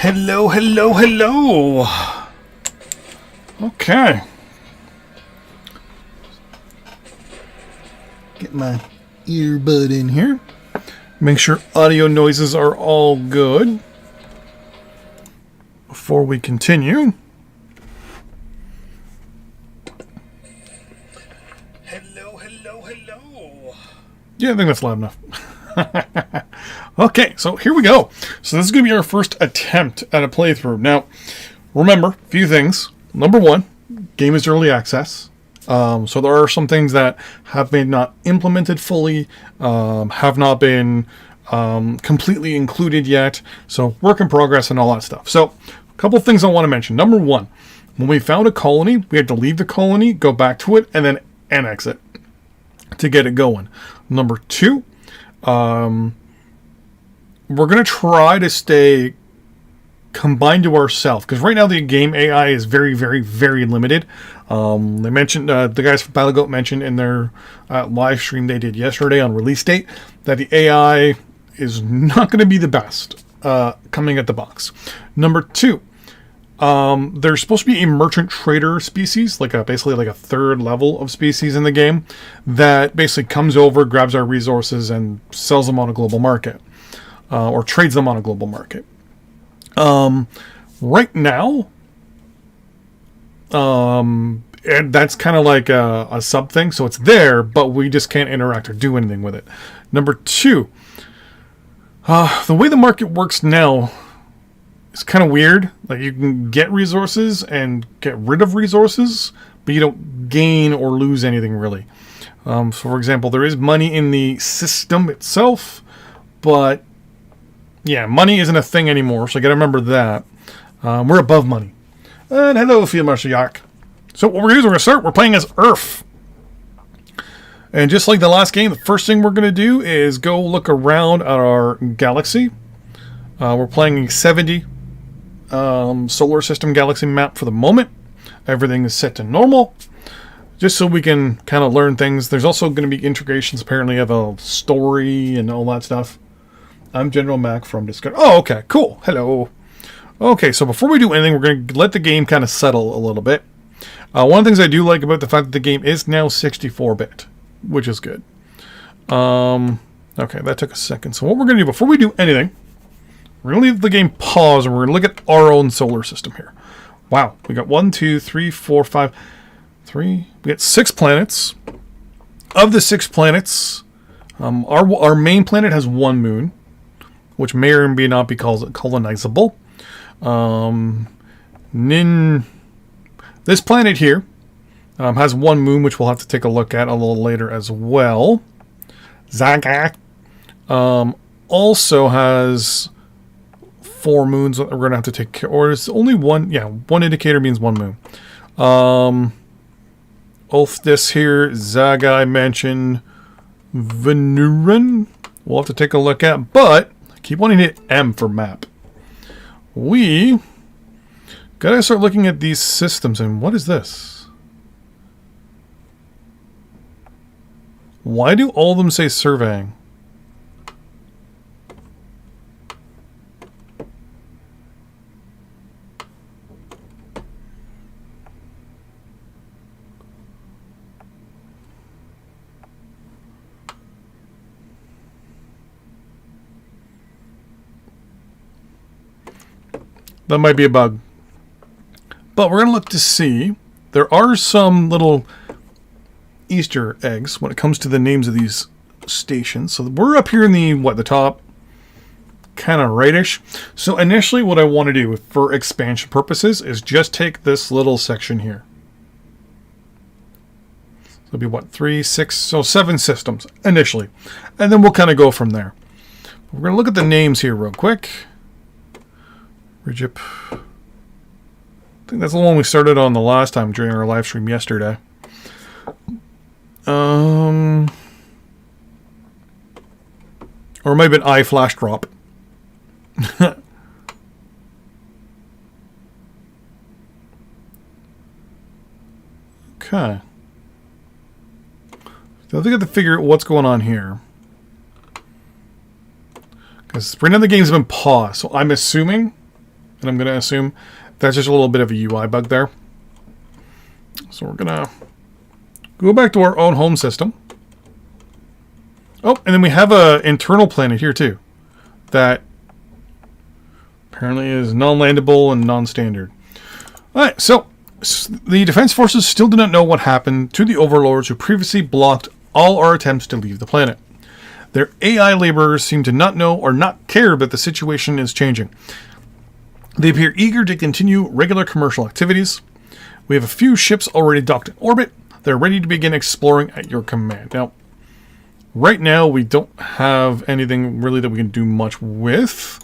Hello, hello, hello. Okay. Get my earbud in here. Make sure audio noises are all good before we continue. Hello, hello, hello. Yeah, I think that's loud enough. Okay, so here we go. So this is going to be our first attempt at a playthrough. Now, remember, a few things. Number one, game is early access. So there are some things that have been not implemented fully, have not been completely included yet. So work in progress and all that stuff. So a couple of things I want to mention. Number one, when we found a colony, we had to leave the colony, go back to it, and then annex it to get it going. Number two, we're going to try to stay combined to ourselves, because right now the game AI is very, very, very limited. They mentioned, the guys from Galactic mentioned in their live stream they did yesterday on release date that the AI is not going to be the best coming at the box. Number two, there's supposed to be a merchant trader species, basically like a third level of species in the game that basically comes over, grabs our resources, and sells them on a global market, or trades them on a global market. Right now, and that's kind of like a sub thing, so it's there, but we just can't interact or do anything with it. Number two, the way the market works now is kind of weird. Like, you can get resources and get rid of resources, but you don't gain or lose anything really. So for example, there is money in the system itself, but yeah, money isn't a thing anymore, so you gotta remember that. We're above money. And hello, Field Marshal Yak. So what we're gonna do is we're gonna start. We're playing as Earth. And just like the last game, the first thing we're gonna do is go look around at our galaxy. We're playing a 70 solar system galaxy map for the moment. Everything is set to normal, just so we can kind of learn things. There's also going to be integrations, apparently, of a story and all that stuff. I'm General Mac from Discord. Oh, okay, cool. Hello. Okay, so before we do anything, we're going to let the game kind of settle a little bit. One of the things I do like about the fact that the game is now 64-bit, which is good. Okay, that took a second. So what we're going to do before we do anything, we're going to leave the game pause, and we're going to look at our own solar system here. Wow, we got 1, 2, 3, 4, 5, 3. We got 6 planets. Of the 6 planets, our main planet has 1 moon, which may or may not be colonizable. This planet here has 1 moon, which we'll have to take a look at a little later as well. Zaga also has 4 moons that we're going to have to take care of. Or it's only one. Yeah, 1 indicator means 1 moon. This here, Zaga, I mentioned. Venuran, we'll have to take a look at, but I keep wanting to hit M for map. We gotta start looking at these systems, and what is this? Why do all of them say surveying? That might be a bug. But we're going to look to see. There are some little Easter eggs when it comes to the names of these stations. So we're up here in the top, kind of rightish. So initially what I want to do for expansion purposes is just take this little section here. So it'll be 3, 6, so 7 systems initially. And then we'll kind of go from there. We're going to look at the names here real quick. Rigip. I think that's the one we started on the last time during our live stream yesterday. Or it might have been iFlash Drop. Okay. So I think I have to figure out what's going on here. Because right now the game's been paused, so I'm assuming and I'm going to assume that's just a little bit of a UI bug there. So we're going to go back to our own home system. Oh, and then we have an internal planet here too that apparently is non-landable and non-standard. Alright, so the Defense Forces still do not know what happened to the overlords who previously blocked all our attempts to leave the planet. Their AI laborers seem to not know or not care that the situation is changing. They appear eager to continue regular commercial activities. We have a few ships already docked in orbit. They're ready to begin exploring at your command. Now, right now we don't have anything really that we can do much with.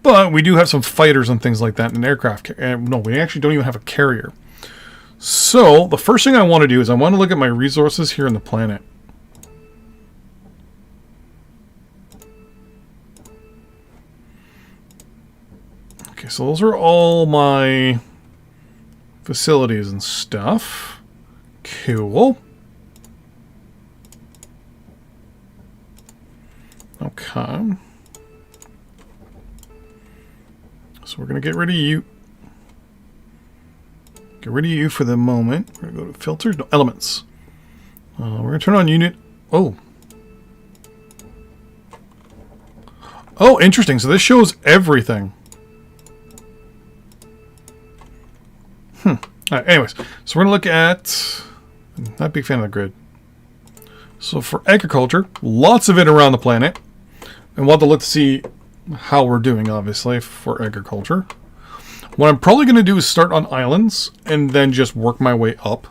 But we do have some fighters and things like that in an aircraft. No, we actually don't even have a carrier. So, the first thing I want to do is I want to look at my resources here on the planet. Okay, so those are all my facilities and stuff. Cool. Okay. So we're going to get rid of you. Get rid of you for the moment. We're going to go to filters. No, elements. We're going to turn on unit. Oh. Oh, interesting. So this shows everything. Alright, anyways. So we're going to look at... I'm not a big fan of the grid. So for agriculture, lots of it around the planet. And we'll have to look to see how we're doing, obviously, for agriculture. What I'm probably going to do is start on islands and then just work my way up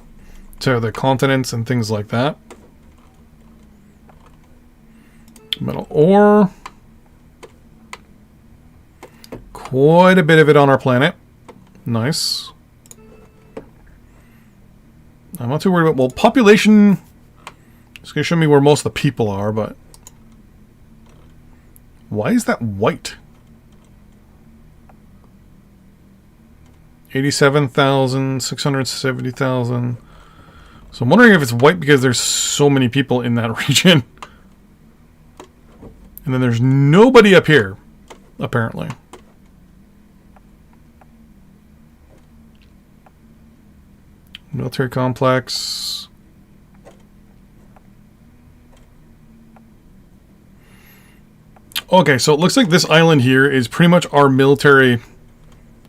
to the continents and things like that. Metal ore. Quite a bit of it on our planet. Nice. I'm not too worried about... Well, population... It's going to show me where most of the people are, but... Why is that white? 87,000, 670,000. So I'm wondering if it's white because there's so many people in that region. And then there's nobody up here, apparently. Military complex. Okay, so it looks like this island here is pretty much our military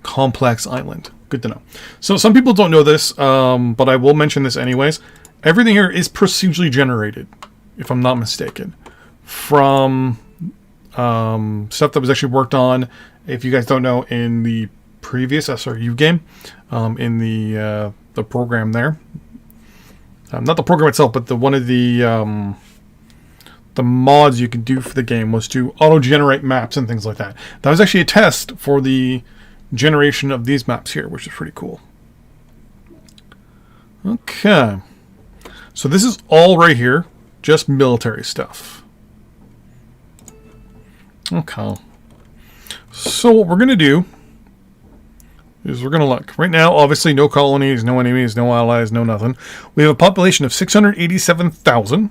complex island. Good to know. So some people don't know this, but I will mention this anyways. Everything here is procedurally generated, if I'm not mistaken, from stuff that was actually worked on, if you guys don't know, in the previous SRU game, in the program there. Not the program itself, but one of the mods you could do for the game was to auto-generate maps and things like that. That was actually a test for the generation of these maps here, which is pretty cool. Okay. So this is all right here, just military stuff. Okay. So what we're going to do is we're going to look. Right now, obviously, no colonies, no enemies, no allies, no nothing. We have a population of 687,000.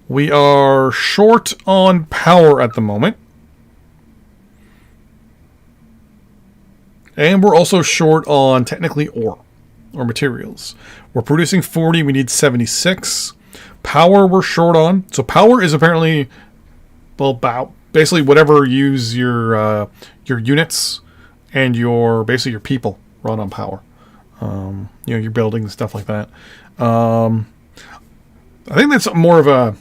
We are short on power at the moment. And we're also short on, technically, ore or materials. We're producing 40, we need 76. Power we're short on. So power is apparently, well, basically whatever you use your units and basically your people run on power. Your buildings and stuff like that. I think that's more of a...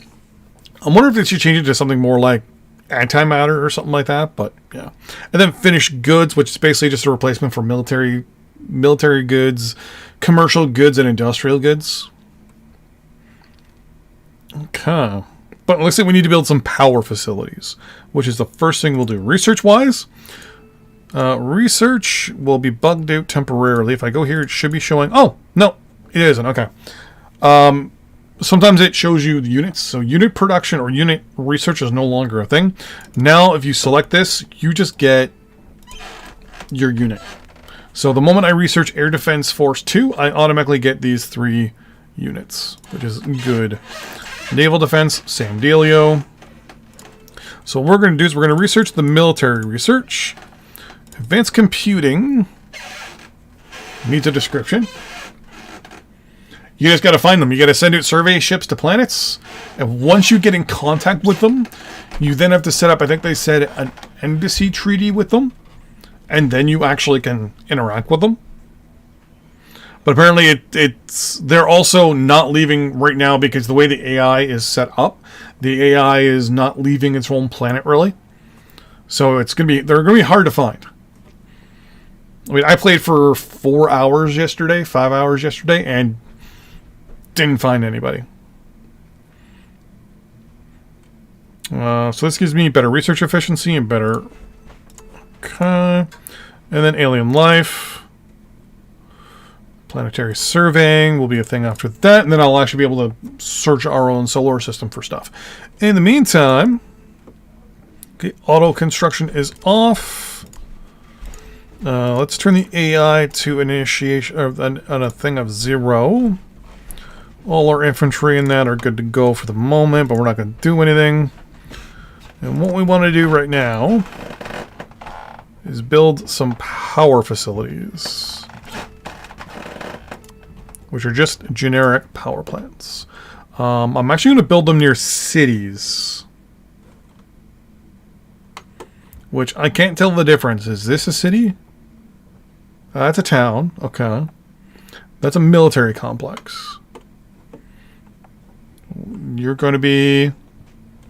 I wonder if they should change it to something more like antimatter or something like that, but yeah. And then finished goods, which is basically just a replacement for military goods, commercial goods, and industrial goods. Okay. But it looks like we need to build some power facilities, which is the first thing we'll do. Research-wise, research will be bugged out temporarily. If I go here, it should be showing... Oh, no, it isn't. Okay. Sometimes it shows you the units. So unit production or unit research is no longer a thing. Now, if you select this, you just get your unit. So the moment I research Air Defense Force 2, I automatically get these 3 units, which is good. Naval Defense, same dealio. So what we're going to do is we're going to research the military research. Advanced computing needs a description. You just got to find them. You got to send out survey ships to planets. And once you get in contact with them, you then have to set up, I think they said, an embassy treaty with them. And then you actually can interact with them. But apparently they're also not leaving right now because the way the AI is set up, the AI is not leaving its own planet really. So they're gonna be hard to find. I mean, I played for 4 hours yesterday, 5 hours yesterday, and didn't find anybody. So this gives me better research efficiency and better. Okay, and then alien life. Planetary surveying will be a thing after that, and then I'll actually be able to search our own solar system for stuff. In the meantime, okay, auto construction is off. Let's turn the AI to initiation on a thing of 0. All our infantry in that are good to go for the moment, but we're not going to do anything. And what we want to do right now is build some power facilities, which are just generic power plants. I'm actually going to build them near cities, which I can't tell the difference. Is this a city? That's a town. Okay. That's a military complex. You're going to be...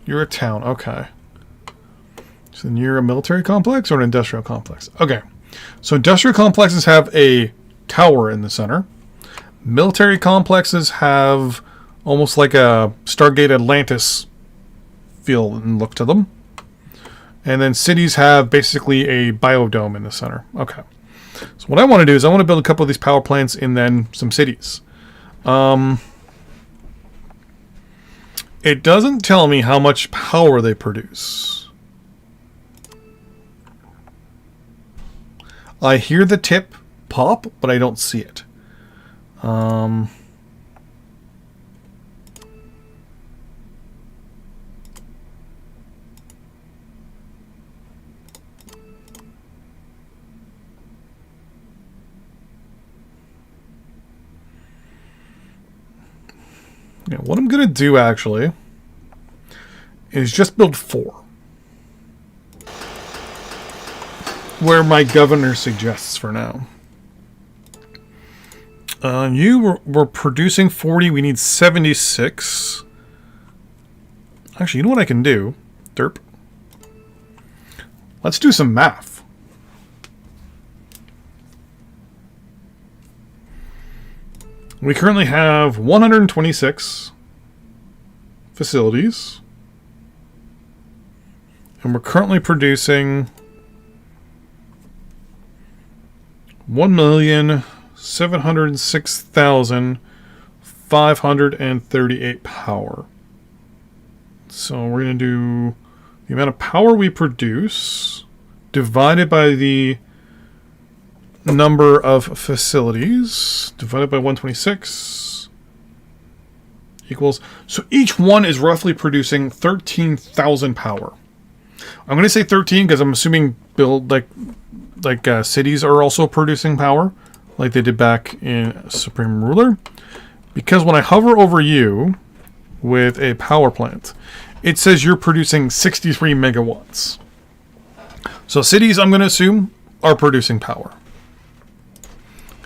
You're a town. Okay. So then you're a military complex or an industrial complex? Okay. So industrial complexes have a tower in the center. Military complexes have almost like a Stargate Atlantis feel and look to them. And then cities have basically a biodome in the center. Okay. So what I want to do is I want to build a couple of these power plants and then some cities. It doesn't tell me how much power they produce. I hear the tip pop, but I don't see it. Yeah, what I'm going to do actually is just build 4. Where my governor suggests for now. You were producing 40. We need 76. Actually, you know what I can do? Derp. Let's do some math. We currently have 126 facilities. And we're currently producing 1,706,538 power. So we're going to do the amount of power we produce divided by the number of facilities divided by 126 equals. So each one is roughly producing 13,000 power. I'm going to say 13 because I'm assuming cities are also producing power, like they did back in Supreme Ruler. Because when I hover over you with a power plant, it says you're producing 63 megawatts. So cities, I'm going to assume, are producing power.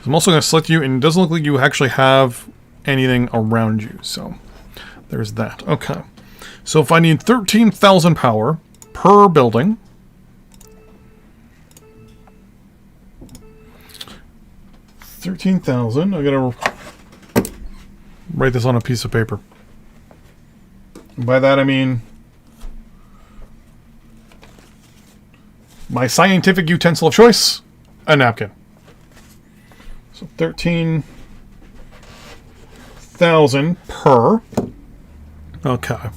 I'm also going to select you, and it doesn't look like you actually have anything around you. So there's that. Okay. So if I need 13,000 power per building, I gotta write this on a piece of paper. And by that I mean my scientific utensil of choice, a napkin. So 13,000 per. Okay.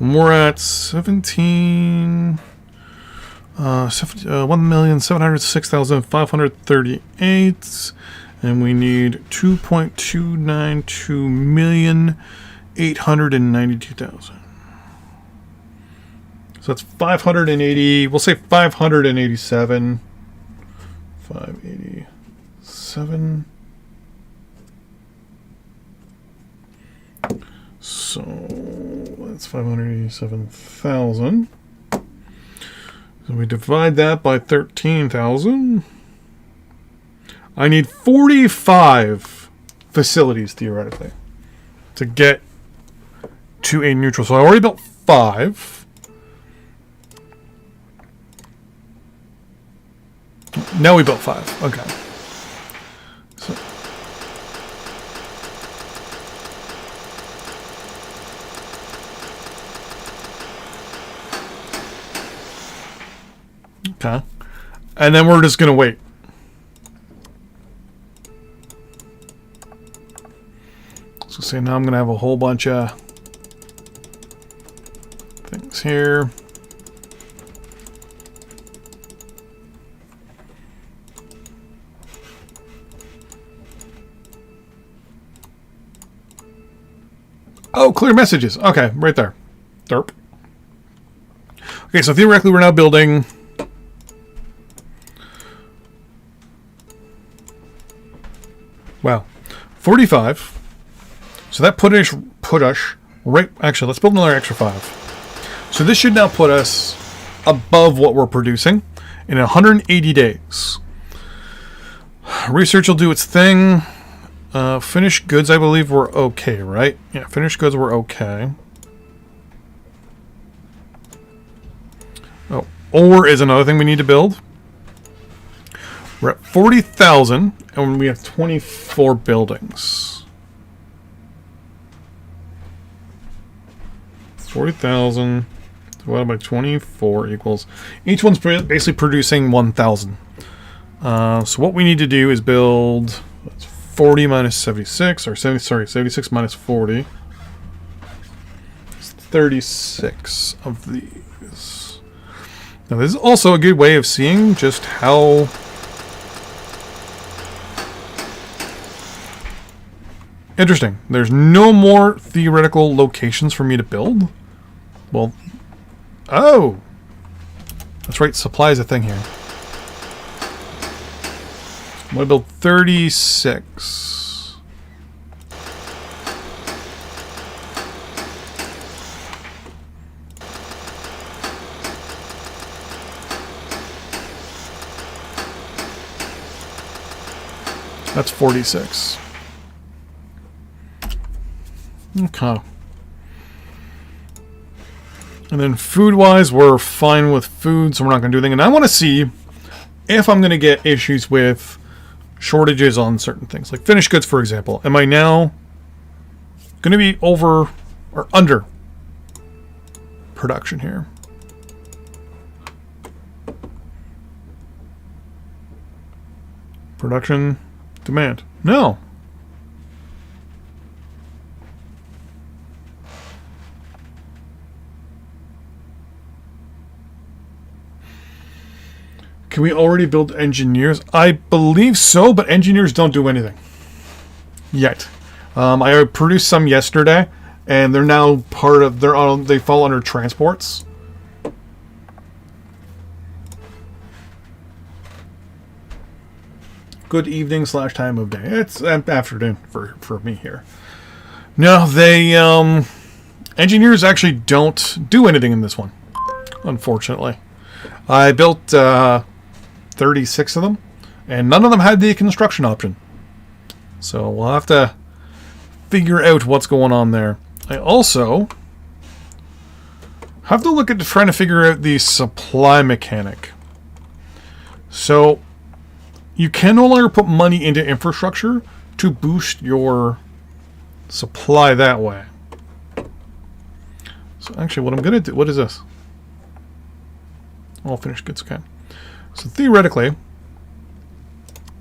And we're at 1,706,538. And we need 2.292,892,000. So that's 580. We'll say 587 587. So that's 587,000. So we divide that by 13,000. I need 45 facilities, theoretically, to get to a neutral. So I already built 5. Now we built 5. Okay. So. Okay. And then we're just going to wait. So say now I'm going to have a whole bunch of things here. Oh, clear messages. Okay, right there. Derp. Okay, so theoretically we're now building... Wow. 45. So that put us right... Actually, let's build another extra 5. So this should now put us above what we're producing in 180 days. Research will do its thing. Finished goods, I believe, were okay, right? Yeah, finished goods were okay. Oh, ore is another thing we need to build. We're at 40,000, and we have 24 buildings. 40,000 divided by 24 equals... Each one's basically producing 1,000. So what we need to do is build... 40 minus 76, or 70, sorry, 76 minus 40. It's 36 of these. Now this is also a good way of seeing just how interesting. There's no more theoretical locations for me to build. Well, oh, that's right, supply is a thing here. I'm going to build 36. That's 46. Okay. And then food-wise, we're fine with food, so we're not going to do anything. And I want to see if I'm going to get issues with shortages on certain things, like finished goods, for example. Am I now going to be over or under production here? Production, demand. No. Can we already build engineers? I believe so, but engineers don't do anything yet. I produced some yesterday, and they're now part of. They fall under transports. Good evening / time of day. It's afternoon for me here. No, they engineers actually don't do anything in this one, unfortunately. I built 36 of them, and none of them had the construction option. So we'll have to figure out what's going on there. I also have to look at trying to figure out the supply mechanic. So you can no longer put money into infrastructure to boost your supply that way. So actually what I'm going to do... What is this? All finished goods, okay. So theoretically,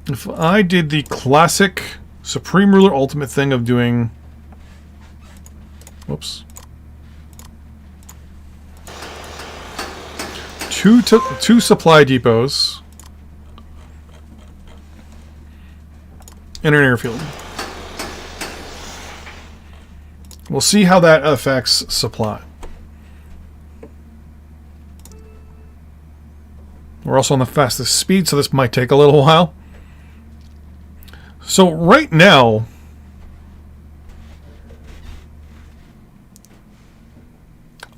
if I did the classic Supreme Ruler Ultimate thing of doing... Whoops. Two supply depots and an airfield. We'll see how that affects supply. We're also on the fastest speed, so this might take a little while. So right now,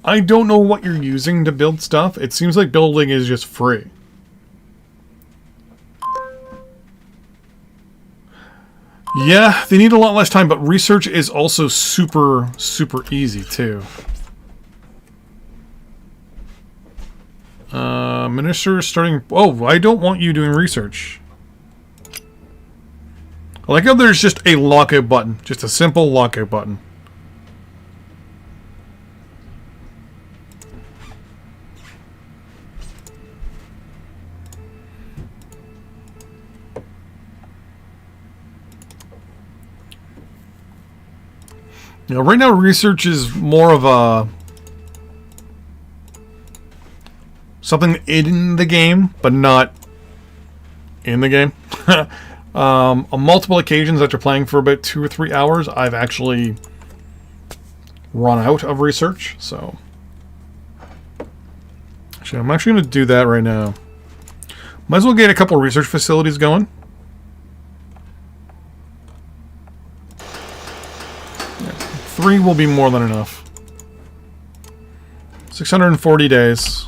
I don't know what you're using to build stuff. It seems like building is just free. Yeah, they need a lot less time, but research is also super, super easy too. Minister starting... Oh, I don't want you doing research. I like how there's just a lockout button. Just a simple lockout button. You know, right now research is more of a... something in the game, but not in the game. On multiple occasions after playing for about 2 or 3 hours, I've actually run out of research, so... Actually, I'm actually going to do that right now. Might as well get a couple research facilities going. Yeah, 3 will be more than enough. 640 days.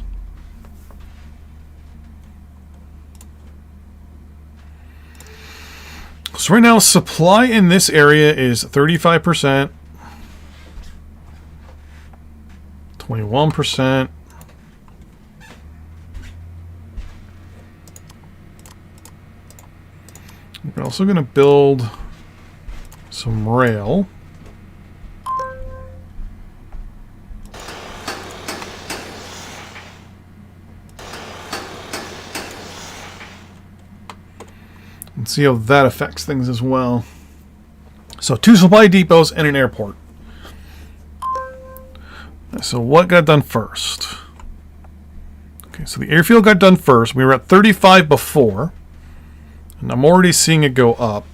So right now, supply in this area is 35%, 21%. We're also going to build some rail. And see how that affects things as well. So 2 supply depots and an airport. So what got done first? Okay, so the airfield got done first. We were at 35 before. And I'm already seeing it go up.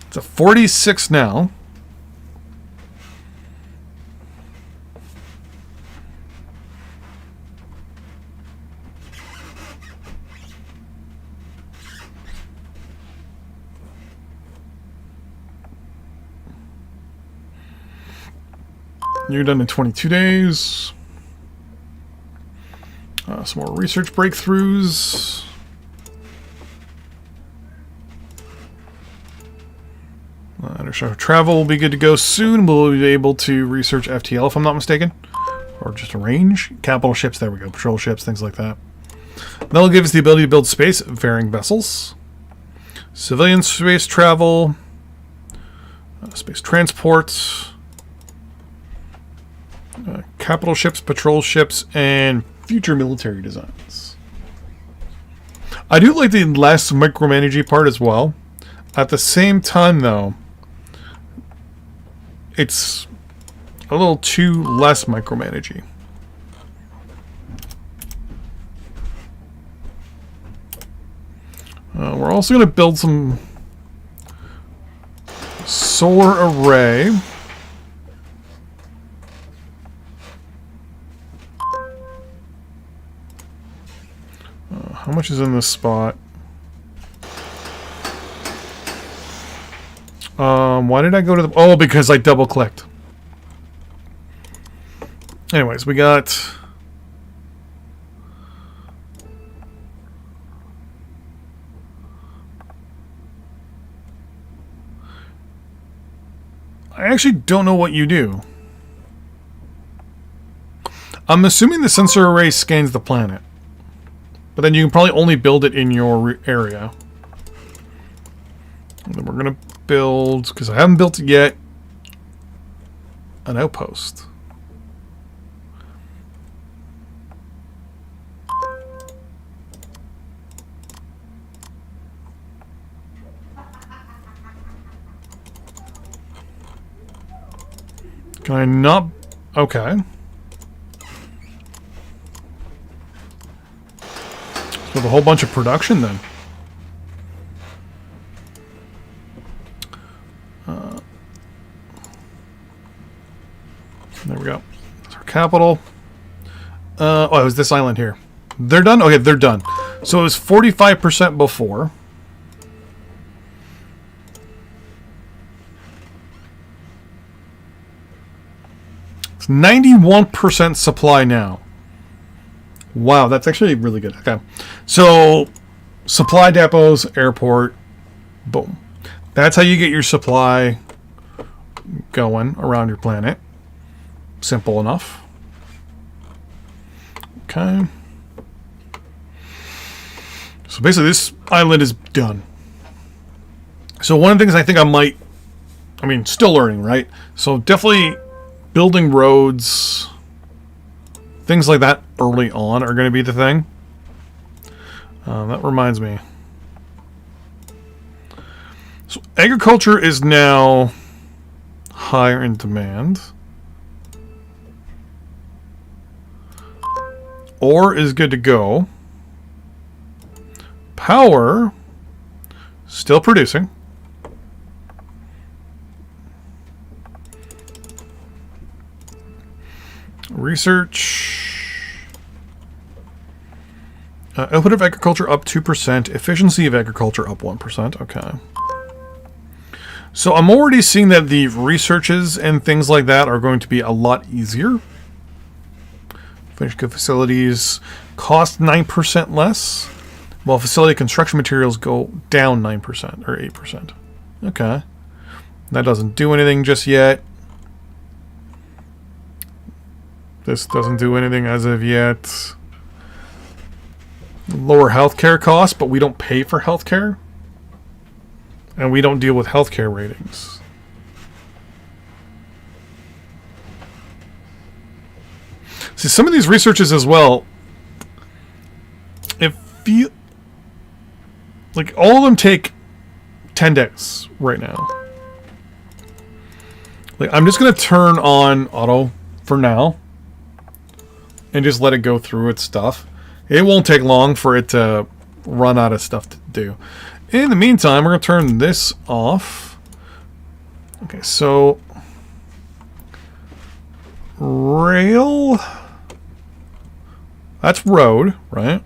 It's at 46 now. You're done in 22 days. Some more research breakthroughs. Undershow travel will be good to go soon. We'll be able to research FTL if I'm not mistaken. Or just arrange. Capital ships, there we go. Patrol ships, things like that. That'll give us the ability to build space-faring vessels. Civilian space travel. Space transport. Capital ships, patrol ships, and future military designs. I do like the less micromanaging part as well. At the same time, though, it's a little too less micromanaging. We're also going to build some solar array. How much is in this spot? Why did I go to the... Oh, because I double-clicked. Anyways, we got... I actually don't know what you do. I'm assuming the sensor array scans the planet. But then you can probably only build it in your area. And then we're going to build, because I haven't built it yet, an outpost. Can I not? Okay. So a whole bunch of production then. There we go. That's our capital. Oh, it was this island here. They're done? Okay, they're done. So it was 45% before. It's 91% supply now. Wow, that's actually really good. Okay. So, supply depots, airport, boom. That's how you get your supply going around your planet. Simple enough. Okay. So basically this island is done. So one of the things I think still learning, right? So definitely building roads, things like that early on are going to be the thing. That reminds me. So agriculture is now higher in demand. Ore is good to go. Power, still producing. Research. Output of agriculture up 2%. Efficiency of agriculture up 1%. Okay. So I'm already seeing that the researches and things like that are going to be a lot easier. Finished good facilities cost 9% less, while facility construction materials go down 9% or 8%. Okay. That doesn't do anything just yet. This doesn't do anything as of yet. Lower healthcare costs, but we don't pay for healthcare. And we don't deal with healthcare ratings. See, some of these researches as well, it feel like all of them take 10 days right now. Like, I'm just going to turn on auto for now and just let it go through its stuff. It won't take long for it to run out of stuff to do. In the meantime, we're going to turn this off. Okay, so rail. That's road, right?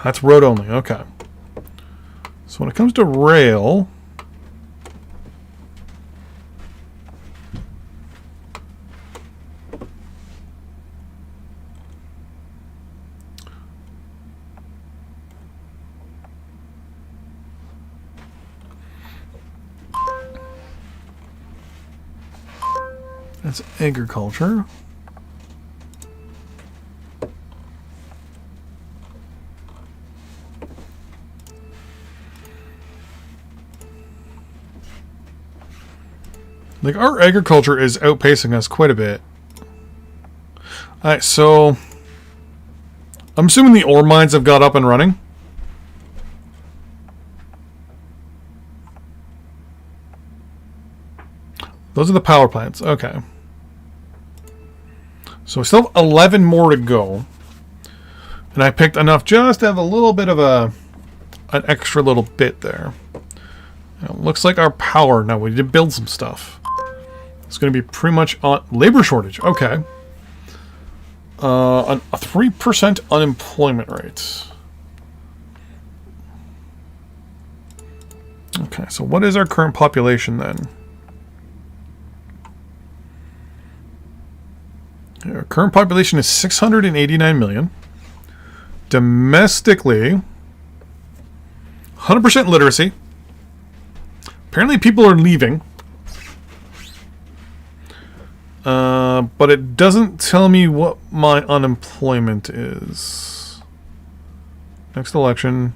That's road only. Okay. So when it comes to rail, that's agriculture. Like, our agriculture is outpacing us quite a bit. Alright, so I'm assuming the ore mines have got up and running. Those are the power plants. Okay. So we still have 11 more to go. And I picked enough just to have a little bit of an extra little bit there. Now, it looks like our power. Now we need to build some stuff. It's going to be pretty much on labor shortage. Okay. A 3% unemployment rate. Okay, so what is our current population then? Our current population is 689 million. Domestically, 100% literacy. Apparently people are leaving. But it doesn't tell me what my unemployment is. Next election.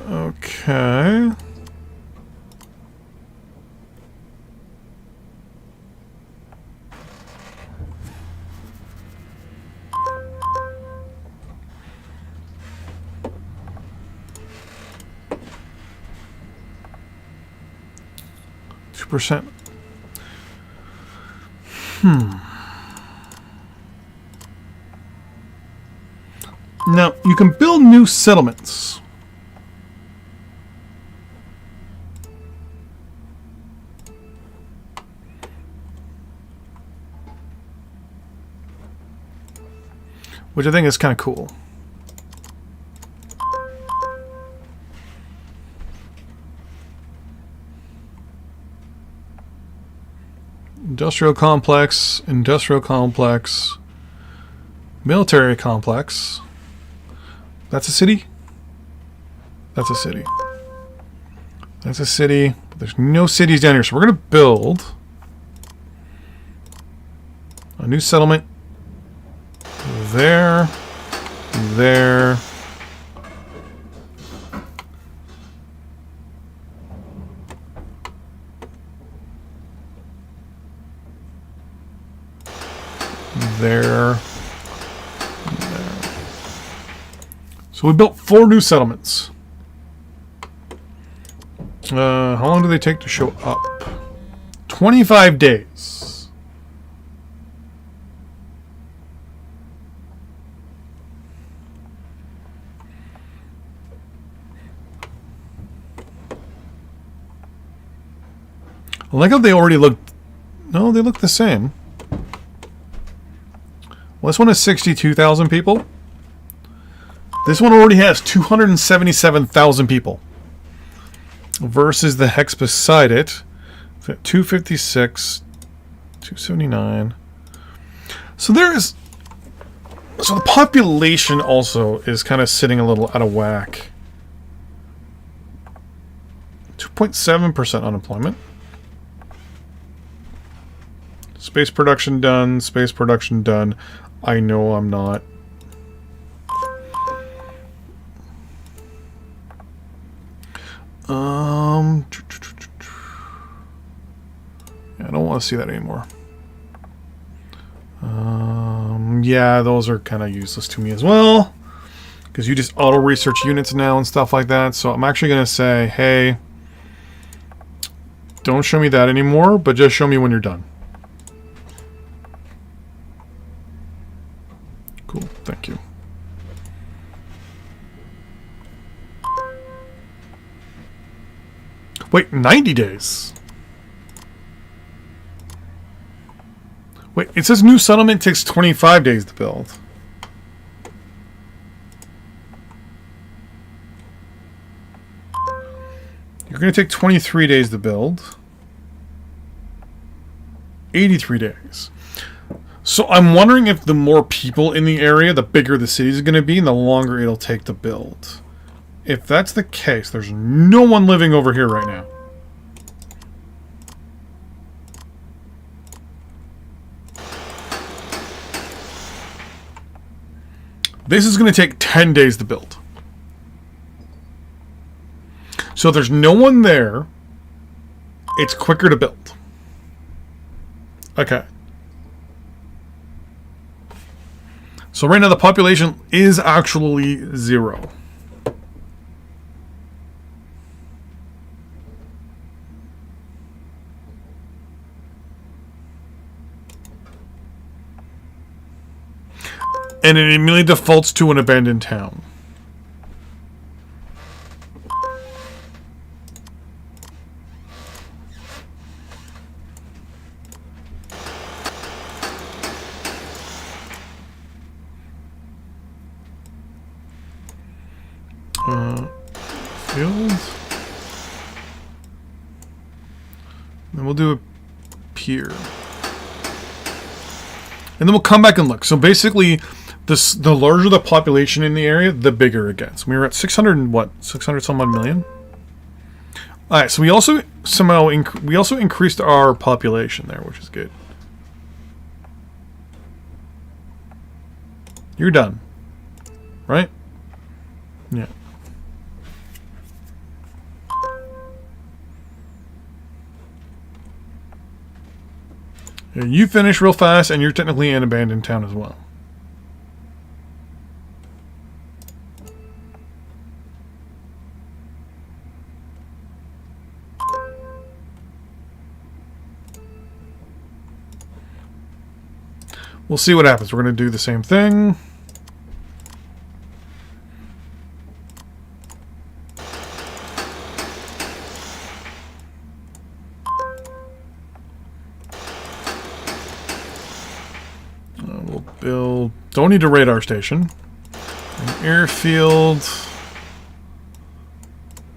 Okay. Percent. You can build new settlements. Which I think is kind of cool. Industrial complex, military complex. That's a city? That's a city. That's a city, but there's no cities down here, so we're going to build a new settlement there, there, there, there. So we built 4 new settlements. How long do they take to show up? 25 days. I like how they already look. No, they look the same. Well, this one has 62,000 people. This one already has 277,000 people. Versus the hex beside it. 256, 279. So there's. So the population also is kind of sitting a little out of whack. 2.7% unemployment. Space production done. Space production done. I know I'm not. Yeah, I don't want to see that anymore. Yeah, those are kind of useless to me as well. Because you just auto-research units now and stuff like that. So I'm actually going to say, hey, don't show me that anymore, but just show me when you're done. Cool, thank you. Wait, 90 days. Wait, it says new settlement takes 25 days to build. You're going to take 23 days to build. 83 days. So I'm wondering if the more people in the area, the bigger the city is going to be, and the longer it'll take to build. If that's the case, there's no one living over here right now. This is going to take 10 days to build. So if there's no one there, it's quicker to build. Okay. So right now the population is actually 0. And it immediately defaults to an abandoned town. Field. Then we'll do a pier. And then we'll come back and look. So basically, the larger the population in the area, the bigger it gets. We were at 600 and what? 600 some odd million? Alright, so we also somehow increased our population there, which is good. You're done. Right? Yeah. You finish real fast, and you're technically an abandoned town as well. We'll see what happens. We're going to do the same thing. build. Don't need a radar station. An airfield.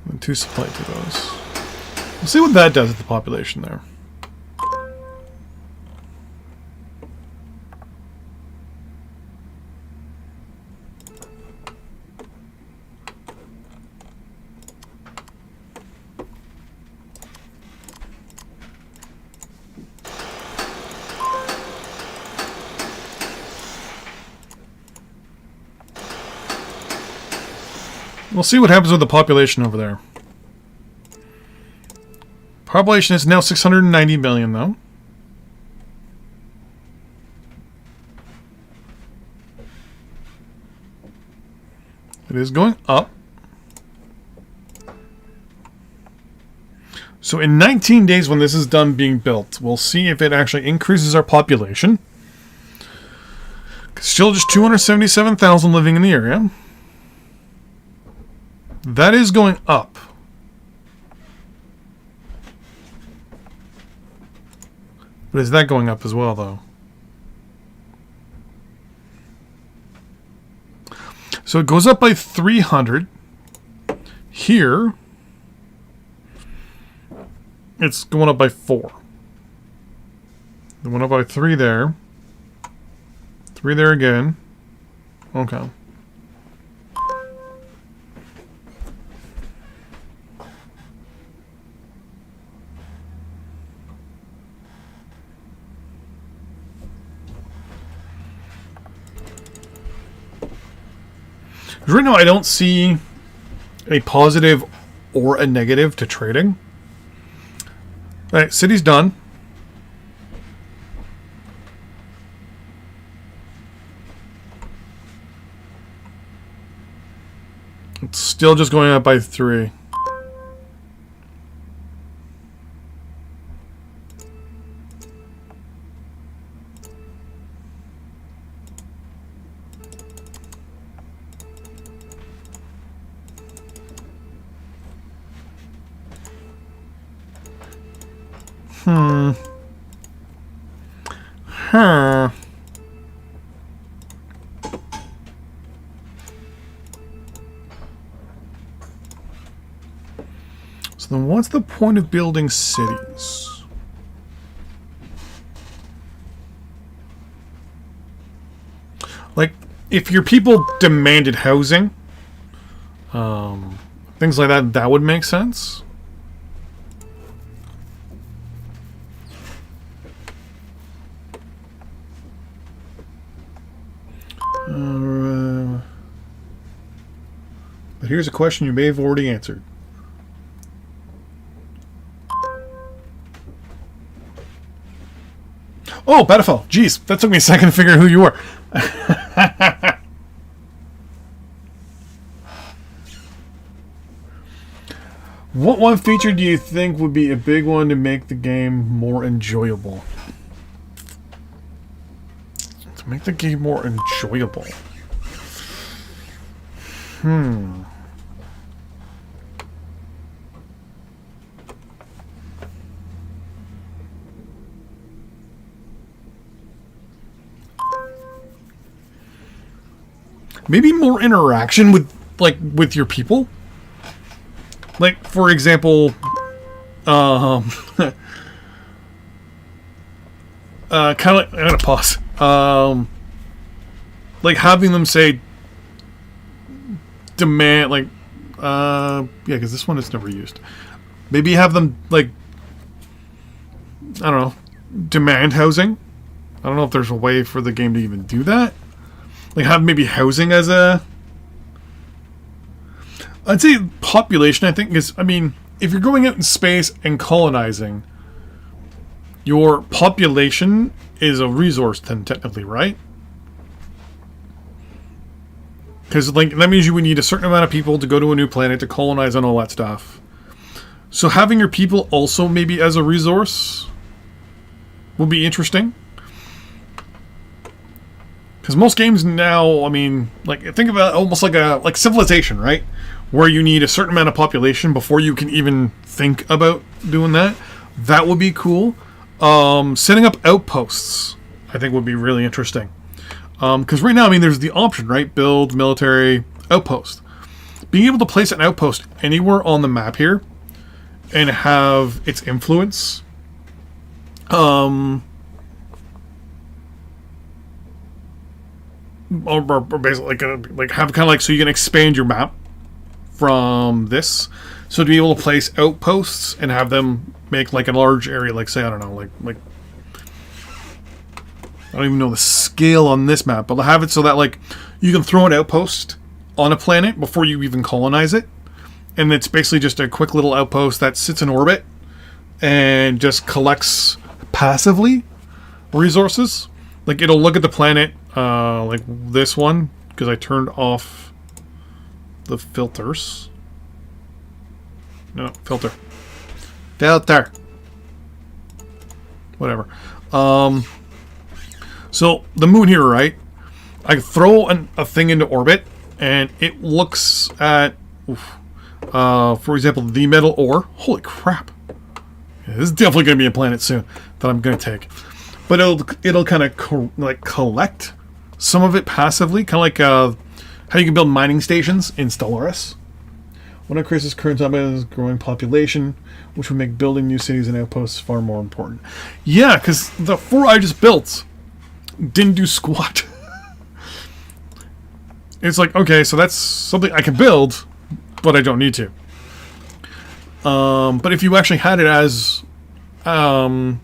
And 2 supply depots. We'll see what that does with the population there. We'll see what happens with the population over there. Population is now 690 million, though. It is going up. So in 19 days, when this is done being built, we'll see if it actually increases our population. Still just 277,000 living in the area. That is going up. But is that going up as well, though? So it goes up by 300. Here, it's going up by 4. It went up by 3 there. 3 there again. Okay. Right now, I don't see a positive or a negative to trading. Alright, city's done. It's still just going up by 3. Huh. So then what's the point of building cities? Like, if your people demanded housing, things like that, that would make sense. But here's a question you may have already answered. Oh, Battlefell. Jeez, that took me a second to figure out who you were. What one feature do you think would be a big one to make the game more enjoyable? To make the game more enjoyable. Maybe more interaction with your people. Like, for example, kind of like, I'm gonna pause. Like having them say, demand, like, yeah, because this one is never used. Maybe have them, like, I don't know, demand housing. I don't know if there's a way for the game to even do that. Like, have maybe housing as a... I'd say population, I think, is... I mean, if you're going out in space and colonizing, your population is a resource, then, technically, right? Because, like, that means you would need a certain amount of people to go to a new planet to colonize and all that stuff. So having your people also maybe as a resource will be interesting. Because most games now, I mean, like, think about almost like Civilization, right? Where you need a certain amount of population before you can even think about doing that. That would be cool. Setting up outposts, I think, would be really interesting. Because right now, I mean, there's the option, right? Build military outpost. Being able to place an outpost anywhere on the map here and have its influence, or basically like have kind of like, so you can expand your map from this. So to be able to place outposts and have them make like a large area, like say, I don't know, like I don't even know the scale on this map, but to have it so that like you can throw an outpost on a planet before you even colonize it, and it's basically just a quick little outpost that sits in orbit and just collects passively resources. Like it'll look at the planet, like this one, because I turned off the filters. No, filter. Whatever. So the moon here, right? I throw a thing into orbit, and it looks at, for example, the metal ore. Holy crap! Yeah, this is definitely going to be a planet soon that I'm going to take. But it'll kind of collect some of it passively, kind of like how you can build mining stations in Stellaris. When it creates this current growing population, which would make building new cities and outposts far more important. Yeah, because the 4 I just built didn't do squat. It's like, okay, so that's something I can build, but I don't need to. But if you actually had it as an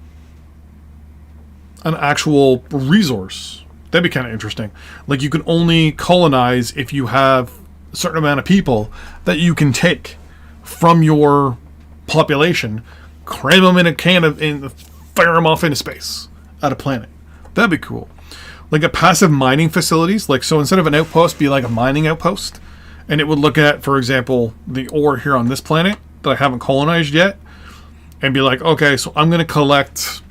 actual resource, that'd be kind of interesting. Like you can only colonize if you have a certain amount of people that you can take from your population, cram them in a can of, and fire them off into space at a planet. That'd be cool. Like a passive mining facilities, like so instead of an outpost, be like a mining outpost, and it would look at, for example, the ore here on this planet that I haven't colonized yet, and be like, okay, so I'm going to collect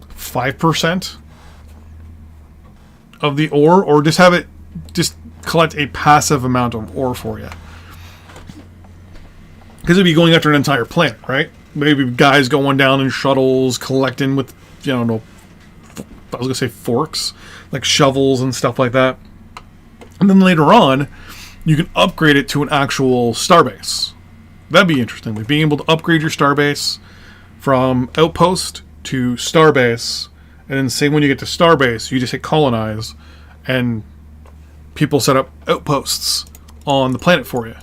5% of the ore, or just have it just collect a passive amount of ore for you. Because it'd be going after an entire planet, right? Maybe guys going down in shuttles, collecting with, you know, I was going to say forks, like shovels and stuff like that. And then later on, you can upgrade it to an actual starbase. That'd be interesting. Like being able to upgrade your starbase from outpost to starbase, and then say when you get to starbase, you just hit colonize, and people set up outposts on the planet for you.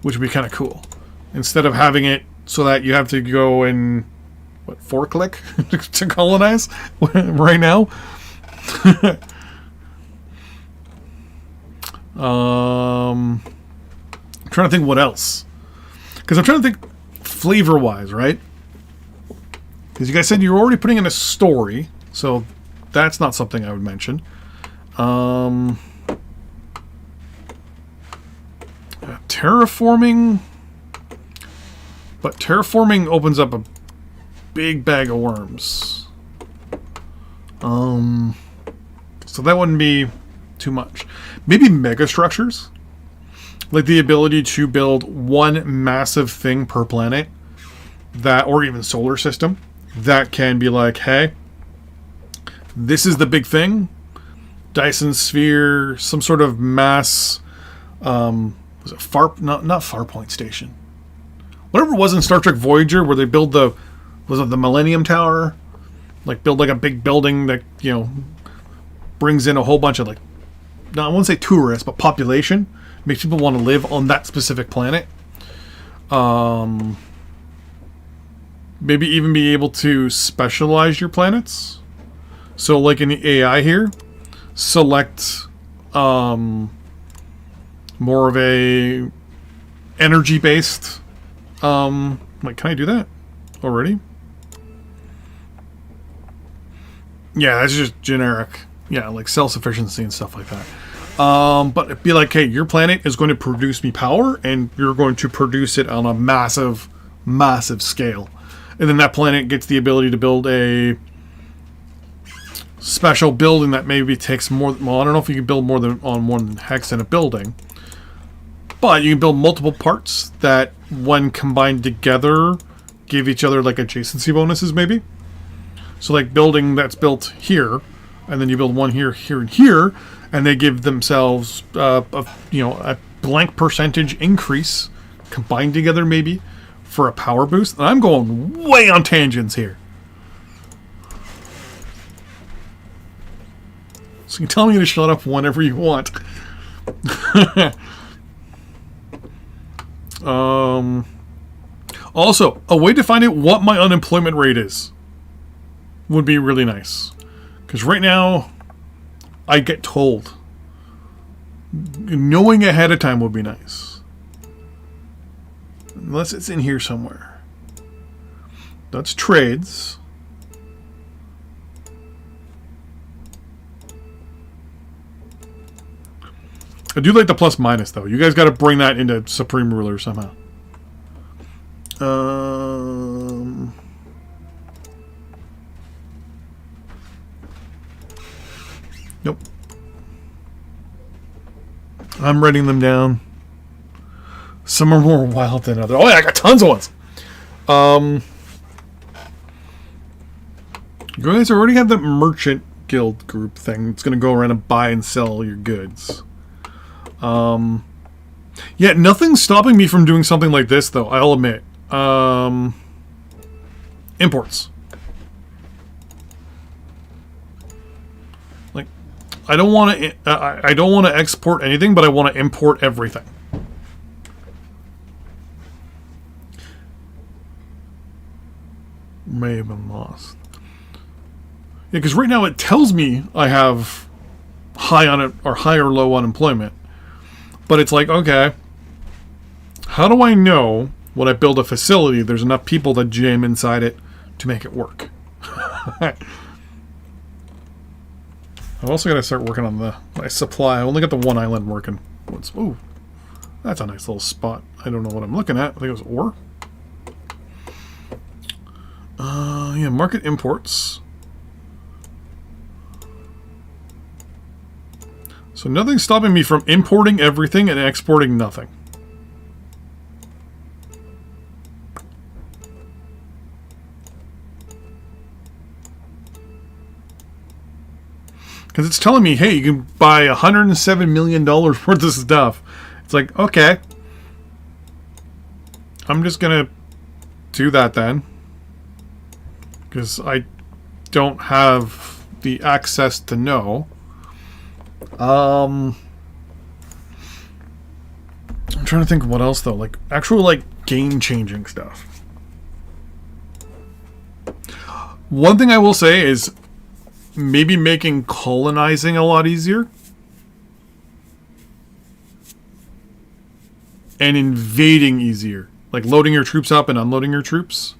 Which would be kind of cool. Instead of having it so that you have to go and, what, 4-click to colonize right now? I'm trying to think what else. Because I'm trying to think flavor-wise, right? Because you guys said you were already putting in a story, so that's not something I would mention. Terraforming, but terraforming opens up a big bag of worms. So that wouldn't be too much. Maybe mega structures, like the ability to build one massive thing per planet, that, or even solar system, that can be like, hey, this is the big thing. Dyson sphere, some sort of mass, was it not Farpoint Station, whatever it was in Star Trek Voyager, where they build was it the Millennium Tower, like build like a big building that, you know, brings in a whole bunch of, like, no, I won't say tourists, but population, makes people want to live on that specific planet. Maybe even be able to specialize your planets. So like in the AI here, select more of a energy based, like, can I do that already? Yeah, that's just generic. Yeah, like self-sufficiency and stuff like that. But it'd be like, hey, your planet is going to produce me power, and you're going to produce it on a massive, massive scale. And then that planet gets the ability to build a special building that maybe takes more. Well, I don't know if you can build more than on one hex in a building, but you can build multiple parts that, when combined together, give each other like adjacency bonuses, maybe. So, like building that's built here and then you build one here, here, and here, and they give themselves a blank percentage increase combined together maybe for a power boost. And I'm going way on tangents here. So you can tell me to shut up whenever you want. Also, a way to find out what my unemployment rate is would be really nice. Because right now, I get told. Knowing ahead of time would be nice. Unless it's in here somewhere. That's trades. I do like the plus minus though. You guys got to bring that into Supreme Ruler somehow. Nope. I'm writing them down. Some are more wild than others. Oh yeah, I got tons of ones. You guys already have the merchant guild group thing. It's gonna go around and buy and sell your goods. Yeah, nothing's stopping me from doing something like this, though. I'll admit. Imports. Like, I don't want to export anything, but I want to import everything. May have been lost. Yeah, because right now it tells me I have high or low unemployment. But it's like, okay, how do I know when I build a facility there's enough people that jam inside it to make it work? I've also got to start working on my supply. I only got the one island working. Ooh, that's a nice little spot. I don't know what I'm looking at. I think it was ore. Yeah, market imports. So nothing's stopping me from importing everything and exporting nothing. Because it's telling me, hey, you can buy $107 million worth of stuff. It's like, okay. I'm just going to do that then. Because I don't have the access to know. I'm trying to think of what else though, like actual like game-changing stuff. One thing I will say is maybe making colonizing a lot easier and invading easier, like loading your troops up and unloading your troops.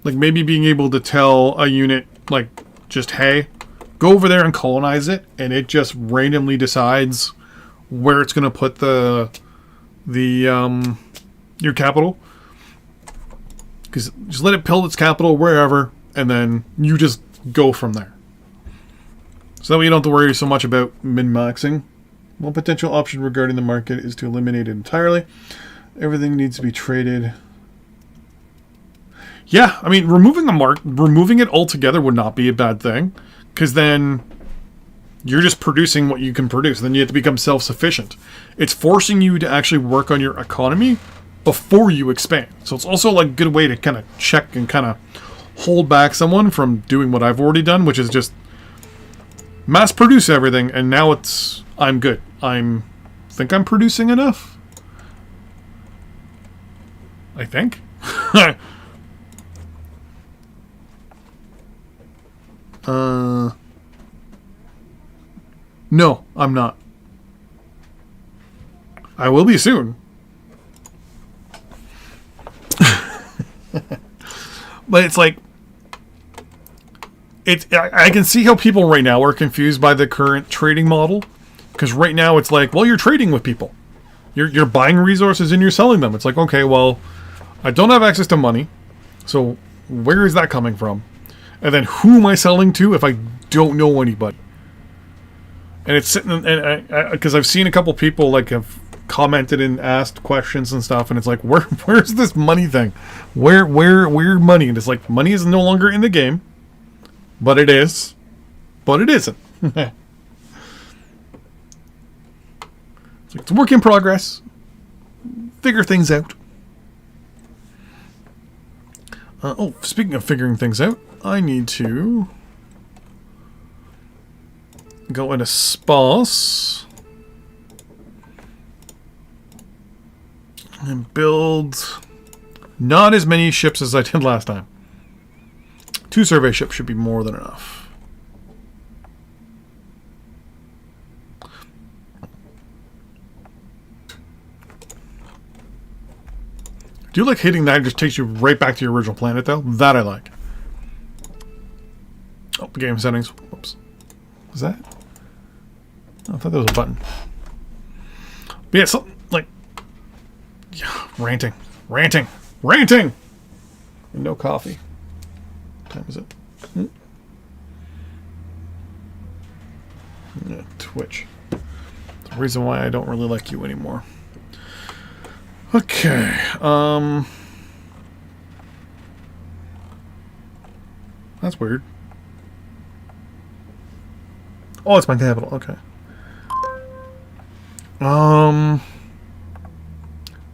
Like maybe being able to tell a unit like just, hey, go over there and colonize it, and it just randomly decides where it's going to put your capital. Because just let it build its capital wherever, and then you just go from there. So that way you don't have to worry so much about min-maxing. One potential option regarding the market is to eliminate it entirely. Everything needs to be traded. Yeah, I mean, removing it altogether would not be a bad thing. Because then you're just producing what you can produce. Then you have to become self-sufficient. It's forcing you to actually work on your economy before you expand. So it's also like a good way to kind of check and kind of hold back someone from doing what I've already done, which is just mass produce everything. And now I'm good. Think I'm producing enough? I think. No, I'm not. I will be soon. But it's like, I can see how people right now are confused by the current trading model. Because right now it's like, well, you're trading with people. You're buying resources and you're selling them. It's like, okay, well, I don't have access to money. So where is that coming from? And then who am I selling to if I don't know anybody? And it's sitting, and because I've seen a couple people like have commented and asked questions and stuff, and it's like, where's this money thing? Where money? And it's like, money is no longer in the game. But it is. But it isn't. It's a work in progress. Figure things out. Speaking of figuring things out, I need to go into Space and build not as many ships as I did last time. 2 survey ships should be more than enough. Do you like hitting that? It just takes you right back to your original planet, though? That I like. Oh, game settings. Whoops. Was that? Oh, I thought that was a button. But yeah, so, like... Yeah, ranting. Ranting. Ranting! And no coffee. What time is it? Yeah, Twitch. The reason why I don't really like you anymore. Okay, that's weird. Oh, it's my capital, okay.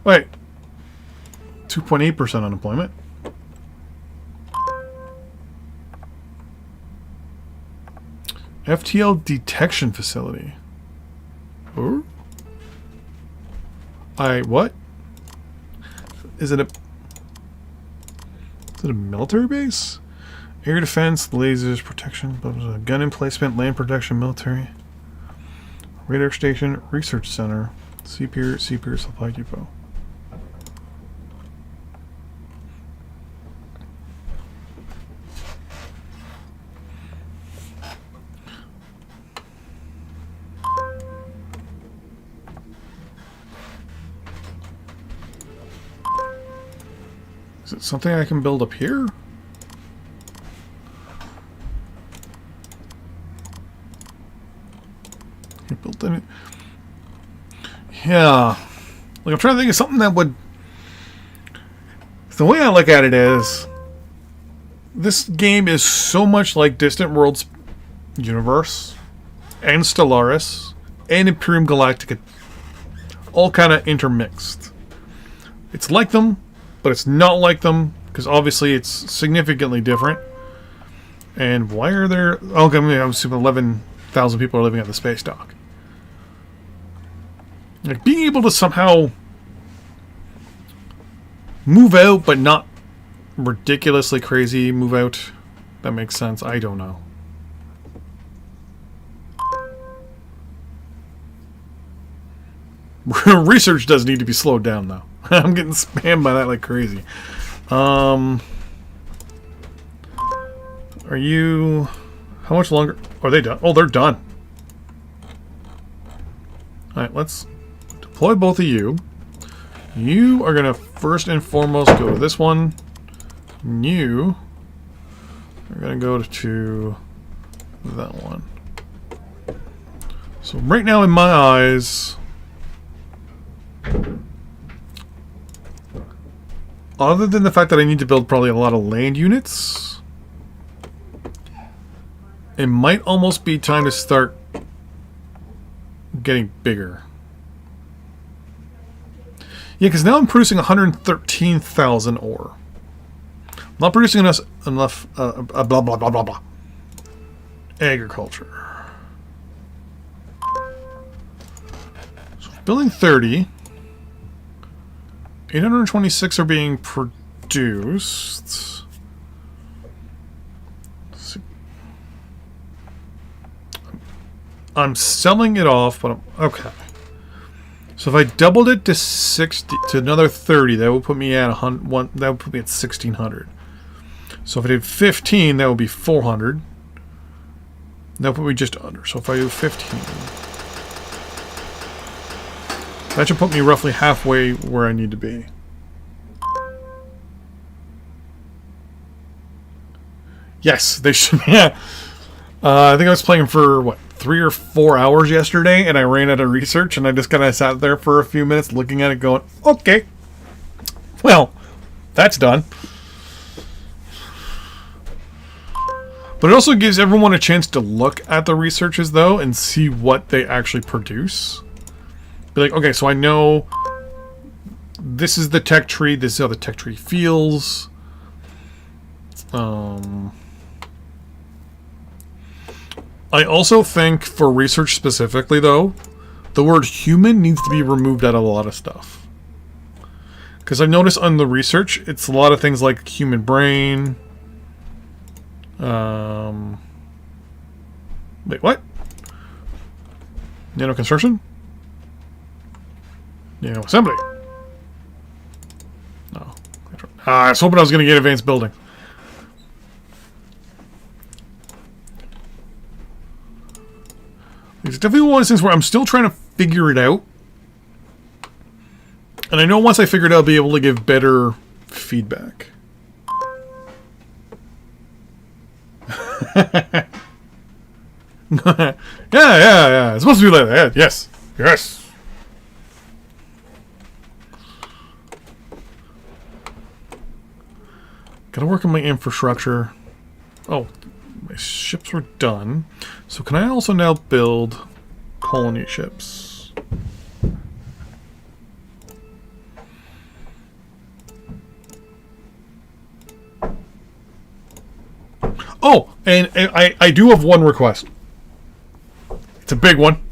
Wait. 2.8% unemployment. FTL detection facility. Ooh. What? Is it a military base? Air defense, lasers, protection, blah, blah, blah. Gun emplacement, land protection, military. Radar station, research center, Seapier supply depot. Is it something I can build up here? You built any? Yeah. Like, I'm trying to think of something that would... The way I look at it is... This game is so much like Distant Worlds universe, and Stellaris, and Imperium Galactica. All kind of intermixed. It's like them, but it's not like them, because obviously it's significantly different. And why are there... Oh, I mean, I'm assuming 11,000 people are living at the space dock. Like, being able to somehow move out, but not ridiculously crazy move out. That makes sense. I don't know. Research does need to be slowed down, though. I'm getting spammed by that like crazy. Are you... How much longer... Are they done? Oh, they're done. Alright, let's deploy both of you. You are going to first and foremost go to this one. You are going to go to that one. So right now in my eyes... Other than the fact that I need to build probably a lot of land units, it might almost be time to start getting bigger. Yeah, because now I'm producing 113,000 ore. I'm not producing enough blah, blah, blah, blah, blah. Agriculture. So building 30. 826 are being produced. I'm selling it off, but okay. So if I doubled it to 60 to another 30, that would put me at that would put me at 1,600. So if I did 15, that would be 400. That would put me just under. So if I do 15, that should put me roughly halfway where I need to be. Yes, they should. Yeah. I think I was playing for, what, 3 or 4 hours yesterday, and I ran out of research, and I just kind of sat there for a few minutes looking at it going, okay, well, that's done. But it also gives everyone a chance to look at the researches, though, and see what they actually produce. Be like, okay, so I know this is the tech tree, this is how the tech tree feels. I also think, for research specifically, though, the word human needs to be removed out of a lot of stuff. Because I've noticed on the research, it's a lot of things like human brain. Wait, what? Nano construction? Nano assembly. No. I was hoping I was going to get advanced building. It's definitely one of those things where I'm still trying to figure it out. And I know once I figure it out, I'll be able to give better feedback. Yeah. It's supposed to be like that. Yes. Gotta work on my infrastructure. Oh, my ships were done. So can I also now build colony ships? Oh, and I do have one request. It's a big one.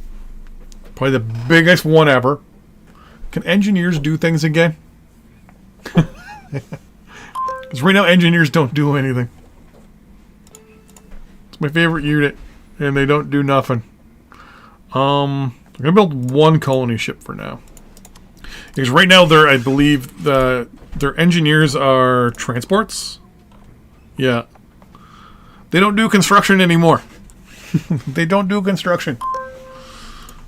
Probably the biggest one ever. Can engineers do things again? Because right now engineers don't do anything. It's my favorite unit, and they don't do nothing. I'm gonna build one colony ship for now. Because right now I believe their engineers are transports. Yeah. They don't do construction anymore. They don't do construction.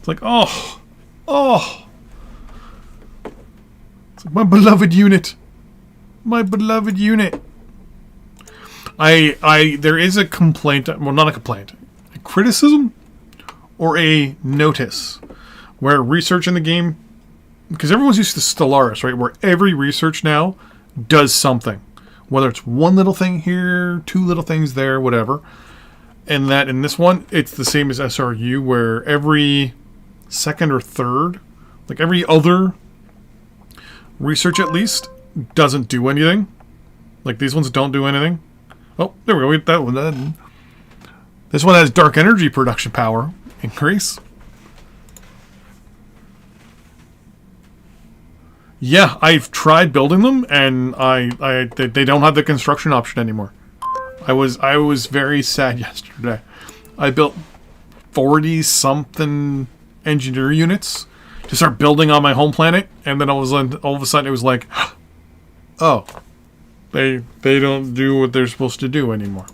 It's like, oh. It's like my beloved unit. My beloved unit. There is a complaint, well, not a complaint, a criticism or a notice where research in the game, because everyone's used to Stellaris, right? Where every research now does something. Whether it's one little thing here, two little things there, whatever. And that in this one, it's the same as SRU, where every second or third, like every other research at least, doesn't do anything. Like these ones don't do anything. Oh, there we go. That one. This one has dark energy production power increase. Yeah, I've tried building them, and they don't have the construction option anymore. I was very sad yesterday. I built 40-something engineer units to start building on my home planet, and then all of a sudden it was like, oh, they don't do what they're supposed to do anymore.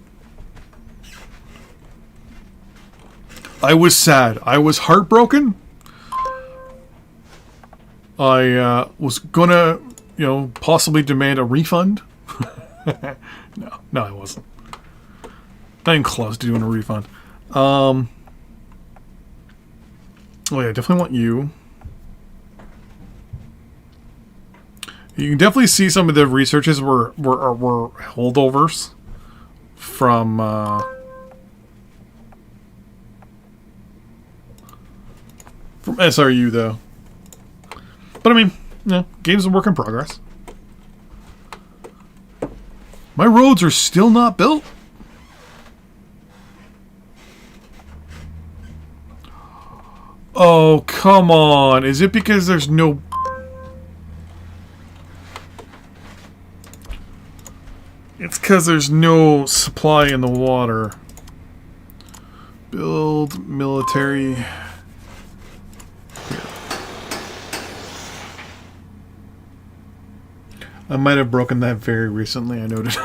I was sad. I was heartbroken. I was gonna, possibly demand a refund. No, I wasn't. Not even close to doing a refund. Oh yeah, I definitely want you. You can definitely see some of the researches were holdovers from SRU though. But I mean, game's a work in progress. My roads are still not built. Oh, come on. Is it because there's no... It's because there's no supply in the water. Build military... I might have broken that very recently, I noted.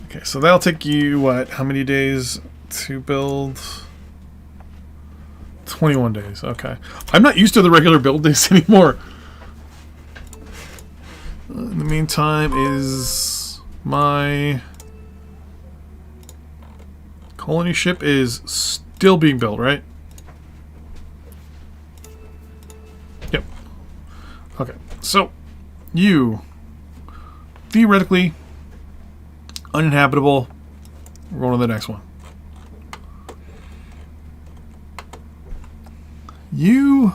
Okay, so that'll take you, what, how many days to build? 21 days, okay. I'm not used to the regular build days anymore. In the meantime, is my colony ship is still being built, right? Yep. Okay, so you theoretically Uninhabitable. We're going to the next one. You...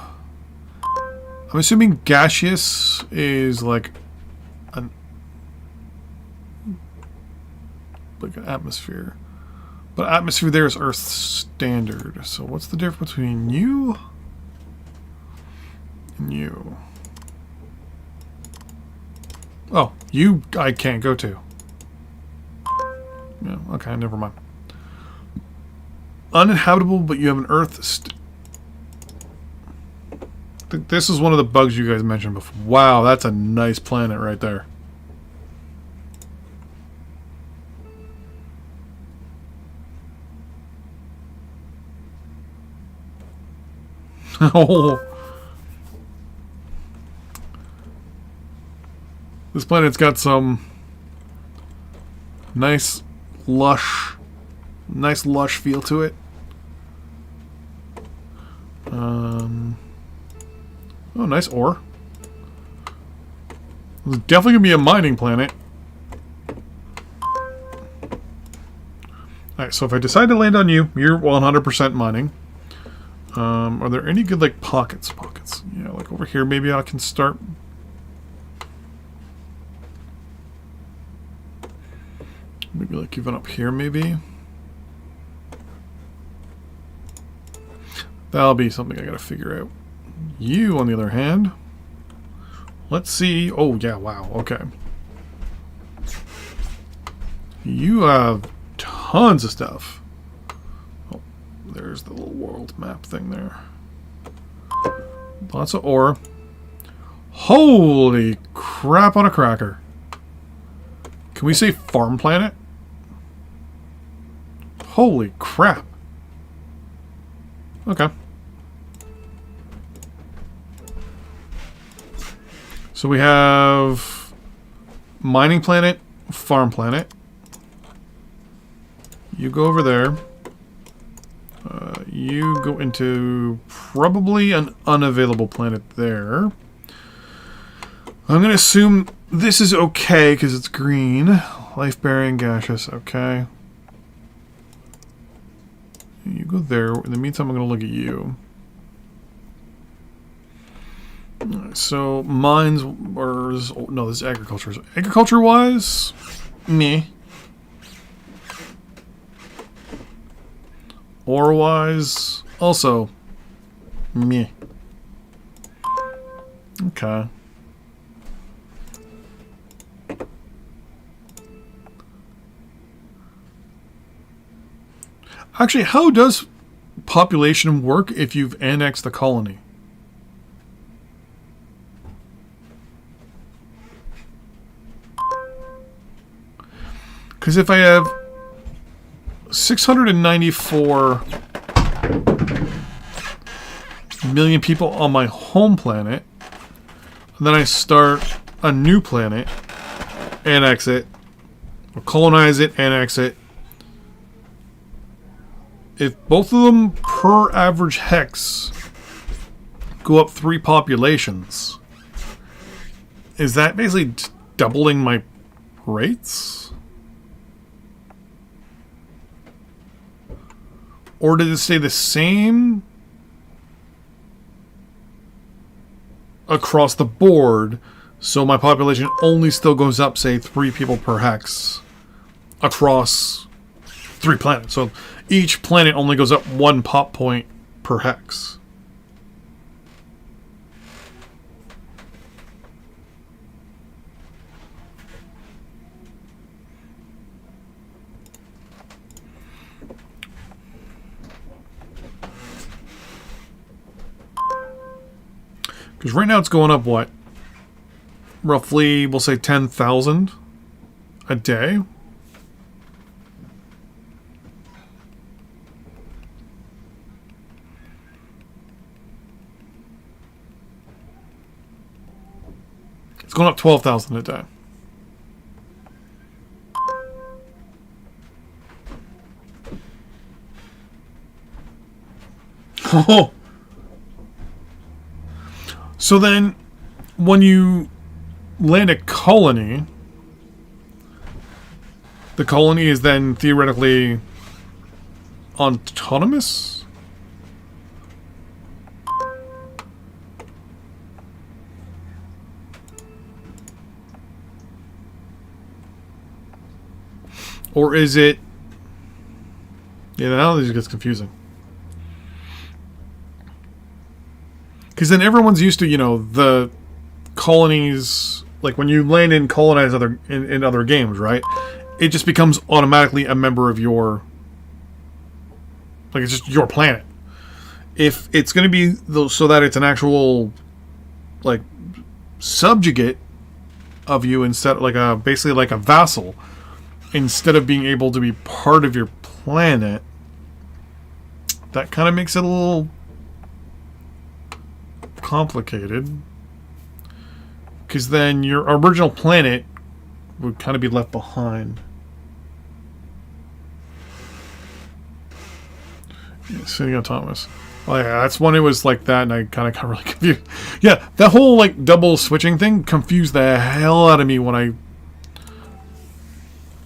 I'm assuming gaseous is like an atmosphere. But atmosphere there is Earth standard. So what's the difference between you and you? Oh, you I can't go to. Yeah, okay, never mind. Uninhabitable, but you have an Earth... This is one of the bugs you guys mentioned before. Wow, that's a nice planet right there. Oh. This planet's got some nice lush feel to it. Oh, nice ore. It's definitely gonna be a mining planet. Alright, so if I decide to land on you, you're 100% mining. Are there any good, like, pockets? Yeah, like over here, maybe I can start... Maybe, like, even up here, maybe? That'll be something I gotta figure out. You, on the other hand... Let's see... Oh, yeah, wow, okay. You have tons of stuff. Oh, there's the little world map thing there. Lots of ore. Holy crap on a cracker. Can we say farm planet? Holy crap. Okay. So we have mining planet, farm planet. You go over there. You go into probably an unavailable planet there. I'm going to assume this is okay because it's green. Life-bearing, gaseous, okay. You go there. In the meantime, I'm going to look at you. So, mines, or... No, this is agriculture. So agriculture-wise, meh. Ore-wise, also, meh. Okay. Actually, how does population work if you've annexed the colony? Because if I have 694 million people on my home planet, and then I start a new planet, annex it, or colonize it, annex it. If both of them per average hex go up 3 populations, is that basically doubling my rates? Or did it stay the same across the board, so my population only still goes up, say, 3 people per hex across 3 planets? So each planet only goes up 1 pop point per hex. Because right now it's going up, what? Roughly, we'll say 10,000 a day. It's going up 12,000 a day. Oh! So then, when you land a colony, The colony is then theoretically autonomous? Or is it... Yeah, now this gets confusing. Because then everyone's used to, you know, the colonies... Like when you land and colonize in other games, right? It just becomes automatically a member of your... Like, it's just your planet. If it's going to be so that it's an actual, like, subjugate of you instead, like basically like a vassal, instead of being able to be part of your planet, that kind of makes it a little complicated. Because then your original planet would kind of be left behind. Yeah, sitting autonomous. Oh yeah, that's when it was like that, and I kind of got really confused. Yeah, that whole like double switching thing confused the hell out of me when I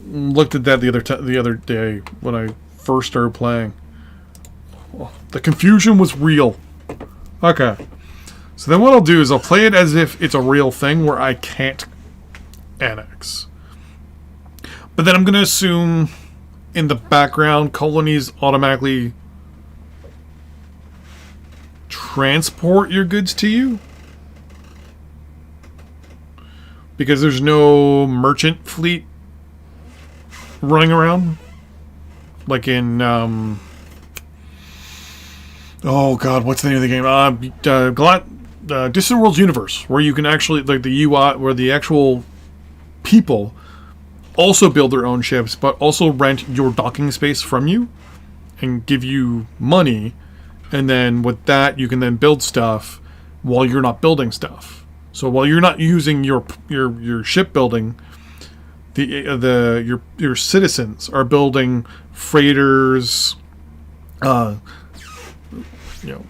looked at that the other day when I first started playing. Oh, the confusion was real. Okay. So then what I'll do is I'll play it as if it's a real thing where I can't annex. But then I'm going to assume in the background colonies automatically transport your goods to you. Because there's no merchant fleet running around. Like in... oh god, what's the name of the game? Distant Worlds Universe, where you can actually, like the UI, where the actual people also build their own ships, but also rent your docking space from you and give you money, and then with that you can then build stuff while you're not building stuff. So while you're not using your shipbuilding, your citizens are building freighters, you know,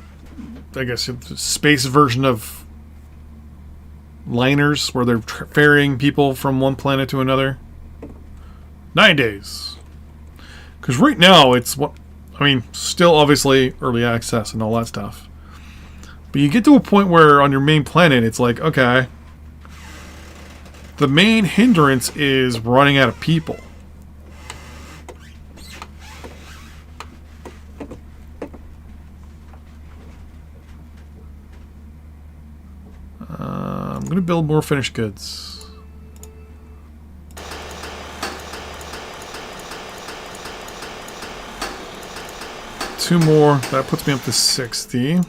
I guess space version of liners where they're ferrying people from one planet to another. 9 days. Because right now it's what I mean, still obviously early access and all that stuff. But you get to a point where on your main planet it's like, okay, the main hindrance is running out of people. I'm going to build more finished goods. Two more. That puts me up to 60.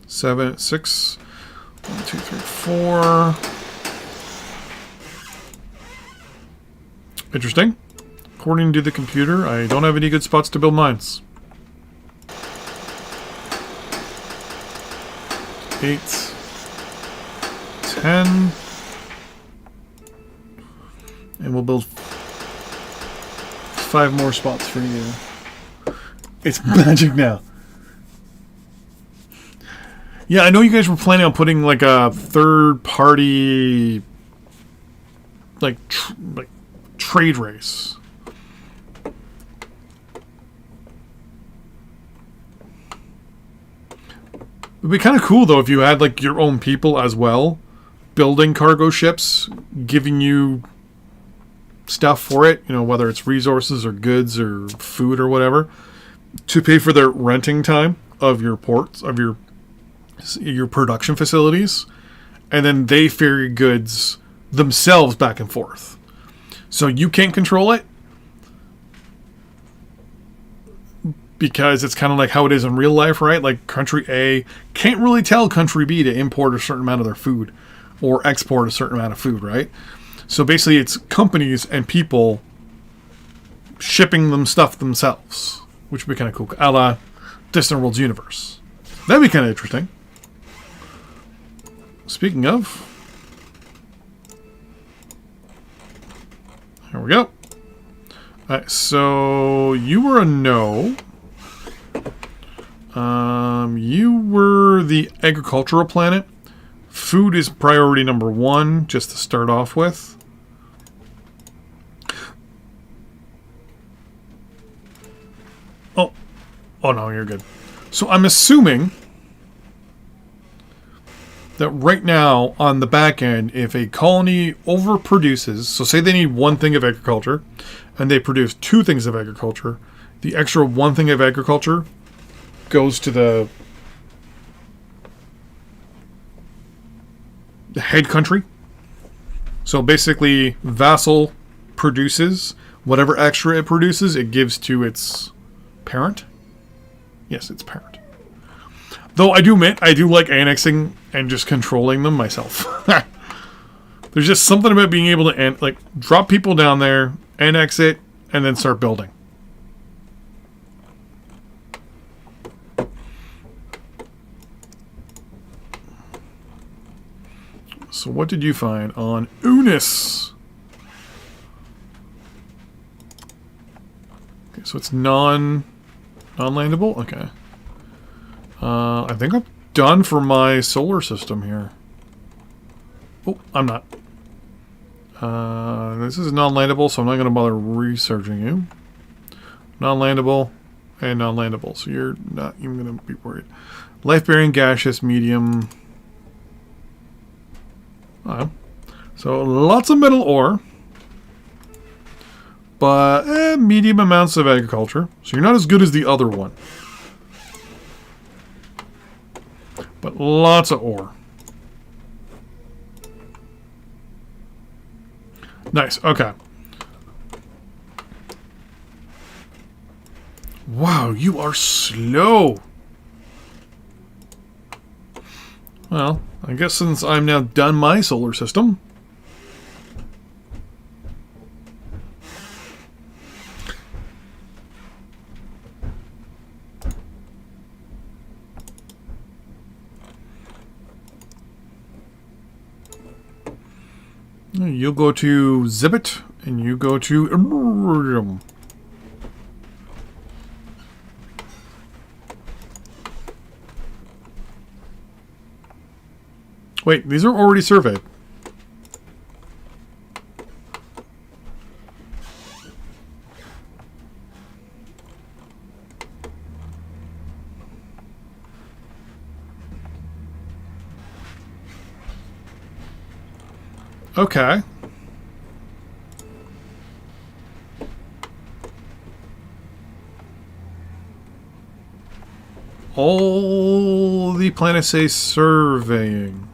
7, 6. 1, 2, 3, 4. Interesting. According to the computer, I don't have any good spots to build mines. 8. 10. And we'll build 5 more spots for you. It's magic now. Yeah, I know you guys were planning on putting like a third-party like trade race. It'd be kind of cool though if you had like your own people as well, building cargo ships, giving you stuff for it, you know, whether it's resources or goods or food or whatever, to pay for their renting time of your ports, of your production facilities, and then they ferry goods themselves back and forth. So you can't control it because it's kind of like how it is in real life, right? Like country A can't really tell country B to import a certain amount of their food or export a certain amount of food, right? So basically it's companies and people shipping them stuff themselves, which would be kind of cool, a la Distant Worlds Universe. That'd be kind of interesting. Speaking of, here we go. Alright, so you were a no. You were the agricultural planet. Food is priority number 1, just to start off with. Oh, no, you're good. So I'm assuming that right now on the back end, if a colony overproduces, so say they need one thing of agriculture, and they produce two things of agriculture, the extra one thing of agriculture goes to the head country. So basically, vassal produces whatever extra it produces, it gives to its parent. Yes, its parent. Though I do admit, I do like annexing and just controlling them myself. There's just something about being able to like drop people down there, annex it, and then start building. So what did you find on Unis? Okay, so it's non-landable? Okay. I think I'm done for my solar system here. Oh, I'm not. This is non-landable, so I'm not going to bother researching you. Non-landable and non-landable, so you're not even going to be worried. Life-bearing, gaseous, medium. So lots of metal ore, but medium amounts of agriculture. So you're not as good as the other one. But lots of ore. Nice, okay. Wow, you are slow. Well, I guess since I'm now done my solar system, you'll go to Zibit, and you go to Iridium. Wait, these are already surveyed. Okay. All the planets say surveying.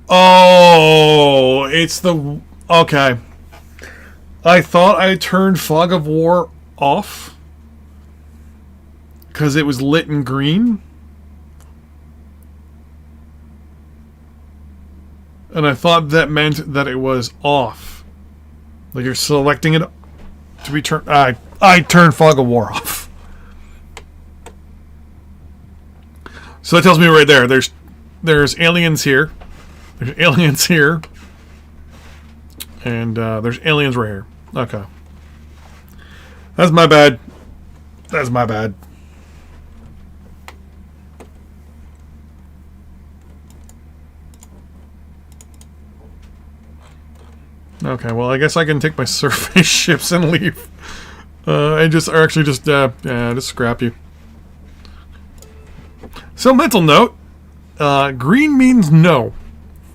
Oh, it's the... Okay. I thought I turned Fog of War off because it was lit in green. And I thought that meant that it was off. Like you're selecting it to be turned... I turned Fog of War off. So that tells me right there, there's aliens here. There's aliens here. And there's aliens right here. Okay. That's my bad. That's my bad. Okay, well, I guess I can take my surface ships and leave. And just scrap you. So, mental note. Green means no.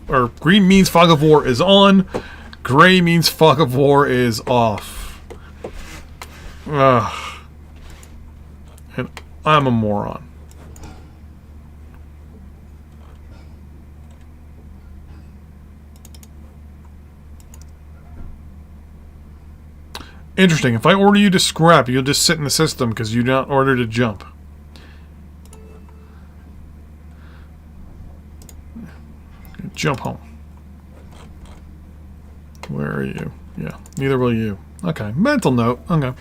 Or green means Fog of War is on. Gray means Fog of War is off. Ugh. And I'm a moron. Interesting. If I order you to scrap, you'll just sit in the system because you don't order to jump. Jump home. Where are you? Yeah, neither will you. Okay, mental note. Okay.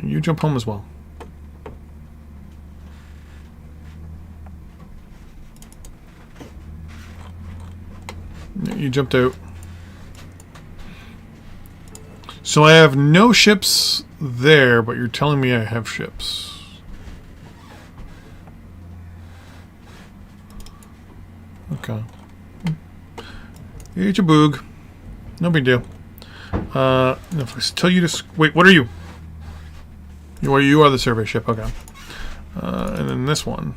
You jump home as well. you jumped out. So I have no ships there, but you're telling me I have ships. Okay. It's a boog. No big deal. If I tell you to... Wait, what are you? You are the survey ship. Okay. And then this one.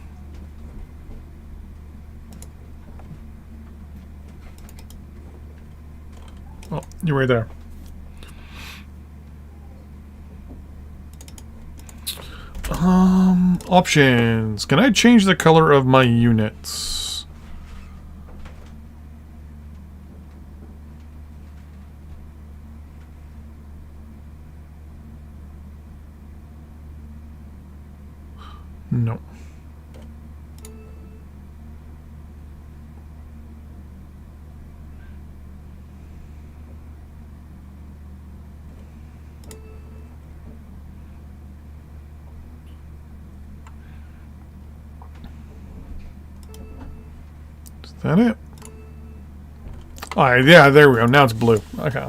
Oh, you're right there. Options. Can I change the color of my units? No. Is that it? Alright, yeah, there we go. Now it's blue. Okay.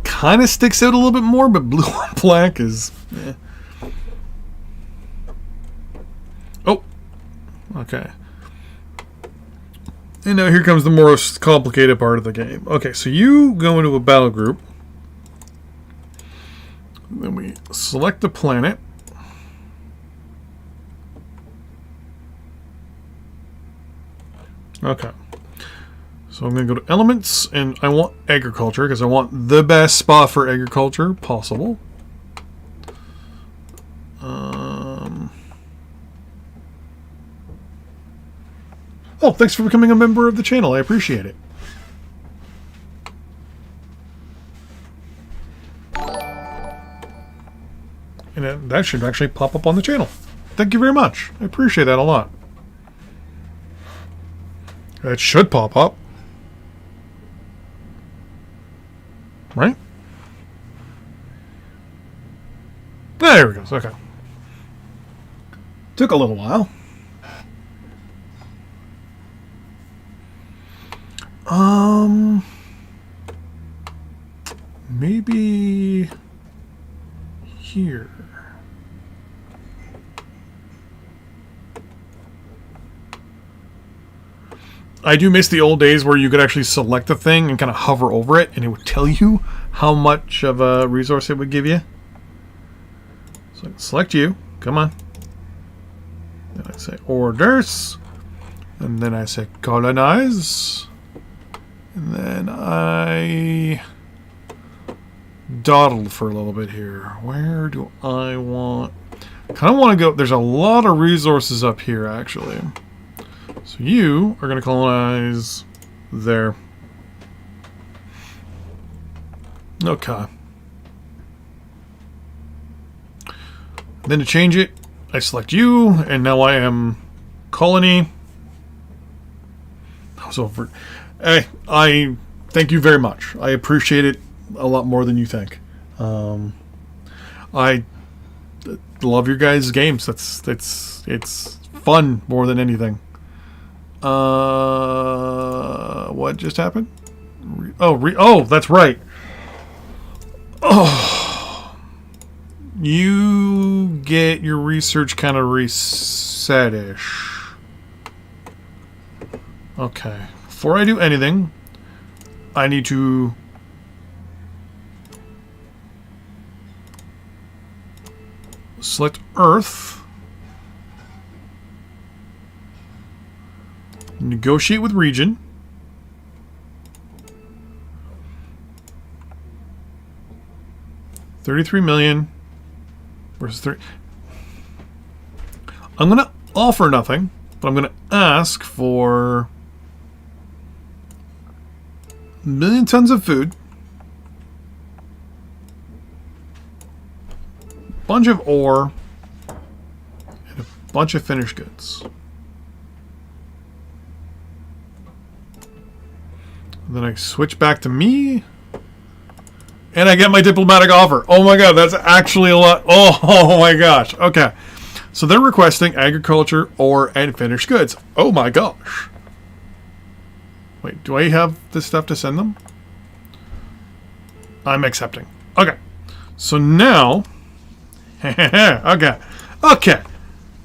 Kind of sticks out a little bit more, but blue on black is... Eh. Oh! Okay. And now here comes the most complicated part of the game. Okay, so you go into a battle group. Then we select the planet. Okay. So I'm going to go to elements, and I want agriculture, because I want the best spot for agriculture possible. Oh, thanks for becoming a member of the channel. I appreciate it. And that should actually pop up on the channel. Thank you very much. I appreciate that a lot. It should pop up. Right? There we go. Okay. Took a little while. Maybe here. I do miss the old days where you could actually select a thing and kind of hover over it and it would tell you how much of a resource it would give you. So I can select you. Come on. Then I say orders. And then I say colonize. And then I dawdle for a little bit here. Where do I want... kind of want to go... There's a lot of resources up here, actually. So you are going to colonize there. Okay. Then to change it, I select you, and now I am colony. I was over... Hey, I thank you very much. I appreciate it a lot more than you think. I love your guys' games. It's fun more than anything. What just happened? Oh, that's right. Oh, you get your research kind of reset-ish. Okay. Before I do anything, I need to select Earth, negotiate with region, $33 million versus 30. I'm gonna offer nothing, but I'm gonna ask for 1 million tons of food, bunch of ore, and a bunch of finished goods. Then I switch back to me, and I get my diplomatic offer. Oh my god, that's actually a lot. Oh my gosh. Okay. So they're requesting agriculture, ore, and finished goods. Oh my gosh. Wait, do I have this stuff to send them? I'm accepting. Okay. So now... okay. Okay.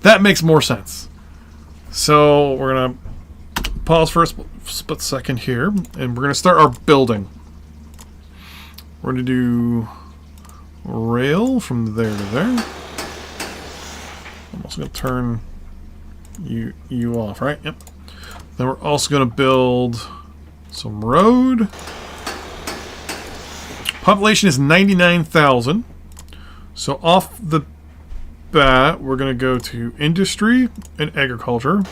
That makes more sense. So we're going to pause for a split second here. And we're going to start our building. We're going to do rail from there to there. I'm also going to turn you off, right? Yep. Then we're also going to build some road. Population is 99,000. So off the bat, we're going to go to industry and agriculture.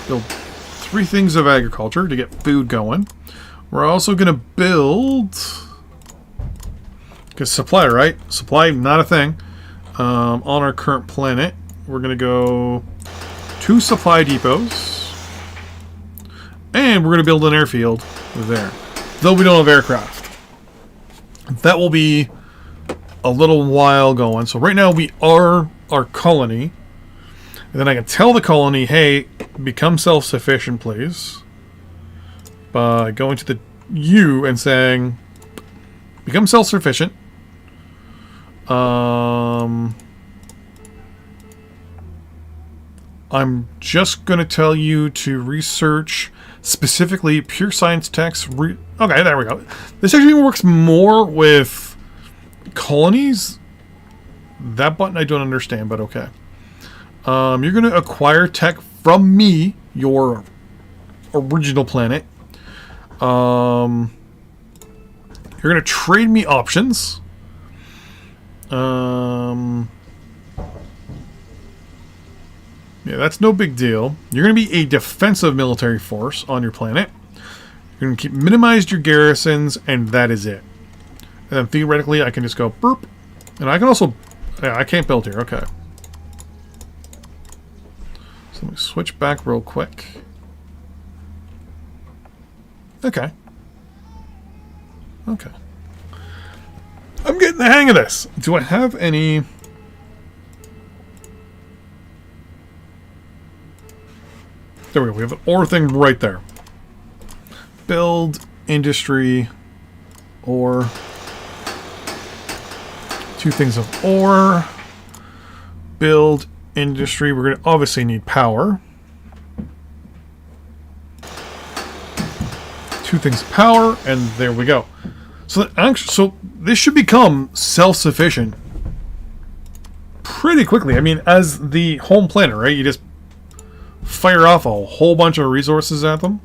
Build 3 things of agriculture to get food going. We're also going to build... because supply, right? Supply, not a thing. On our current planet, we're going to go 2 supply depots. And we're going to build an airfield there. Though we don't have aircraft. That will be a little while going. So right now we are our colony. And then I can tell the colony, hey, become self-sufficient, please. By going to the U and saying, become self-sufficient. I'm just going to tell you to research specifically pure science texts. Okay, there we go. This actually works more with colonies. That button I don't understand, but okay. You're going to acquire tech from me, your original planet. You're going to trade me options. Yeah, that's no big deal. You're going to be a defensive military force on your planet. You're going to keep minimized your garrisons, and that is it. And then theoretically, I can just go burp. And I can also... yeah, I can't build here. Okay. So let me switch back real quick. Okay. Okay. I'm getting the hang of this. Do I have any... there we go. We have an ore thing right there. Build, industry, ore. 2 things of ore. Build, industry. We're going to obviously need power. 2 things of power, and there we go. So, so this should become self-sufficient pretty quickly. I mean, as the home planet, right? You just fire off a whole bunch of resources at them.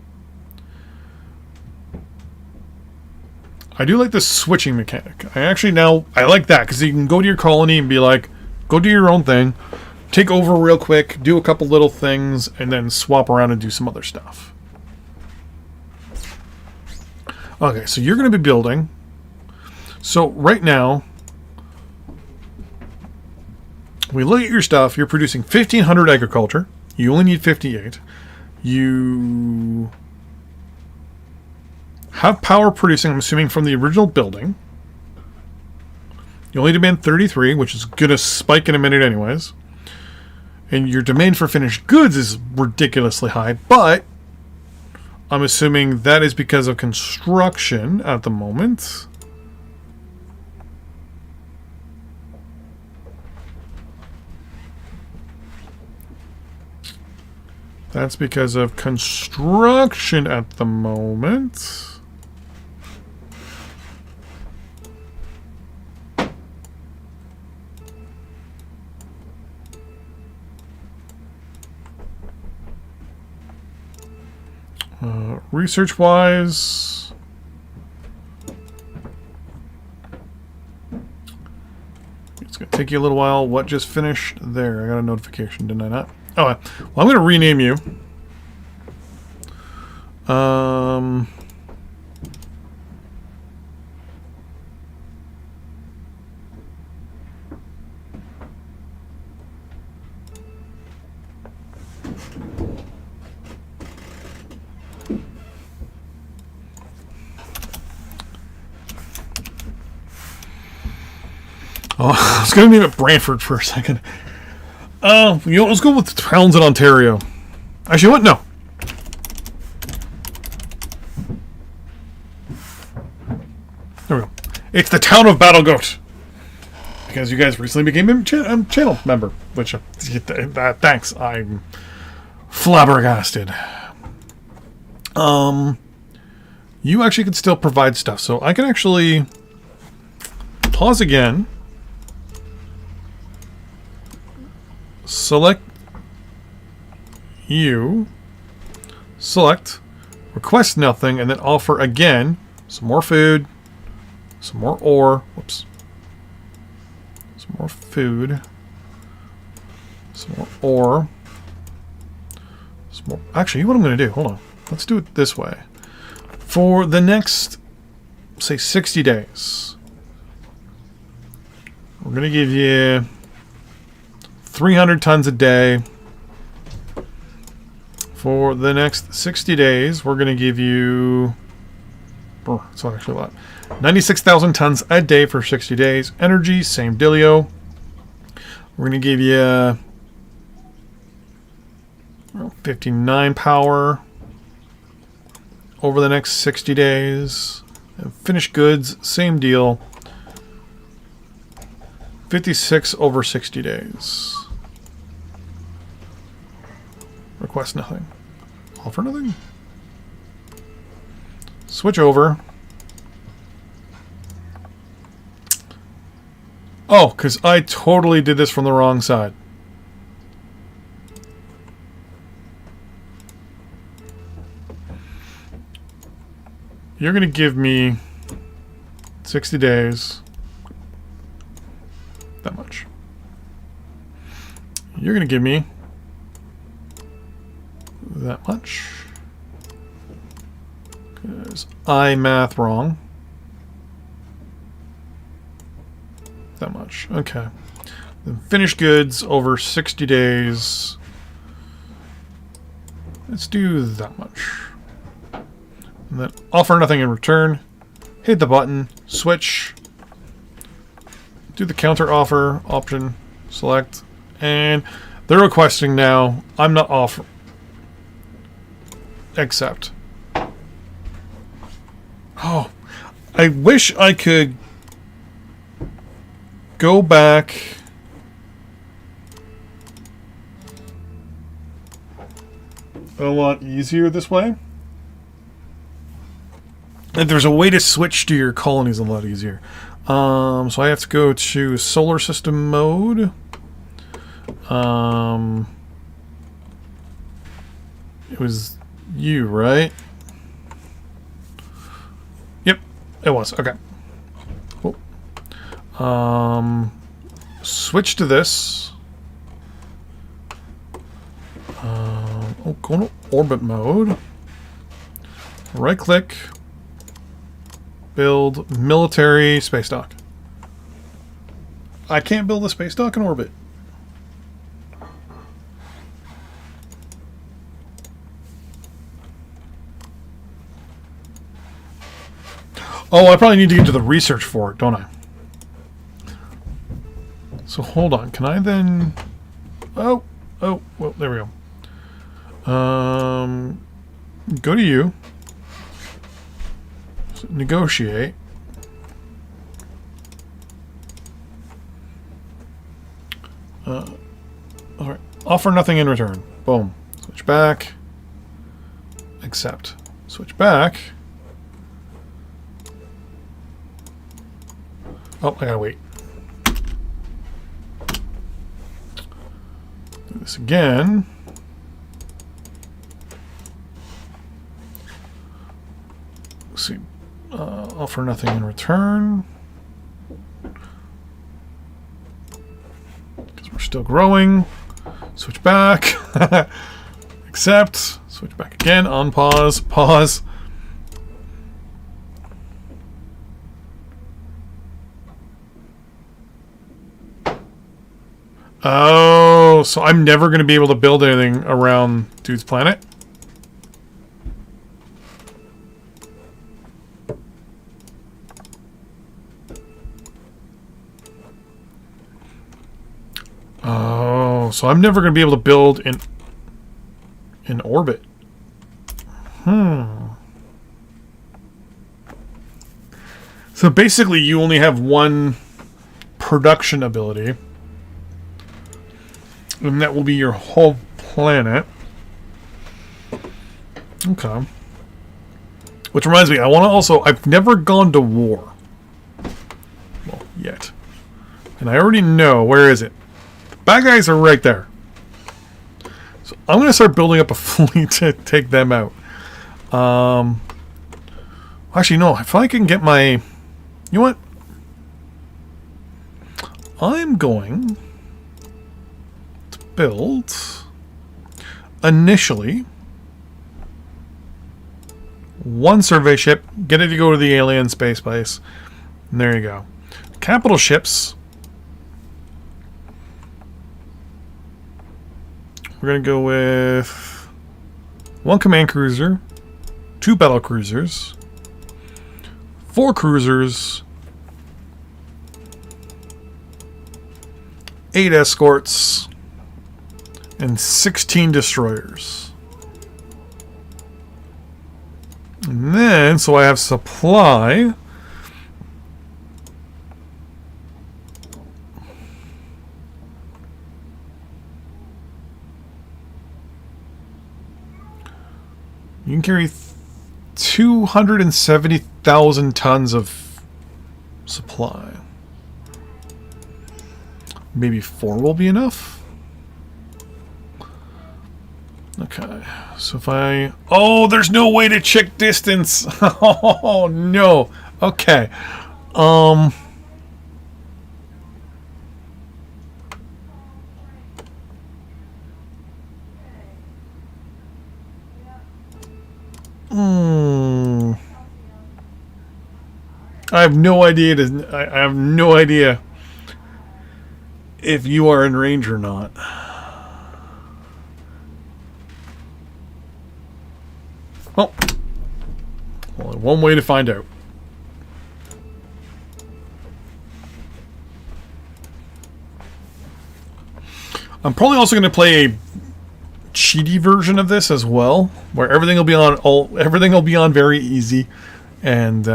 I do like the switching mechanic. I like that because you can go to your colony and be like, go do your own thing, take over real quick, do a couple little things, and then swap around and do some other stuff. Okay, so you're going to be building. So right now, we look at your stuff. You're producing 1,500 agriculture. You only need 58. You have power producing, I'm assuming, from the original building. You only demand 33, which is going to spike in a minute anyways. And your demand for finished goods is ridiculously high, but I'm assuming that is because of construction at the moment. That's because of construction at the moment. Research-wise, it's going to take you a little while. What just finished? There, I got a notification, didn't I not? Oh, well, I'm going to rename you. Oh, I was going to name it Brantford for a second. Let's go with Townsend, Ontario. Actually, what? No. It's the town of Battlegoat. Because you guys recently became a channel member. Which, thanks. I'm flabbergasted. You actually can still provide stuff. So I can actually pause again. Select you. Select. Request nothing. And then offer again. Some more food. Some more ore. Whoops. Some more food. Some more ore. Some more. Actually, what I'm going to do. Hold on. Let's do it this way. For the next, say, 60 days, we're going to give you 300 tons a day. For the next 60 days, we're going to give you, oh, it's actually a lot, 96,000 tons a day for 60 days. Energy, same dealio. We're going to give you 59 power over the next 60 days. And finished goods, same deal. 56 over 60 days. Request nothing. Offer nothing. Switch over. Oh, because I totally did this from the wrong side. You're going to give me 60 days. That much. You're going to give me that much. Because I math wrong. That much. Okay. Then finished goods over 60 days. Let's do that much. And then offer nothing in return. Hit the button. Switch. Do the counter offer option. Select. And they're requesting now. I'm not offering. Accept. Oh. I wish I could go back. A lot easier this way. And there's a way to switch to your colonies a lot easier. So I have to go to solar system mode. It was you, right? Yep, it was. Okay. Cool. Switch to this. Go to orbit mode. Right click. Build military space dock. I can't build a space dock in orbit. Oh, I probably need to get to the research for it, don't I? So hold on. Can I then... Oh, well, there we go. Go to you. Negotiate. Alright. Offer nothing in return. Boom. Switch back. Accept. Switch back. Oh, I gotta wait. Do this again. Let's see. Offer nothing in return. Because we're still growing. Switch back. Accept. Switch back again. On pause. Pause. Oh, so I'm never going to be able to build anything around Dude's planet? Oh, so I'm never going to be able to build in orbit. So So basically, you only have one production ability, and that will be your whole planet. Okay. Which reminds me, I want to also... I've never gone to war. Well, yet. And I already know... Where is it? The bad guys are right there. So I'm going to start building up a fleet to take them out. Actually, no. If I can get my... You know what? I'm going to build... Initially... one survey ship, get it to go to the alien space base, and there you go. Capital ships. We're going to go with one command cruiser, 2 battle cruisers, 4 cruisers, 8 escorts, and 16 destroyers. And then, so I have supply. You can carry 270,000 tons of supply. Maybe 4 will be enough? Okay, so if I... Oh, there's no way to check distance! Oh, no! Okay. I have no idea I have no idea if you are in range or not. Well, only one way to find out. I'm probably also going to play a cheaty version of this as well, where everything will be on very easy, and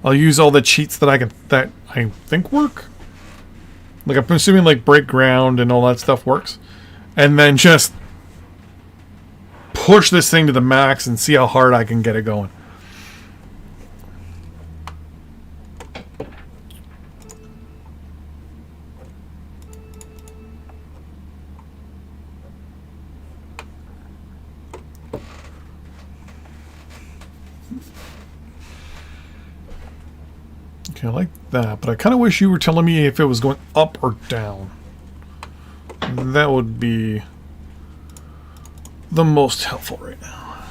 I'll use all the cheats that I think work. Like I'm assuming like break ground and all that stuff works, and then just push this thing to the max and see how hard I can get it going. Okay, I like that, but I kind of wish you were telling me if it was going up or down. That would be the most helpful right now.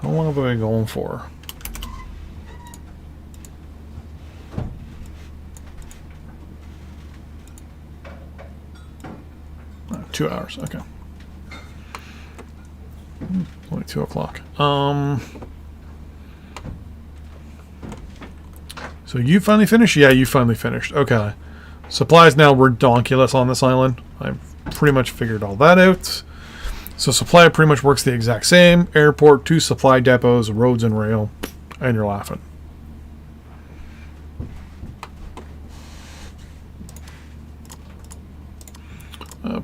How long have I been going for? Oh, 2 hours, okay. Only 2 o'clock. So you finally finished? Yeah, you finally finished. Okay. Supply is now redonkulous on this island. I've pretty much figured all that out. So supply pretty much works the exact same. Airport, 2 supply depots, roads and rail, and you're laughing.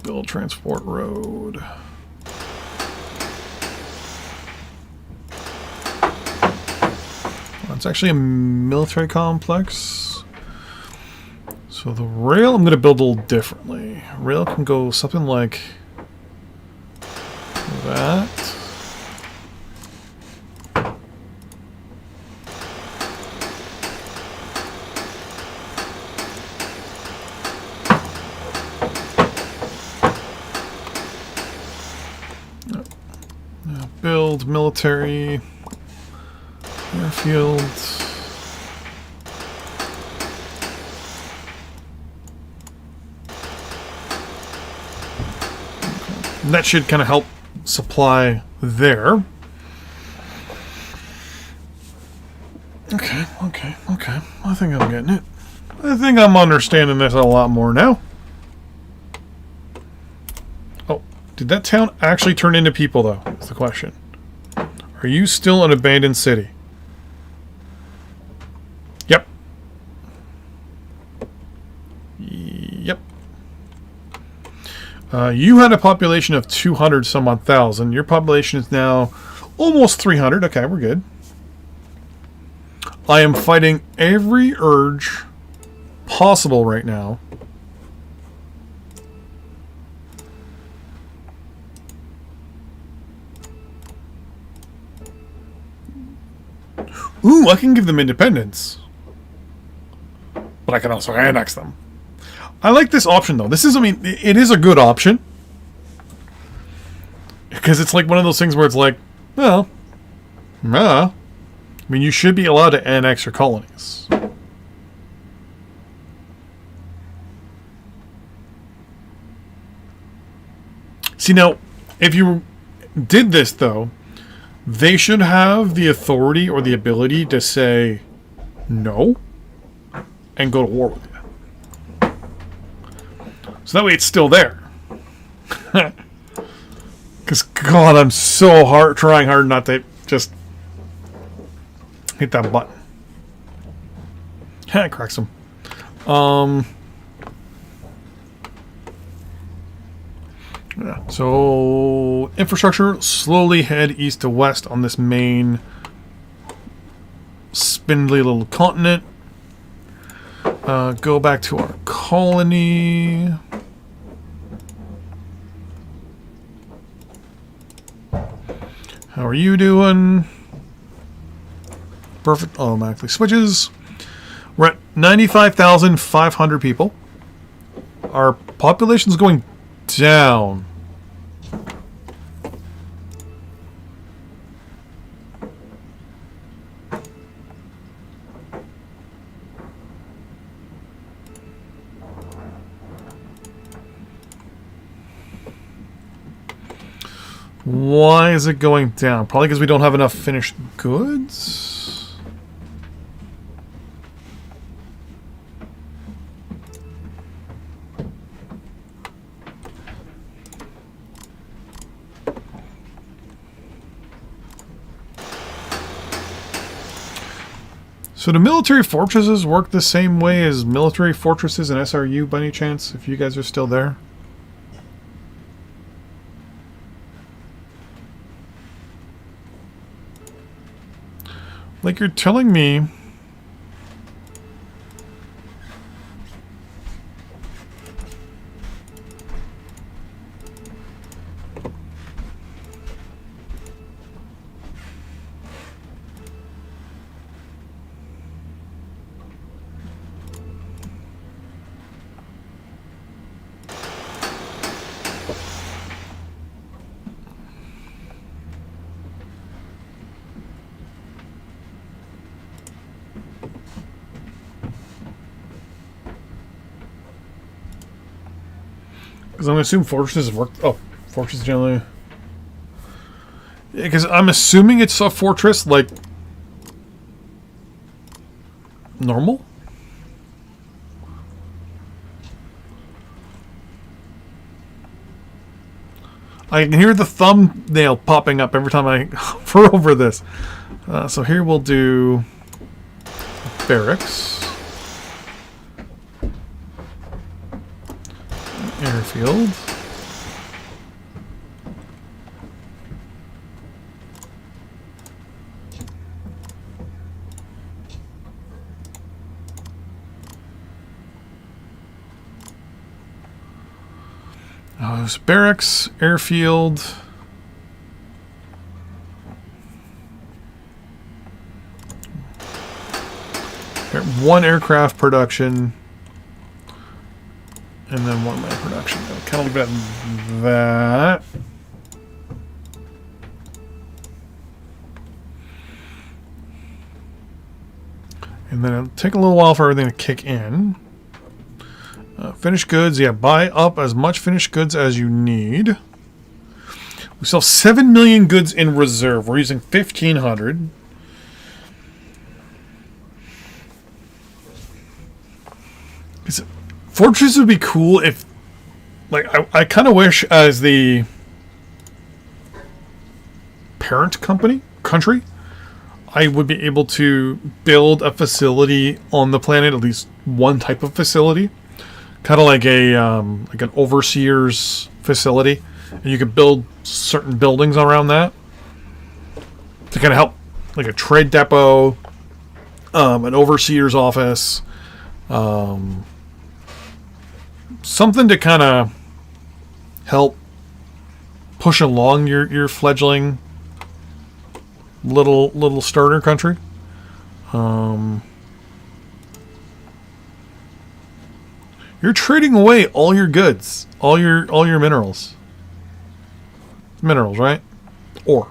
Build transport road. It's actually a military complex. So the rail I'm going to build a little differently. Rail can go something like that. Build military airfields. And that should kind of help supply there. Okay. I think I'm getting it. I think I'm understanding this a lot more now. Oh, did that town actually turn into people, though? That's the question. Are you still an abandoned city? You had a population of 200 some odd thousand. Your population is now almost 300. Okay, we're good. I am fighting every urge possible right now. Ooh, I can give them independence. But I can also annex them. I like this option, though. This is, I mean, it is a good option. Because it's like one of those things where it's like, well, I mean, you should be allowed to annex your colonies. See, now, if you did this, though, they should have the authority or the ability to say no and go to war with you. So that way it's still there. Because, God, I'm so trying hard not to just hit that button. It cracks him. Yeah. So, infrastructure, slowly head east to west on this main spindly little continent. Go back to our colony. How are you doing? Perfect. Automatically switches. We're at 95,500 people. Our population's going down. Why is it going down? Probably because we don't have enough finished goods? So do military fortresses work the same way as military fortresses in SRU by any chance, if you guys are still there? Like you're telling me because I'm going to assume fortresses work. Oh, fortresses generally. Yeah, because I'm assuming it's a fortress like normal. I can hear the thumbnail popping up every time I hover over this. So here we'll do barracks. Airfield. There's barracks, airfield. One aircraft production. And then one land production. I'll kind of leave it at that. And then it'll take a little while for everything to kick in. Finished goods, yeah, buy up as much finished goods as you need. We still have 7 million goods in reserve. We're using 1,500. Fortresses would be cool if, like, I kind of wish as the parent country, I would be able to build a facility on the planet, at least one type of facility. Kind of like a like an overseer's facility, and you can build certain buildings around that to kind of help, like a trade depot, an overseer's office, something to kind of help push along your fledgling little starter country. You're trading away all your goods, all your minerals. Minerals, right? Ore.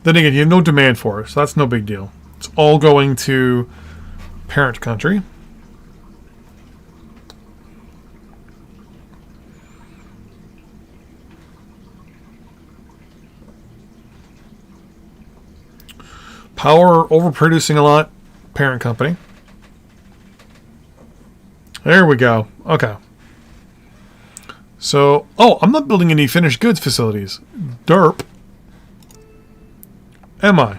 Then again, you have no demand for it, so that's no big deal. It's all going to parent country. Power overproducing a lot, parent company. There we go. Okay. So, oh, I'm not building any finished goods facilities. Derp. Am I?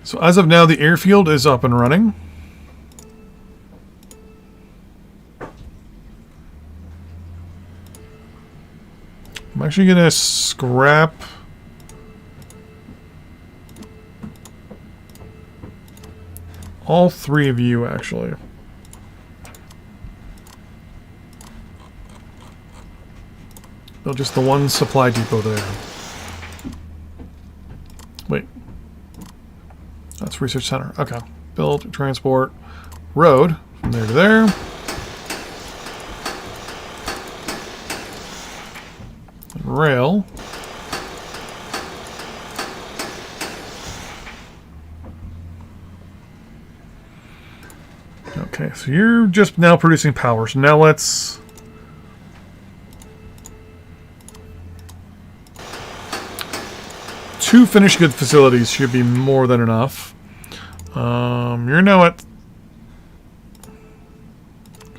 So as of now, the airfield is up and running. I'm actually going to scrap all three of you, actually. Build just the one supply depot there. Wait. That's research center. Okay. Build, transport, road from there to there. And rail. Okay, so you're just now producing power. So now let's... Two finished good facilities should be more than enough. You're now at...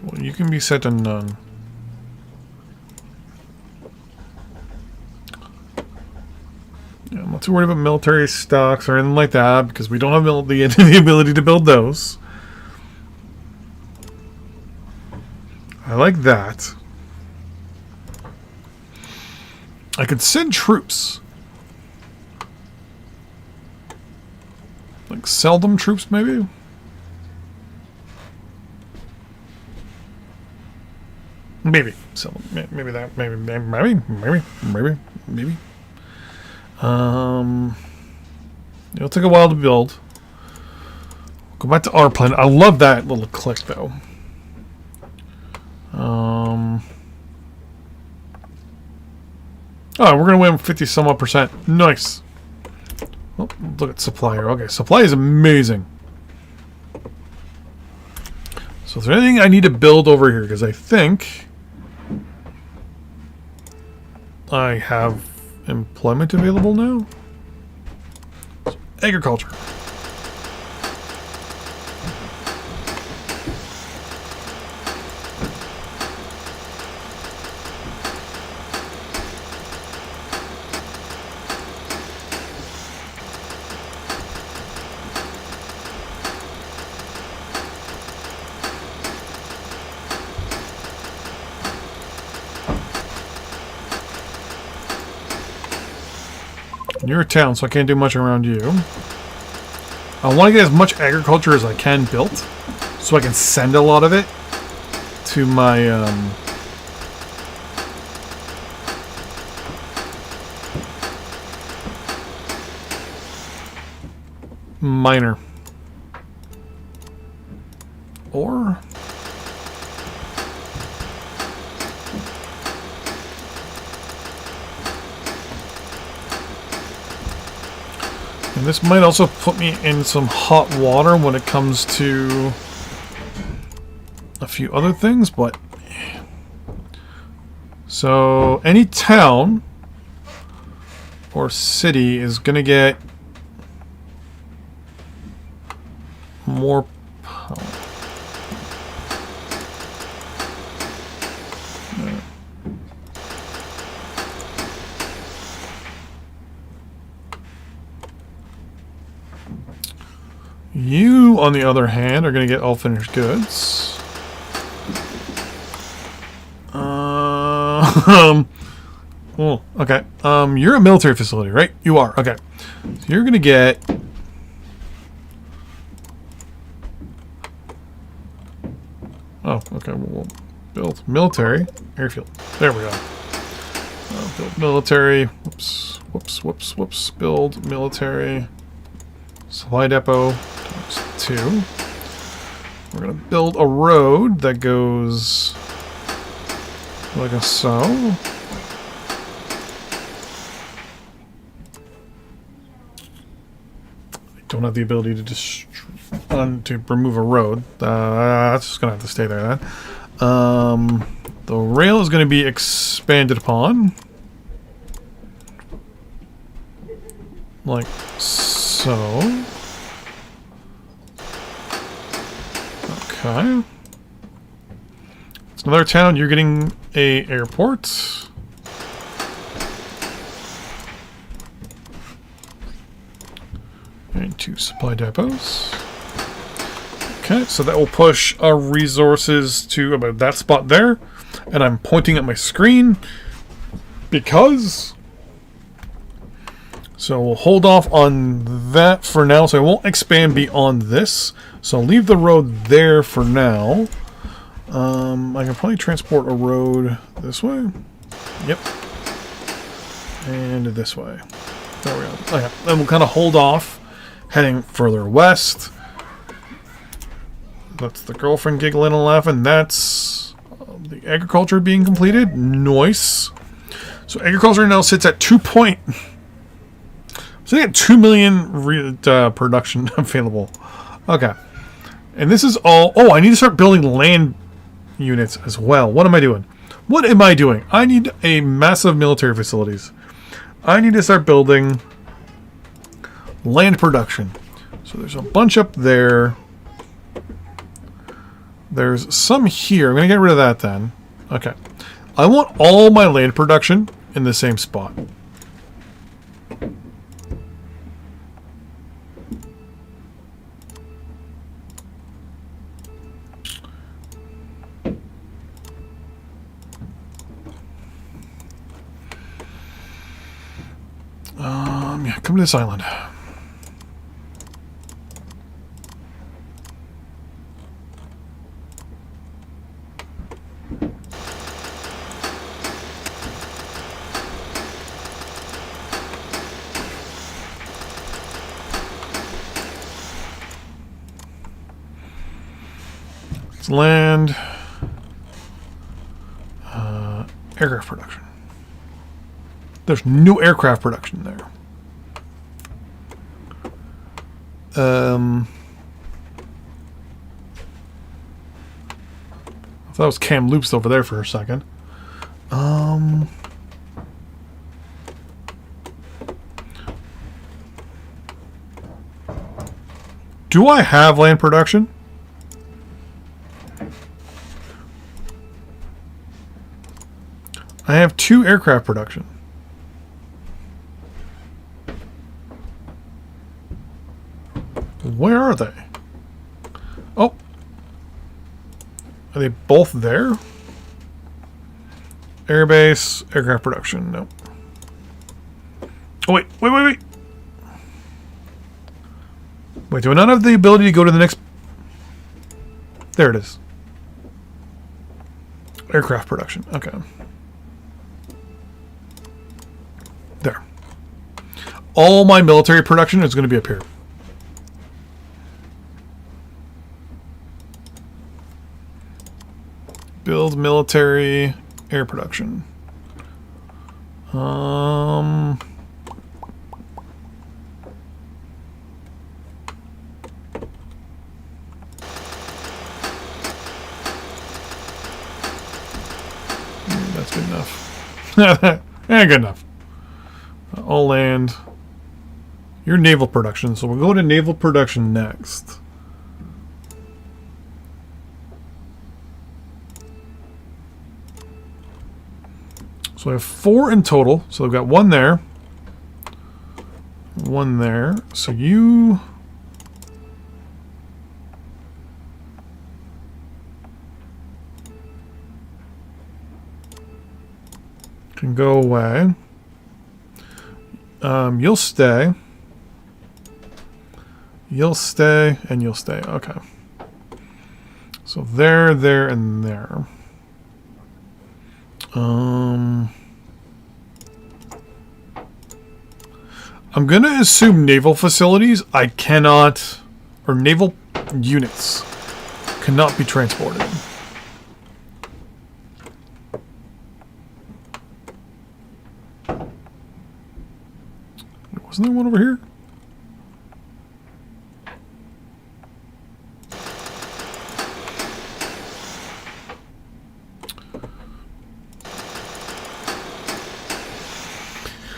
Well, you can be set to none. Yeah, I'm not too worried about military stocks or anything like that because we don't have the ability to build those. I like that. I could send troops. Like sell them troops, maybe? Maybe. Sell them. Maybe that. Maybe. It'll take a while to build. Go back to our planet. I love that little click, though. Oh, we're gonna win 50 some odd %. Nice. Oh, look at supplier. Okay, supply is amazing. So is there anything I need to build over here? Because I think I have employment available now. Agriculture. You're a town, so I can't do much around you. I want to get as much agriculture as I can built, so I can send a lot of it to my miner. Or... And this might also put me in some hot water when it comes to a few other things, but... So, any town or city is going to get more power. You, on the other hand, are going to get all finished goods. Oh, okay. You're a military facility, right? You are. Okay. So you're going to get... Oh, okay. We'll build military airfield. There we go. Build military. Whoops. Whoops, whoops, whoops. Build military. Supply depot times 2. We're going to build a road that goes like a so. I don't have the ability to to remove a road. That's just going to have to stay there then. The rail is going to be expanded upon. Like so. Okay. It's another town. You're getting a airport. And 2 supply depots. Okay, so that will push our resources to about that spot there. And I'm pointing at my screen because... So we'll hold off on that for now. So I won't expand beyond this. So I'll leave the road there for now. I can probably transport a road this way. Yep. And this way. There we go. Okay. And we'll kind of hold off heading further west. That's the girlfriend giggling and laughing. That's the agriculture being completed. Nice. So agriculture now sits at 2 point... So they got 2 million production available. Okay. And this is all... Oh, I need to start building land units as well. What am I doing? What am I doing? I need a massive military facilities. I need to start building land production. So there's a bunch up there. There's some here. I'm going to get rid of that then. Okay. I want all my land production in the same spot. Yeah, come to this island. It's land. Aircraft production. There's no aircraft production there. I thought it was Kamloops over there for a second. Do I have land production? I have 2 aircraft production. Where are they? Oh. Are they both there? Airbase, aircraft production. Nope. Oh, wait. Wait, do I not have the ability to go to the next... There it is. Aircraft production. Okay. There. All my military production is going to be up here. Build military air production. That's good enough. Good enough. All land. Your naval production. So we'll go to naval production next. So I have 4 in total. So I've got 1 there. 1 there. So you... can go away. You'll stay. You'll stay, and you'll stay. Okay. So there, there, and there. I'm going to assume naval facilities I cannot, or naval units cannot be transported. Wasn't there one over here?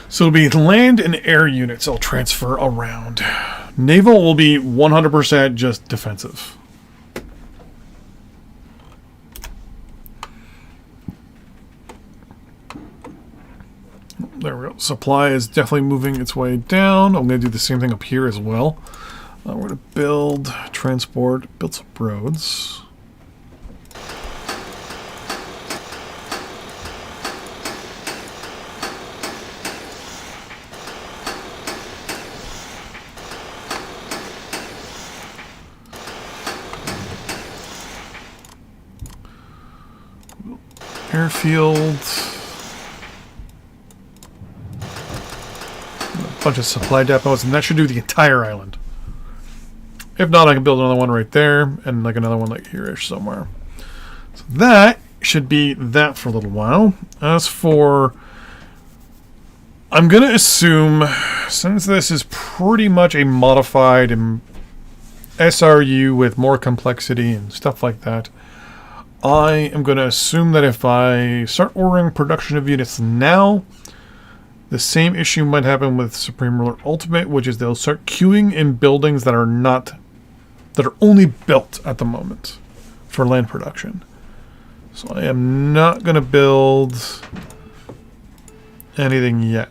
So it'll be land and air units I'll transfer around. Naval will be 100% just defensive. There we go. Supply is definitely moving its way down. I'm going to do the same thing up here as well. We're going to build, transport, build some roads. Airfield. A bunch of supply depots, and that should do the entire island. If not, I can build another one right there, and like another one like here-ish somewhere. So that should be that for a little while. As for... I'm going to assume, since this is pretty much a modified SRU with more complexity and stuff like that, I am going to assume that if I start ordering production of units now, the same issue might happen with Supreme Ruler Ultimate, which is they'll start queuing in buildings that are only built at the moment for land production. So I am not going to build anything yet.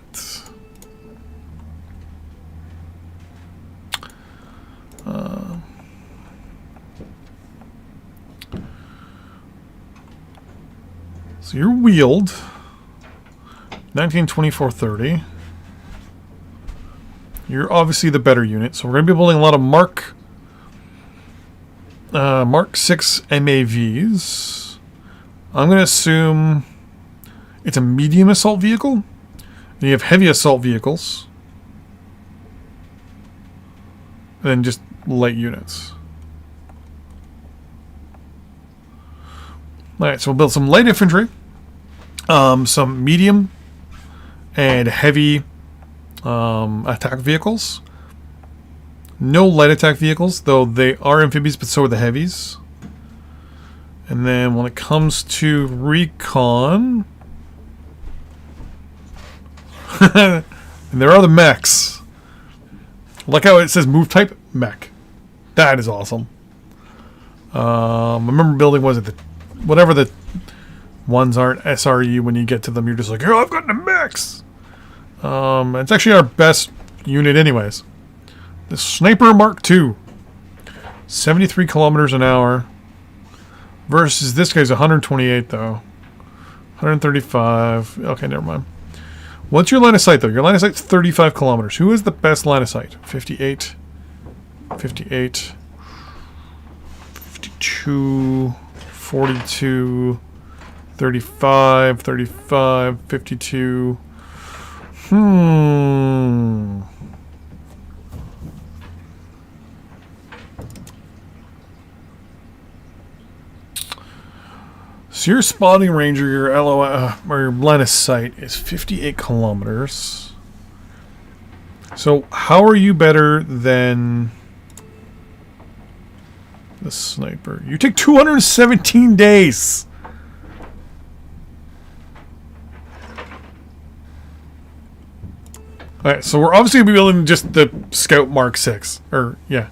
So you're wheeled 1924-30. You're obviously the better unit, so we're going to be building a lot of Mark 6 MAVs. I'm going to assume it's a medium assault vehicle. And you have heavy assault vehicles. And then just light units. Alright, so we'll build some light infantry. Some medium and heavy attack vehicles. No light attack vehicles, though they are amphibious, but so are the heavies. And then when it comes to recon... and there are the mechs. Like how it says move type mech. That is awesome. I remember building, was it the... whatever the ones aren't SRE, when you get to them, you're just like, oh, I've got the mechs! It's actually our best unit anyways. The Sniper Mark II. 73 kilometers an hour. Versus this guy's 128 though. 135. Okay, never mind. What's your line of sight though? Your line of sight's 35 kilometers. Who is the best line of sight? 58. 58. 52. 42. 35. 35. 52. So your spotting range or your LOI or your line of sight is 58 kilometers. So how are you better than the sniper? You take 217 days. Alright, so we're obviously going to be building just the Scout Mark 6. Or, yeah.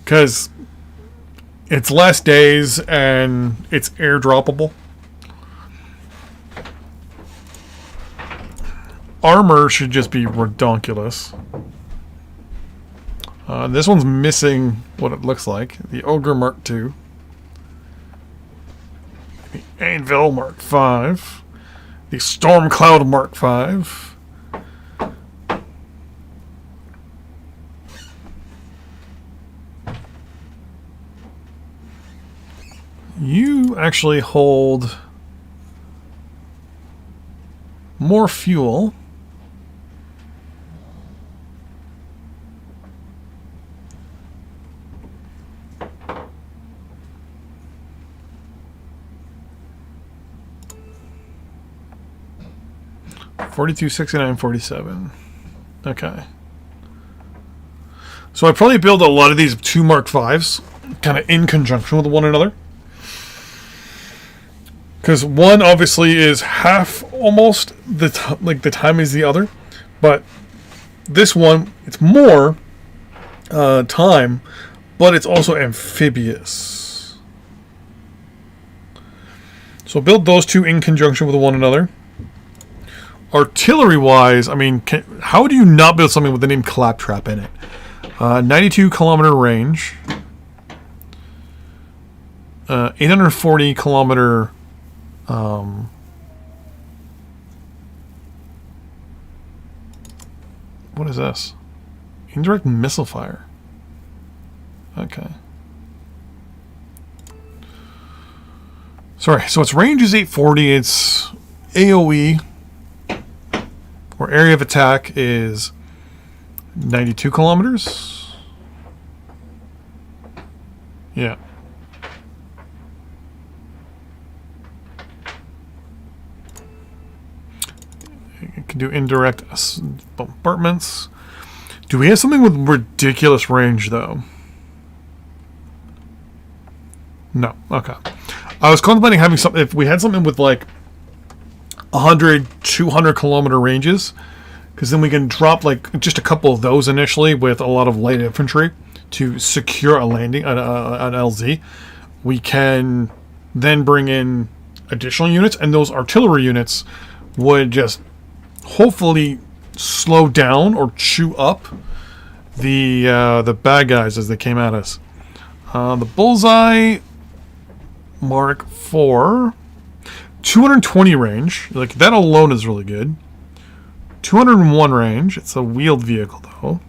Because it's less days and it's airdroppable. armor should just be redonkulous. This one's missing what it looks like. The Ogre Mark II. The Anvil Mark V. The Stormcloud Mark V. You actually hold more fuel. $42, $69, $47. Okay. So I probably build a lot of these 2 Mark Vs kind of in conjunction with one another. Because one obviously is half almost the time as the other, but this one it's more time, but it's also amphibious. So build those 2 in conjunction with one another. Artillery-wise, I mean, how do you not build something with the name Claptrap in it? 92 kilometer range, 840 kilometer. What is this? Indirect missile fire. Okay. Sorry, so its range is 840. Its AoE, or area of attack, is 92 kilometers. Yeah. It can do indirect bombardments. Do we have something with ridiculous range, though? No. Okay. I was contemplating having something. If we had something with like 100, 200 kilometer ranges, because then we can drop like just a couple of those initially with a lot of light infantry to secure a landing, an LZ. We can then bring in additional units, and those artillery units would just hopefully slow down or chew up the bad guys as they came at us. The Bullseye Mark IV, 220 range. Like, that alone is really good. 201 range. It's a wheeled vehicle, though.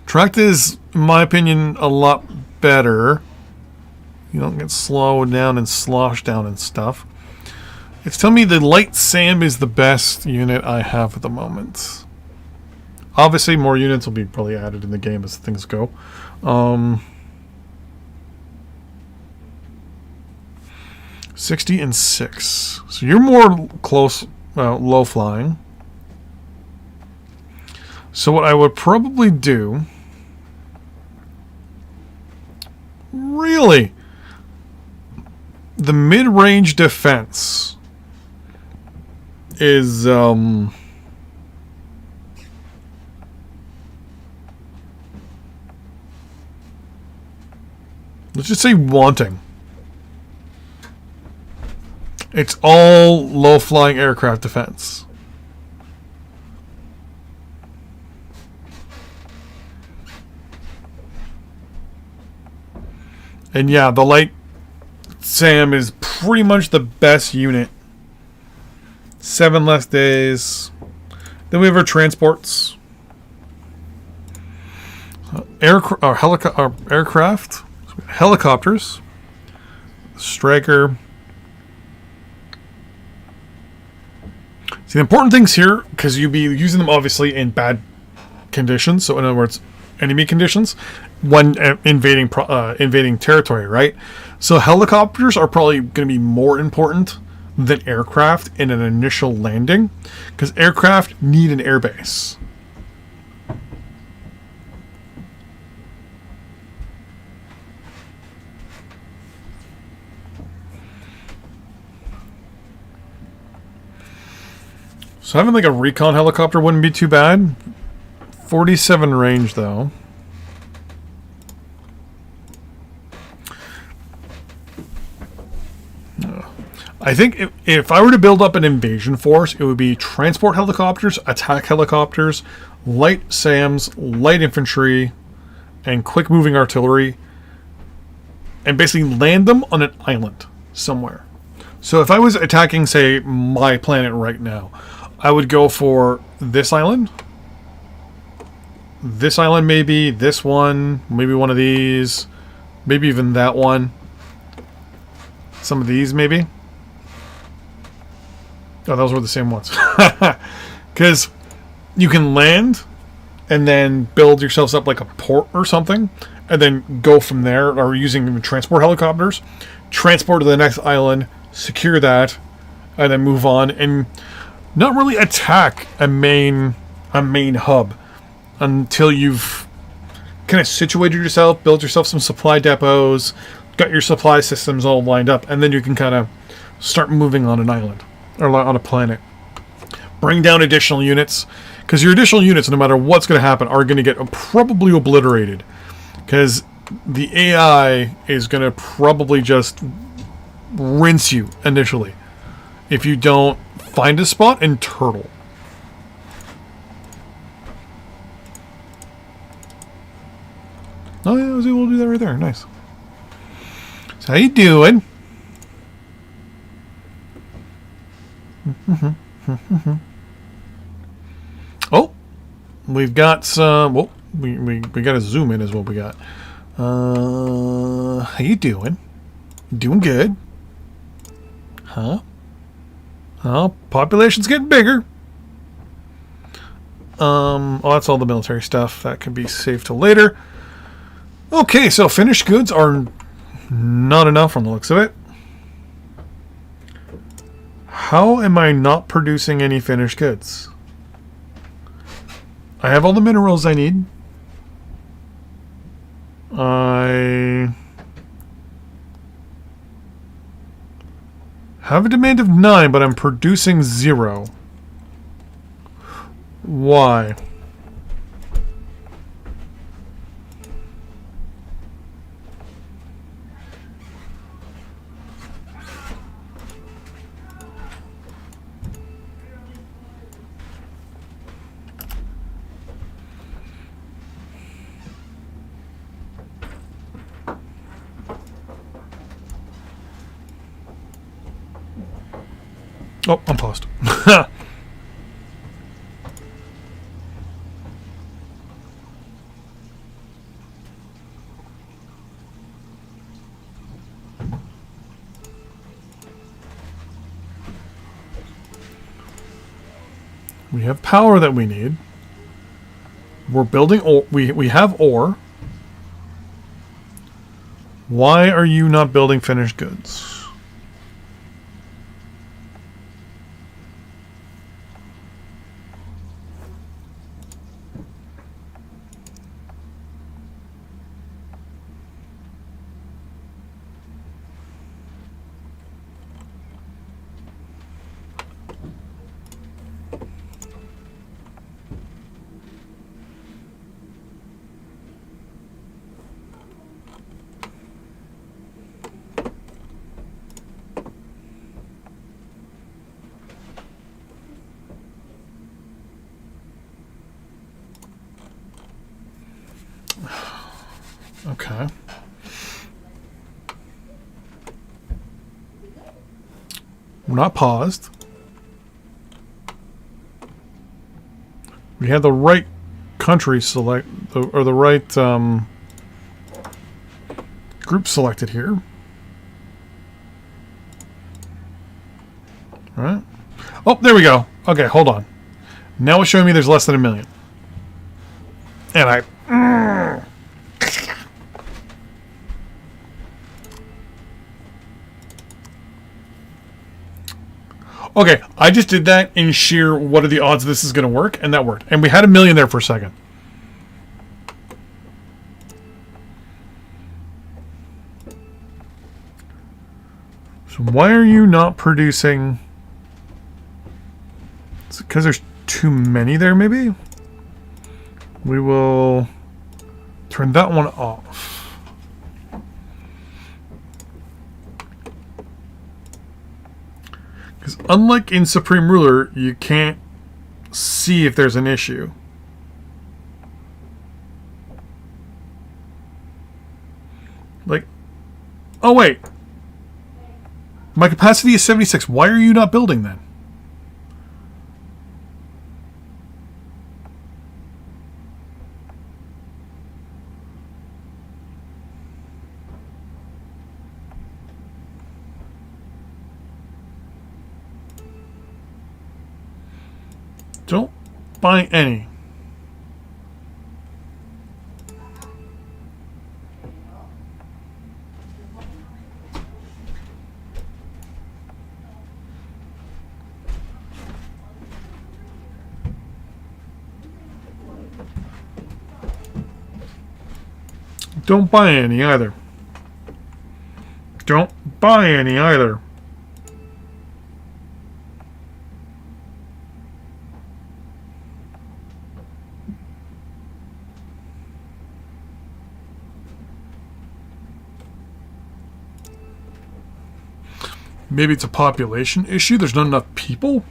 Tracked is, in my opinion, a lot better. You don't get slowed down and sloshed down and stuff. It's telling me the Light SAM is the best unit I have at the moment. Obviously, more units will be probably added in the game as things go. 60 and 6. So you're more close, low flying. So what I would probably do... Really? The mid-range defense is... let's just say wanting. It's all low-flying aircraft defense. And yeah, the Light SAM is pretty much the best unit. 7 less days. Then we have our transports. Aircraft. Helicopters. Striker. See, the important things here, because you'd be using them obviously in bad conditions, so in other words, enemy conditions, when invading territory, right? So helicopters are probably going to be more important than aircraft in an initial landing, because aircraft need an airbase. So having like a recon helicopter wouldn't be too bad. 47 range though. I think if I were to build up an invasion force, it would be transport helicopters, attack helicopters, light SAMs, light infantry, and quick moving artillery, and basically land them on an island somewhere. So if I was attacking, say, my planet right now, I would go for this island, maybe, this one, maybe one of these, maybe even that one, some of these maybe. Oh, those were the same ones. Because you can land and then build yourselves up like a port or something, and then go from there, or using transport helicopters, transport to the next island, secure that, and then move on, and not really attack a main hub until you've kind of situated yourself, built yourself some supply depots, got your supply systems all lined up, and then you can kind of start moving on an island or on a planet. Bring down additional units, because your additional units, no matter what's going to happen, are going to get probably obliterated, because the AI is going to probably just rinse you initially if you don't find a spot and turtle. Oh yeah, I was able to do that right there. Nice. So how you doing? Oh, we've got some. Well, we got to zoom in is what we got. How you doing? Doing good? Huh? Oh, population's getting bigger. Oh, that's all the military stuff. That can be saved till later. Okay, so finished goods are not enough from the looks of it. How am I not producing any finished goods? I have all the minerals I need. I have a demand of 9, but I'm producing 0. Why? Oh, I'm paused. We have power that we need. We're building ore. We have ore. Why are you not building finished goods? Okay. We're not paused. We had the right country select, or the right group selected here. All right. Oh, there we go. Okay, hold on. Now it's showing me there's less than 1 million. And I... Okay, I just did that in sheer what are the odds this is going to work, and that worked. And we had 1 million there for a second. So why are you not producing... Is it because there's too many there, maybe? We will turn that one off. unlike in Supreme Ruler, you can't see if there's an issue. Like, oh wait. My capacity is 76. Why are you not building then? Don't buy any. Don't buy any either. Don't buy any either. Maybe it's a population issue. There's not enough people.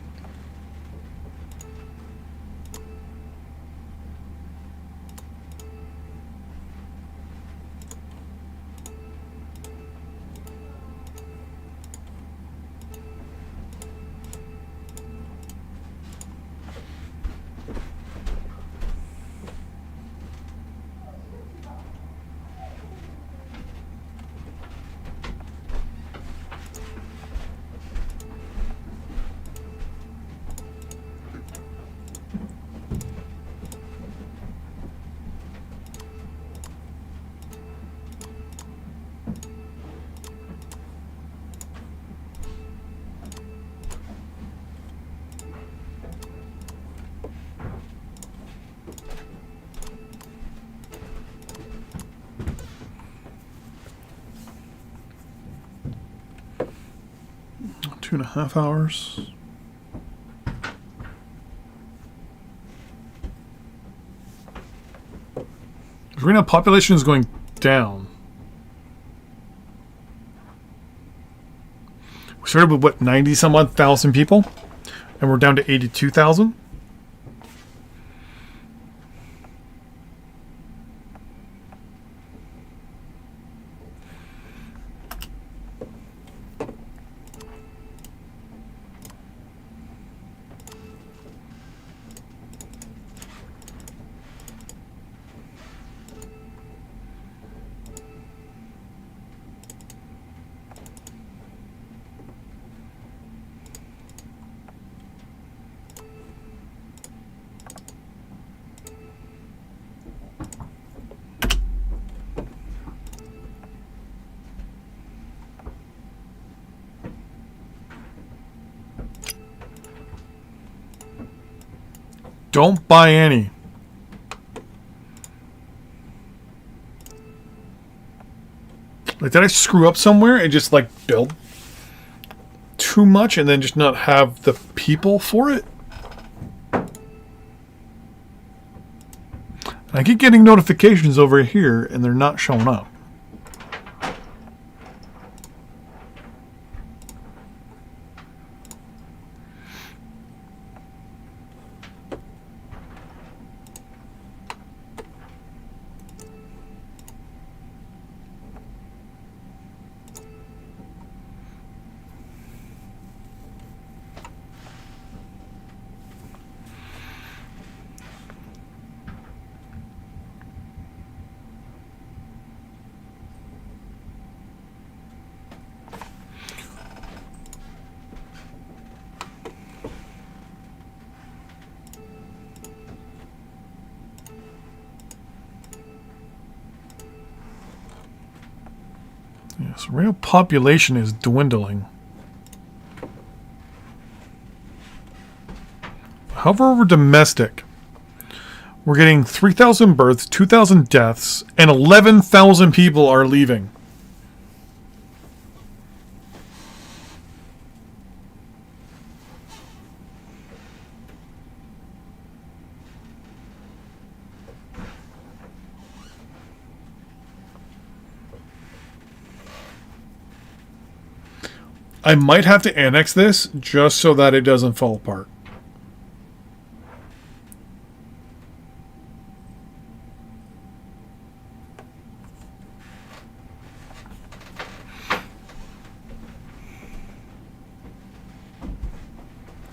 Two and a half hours. Right now, population is going down. We started with what, 90 some odd thousand people, and we're down to 82,000. Don't buy any. Like, did I screw up somewhere and just like build too much and then just not have the people for it? I keep getting notifications over here and they're not showing up. Yes, real population is dwindling. However, over domestic, we're getting 3,000 births, 2,000 deaths, and 11,000 people are leaving. I might have to annex this just so that it doesn't fall apart.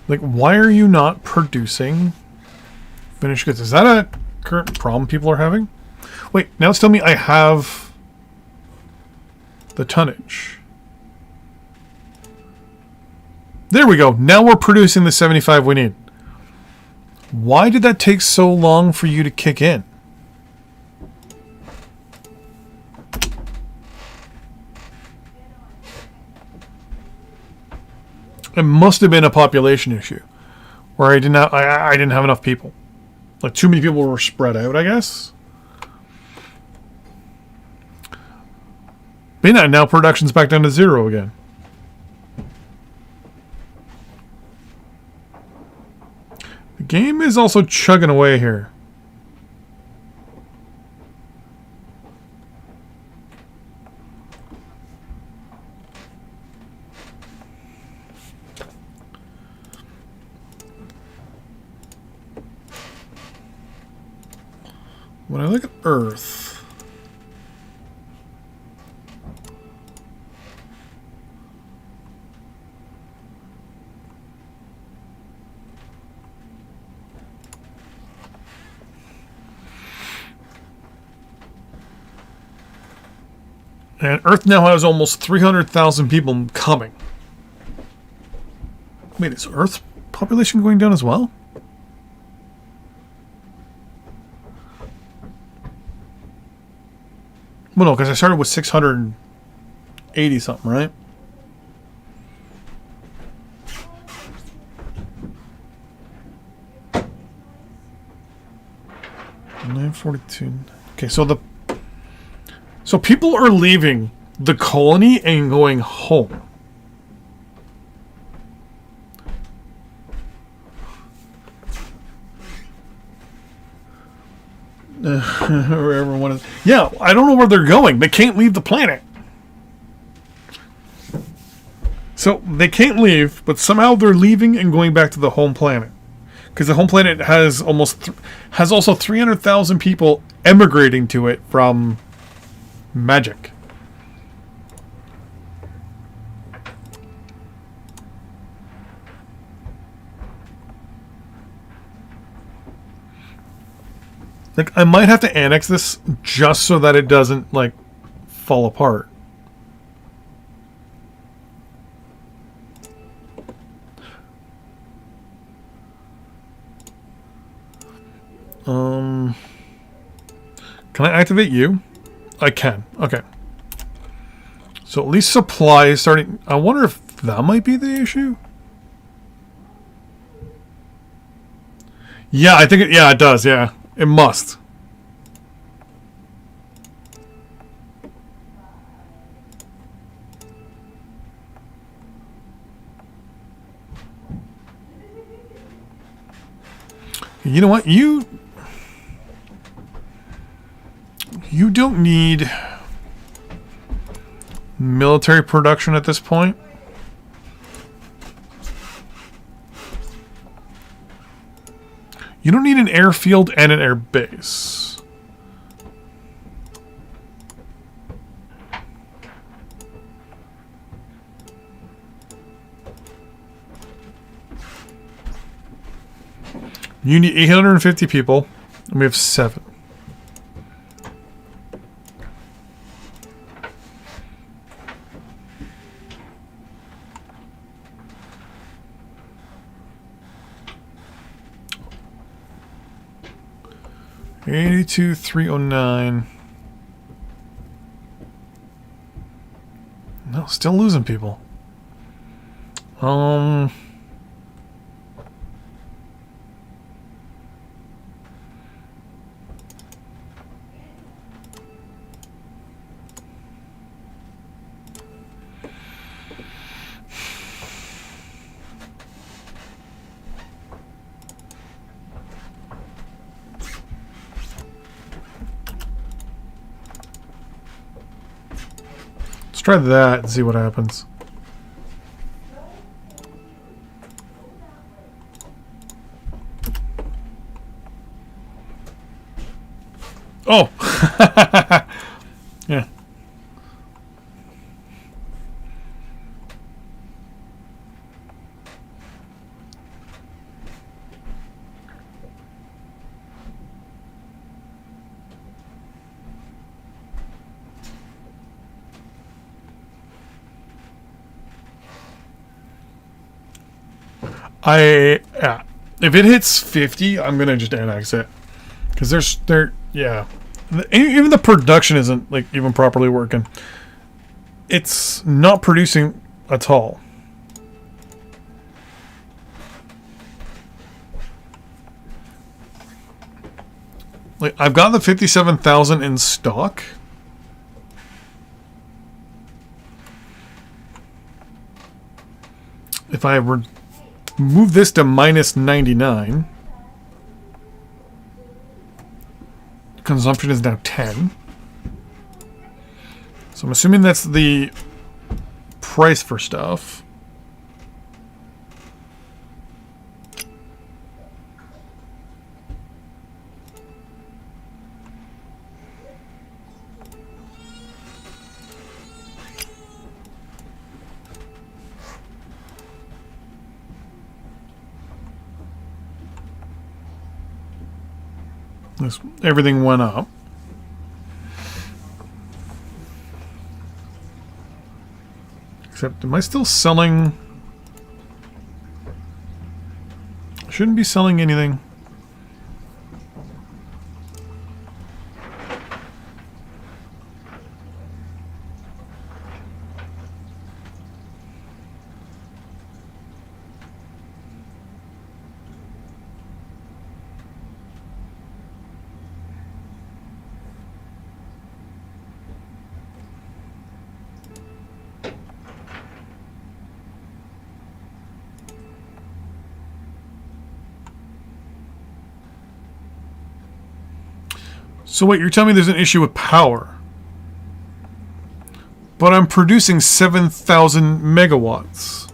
Like, why are you not producing finished goods? Is that a current problem people are having? Wait, now it's telling me I have the tonnage. There we go. Now we're producing the 75 we need. Why did that take so long for you to kick in? It must have been a population issue, where I didn't have enough people. Like, too many people were spread out, I guess. But yeah, now production's back down to 0 again. The game is also chugging away here. When I look at Earth, and Earth now has almost 300,000 people coming. Wait, is Earth's population going down as well? Well, no, because I started with 680 something, right? $942. Okay, so people are leaving the colony and going home. Wherever one is. Yeah, I don't know where they're going. They can't leave the planet. So they can't leave, but somehow they're leaving and going back to the home planet, because the home planet has has also 300,000 people emigrating to it from magic. Like, I might have to annex this just so that it doesn't, like, fall apart. Can I activate you? I can. Okay. So at least supply is starting. I wonder if that might be the issue. Yeah, I think it. Yeah, it does. Yeah. It must. You know what? You don't need military production at this point. You don't need an airfield and an air base. You need 850 people, and we have 7. $82,309. No, still losing people. Let's try that and see what happens. Oh! Yeah. Yeah. If it hits 50, I'm gonna just annex it. Because yeah. Even the production isn't, like, even properly working. It's not producing at all. Like, I've got the 57,000 in stock. If I move this to minus 99, consumption is now 10. So I'm assuming that's the price for stuff. Everything went up. Except, am I still selling? Shouldn't be selling anything. So wait, you're telling me there's an issue with power? But I'm producing 7,000 megawatts.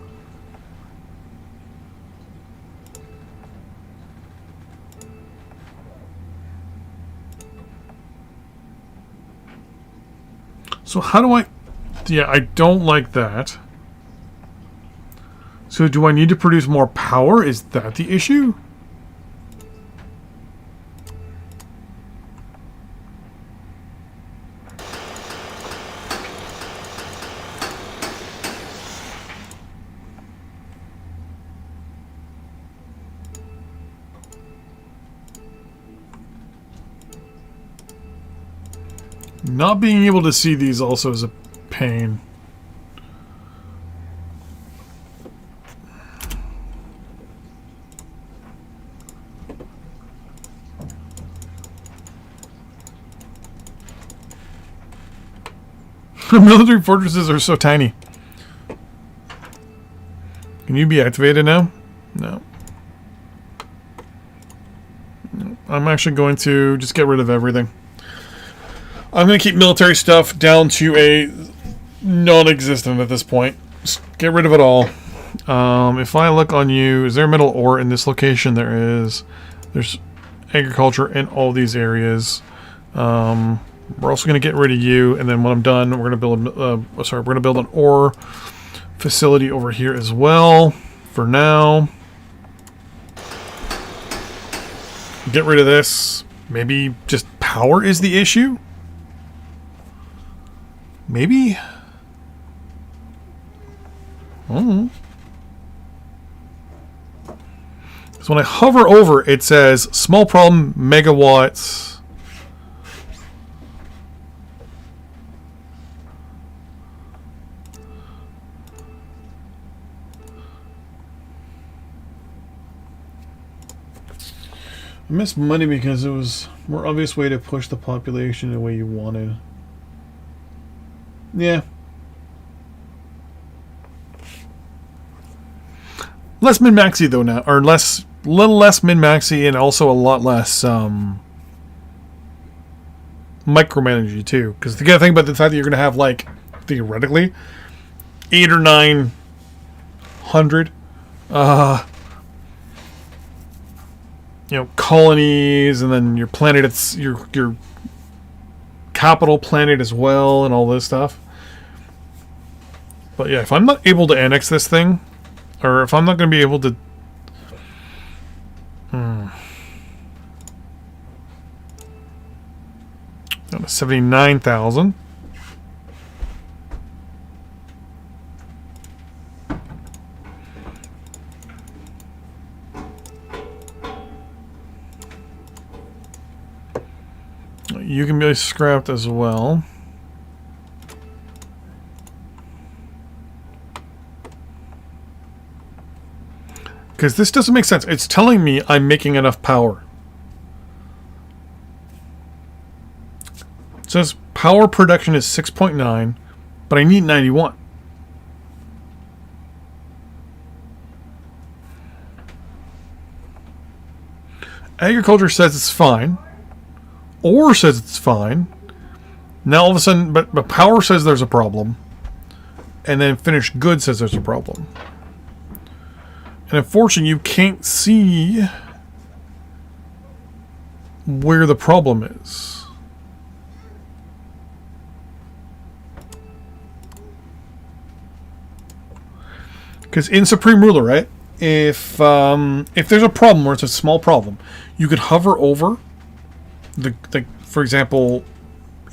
So how do I... Yeah, I don't like that. So do I need to produce more power? Is that the issue? Not being able to see these also is a pain. Military fortresses are so tiny. Can you be activated now? No. I'm actually going to just get rid of everything. I'm going to keep military stuff down to a non-existent at this point. Just get rid of it all. If I look on you, is there metal ore in this location? There is. There's agriculture in all these areas. We're also going to get rid of you, and then when I'm done, we're going to build an ore facility over here as well. For now, get rid of this. Maybe just power is the issue. Maybe. Oh. So when I hover over, it says small problem, megawatts. I missed money because it was a more obvious way to push the population in the way you wanted. Yeah. Less min-maxy though now, or little less min-maxy, and also a lot less micromanaging too. Because you gotta think about the fact that you're gonna have, like, theoretically 800 or 900 colonies, and then your planet, it's your capital planet as well and all this stuff. But yeah, if I'm not able to annex this thing, or if I'm not going to be able to... Down to 79,000. You can be scrapped as well. Because this doesn't make sense. It's telling me I'm making enough power. It says power production is 6.9, but I need 91. Agriculture says it's fine. Ore says it's fine. Now all of a sudden, but power says there's a problem. And then finished goods says there's a problem. And unfortunately, you can't see where the problem is. Because in Supreme Ruler, right? If there's a problem where it's a small problem, you could hover over the for example,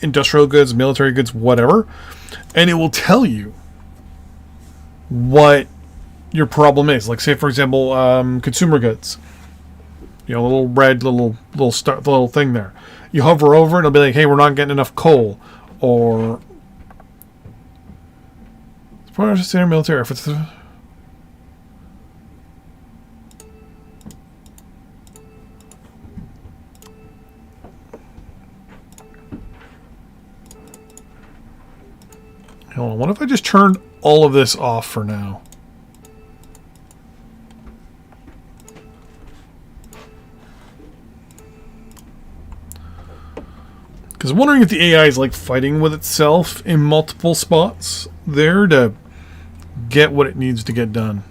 industrial goods, military goods, whatever, and it will tell you what your problem is. Like, say for example, consumer goods. You know, little red little thing there. You hover over, and it'll be like, hey, we're not getting enough coal, or standard military efforts. Hold on, what if I just turned all of this off for now? Because I'm wondering if the AI is like fighting with itself in multiple spots there to get what it needs to get done.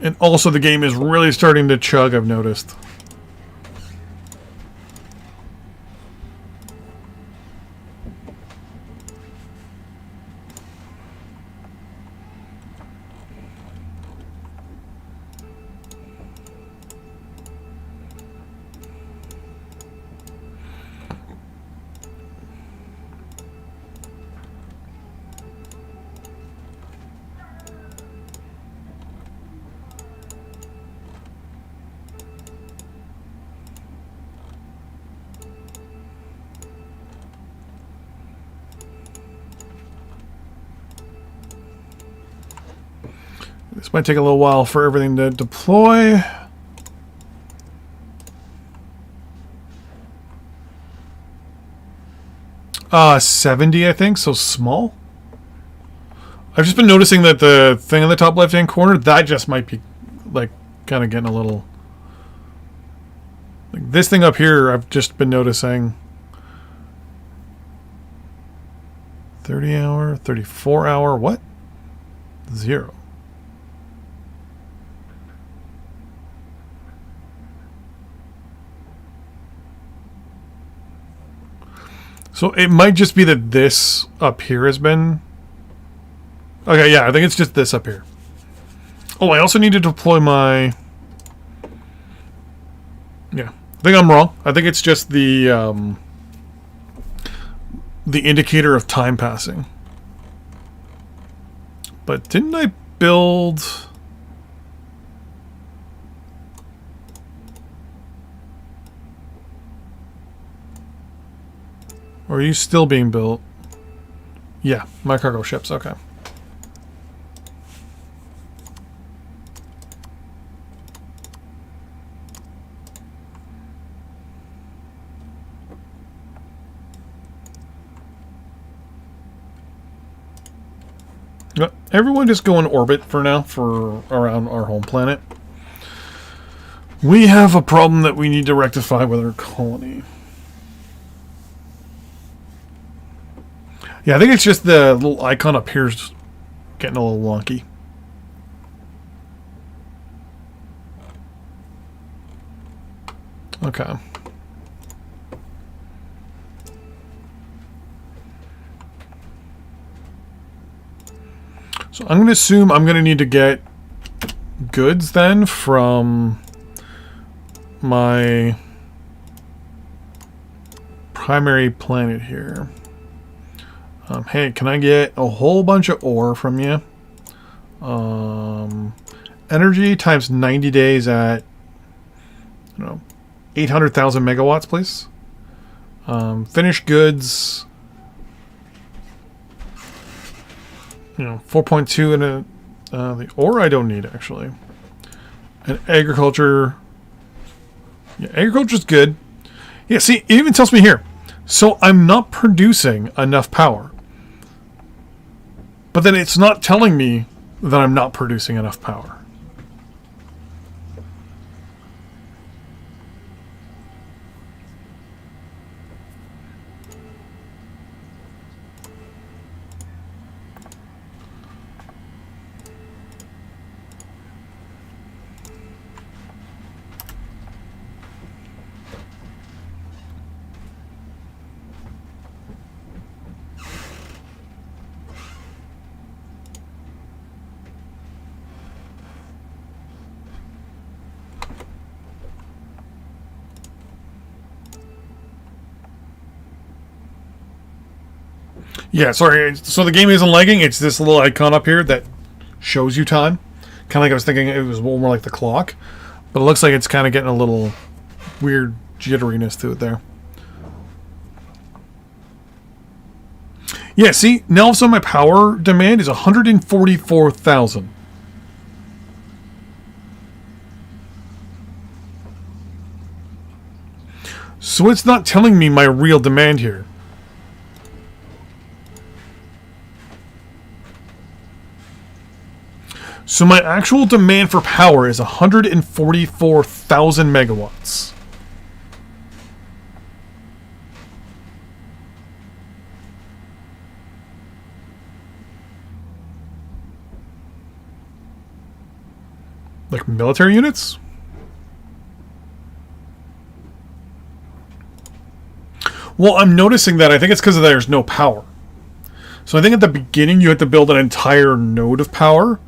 And also the game is really starting to chug, I've noticed. This might take a little while for everything to deploy. Uh, 70, I think, so small. I've just been noticing that the thing in the top left-hand corner, that just might be, like, kind of getting a little... Like, this thing up here, I've just been noticing. 30 hour, 34 hour, what? 0. So it might just be that this up here has been... Okay, yeah, I think it's just this up here. Oh, I also need to deploy my... Yeah, I think I'm wrong. I think it's just the indicator of time passing. But didn't I build... Or are you still being built? Yeah, my cargo ships, okay. Everyone just go in orbit for now, for around our home planet. We have a problem that we need to rectify with our colony. Yeah, I think it's just the little icon up here's getting a little wonky. Okay. So I'm going to assume I'm going to need to get goods then from my primary planet here. Hey, can I get a whole bunch of ore from you? Energy times 90 days at 800,000 megawatts, please. Finished goods. 4.2 in a the ore I don't need actually. And agriculture. Yeah, agriculture's good. Yeah, see, it even tells me here. So I'm not producing enough power. But then it's not telling me that I'm not producing enough power. Yeah, sorry. So the game isn't lagging. It's this little icon up here that shows you time. Kind of like I was thinking it was more like the clock. But it looks like it's kind of getting a little weird jitteriness to it there. Yeah, see? Now all of a sudden my power demand is 144,000. So it's not telling me my real demand here. So my actual demand for power is 144,000 megawatts. Like military units? Well, I'm noticing that I think it's because there's no power. So I think at the beginning you had to build an entire node of power.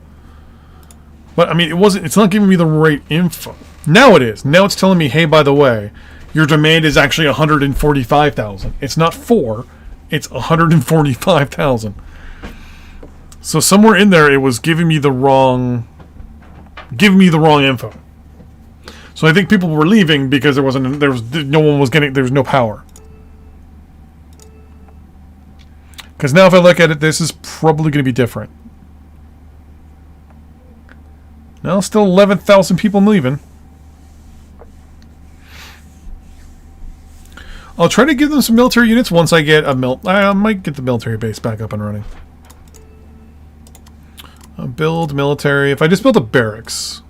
But I mean, it's not giving me the right info. Now it is. Now it's telling me, hey, by the way, your demand is actually 145,000. It's not 4, it's 145,000. So somewhere in there it was giving me the wrong info. So I think people were leaving because there was no power. Because now if I look at it, this is probably going to be different. Now, still 11,000 people leaving. I'll try to give them some military units once I get I might get the military base back up and running. Build military. If I just build a barracks.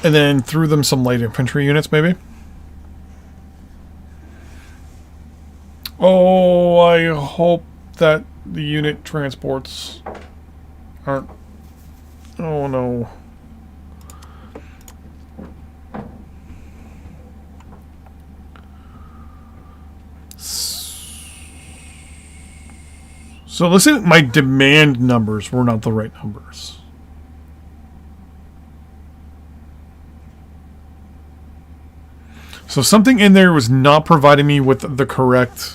And then threw them some light infantry units, maybe. Oh, I hope that the unit transports aren't... Oh no. So listen, my demand numbers were not the right numbers. So something in there was not providing me with the correct...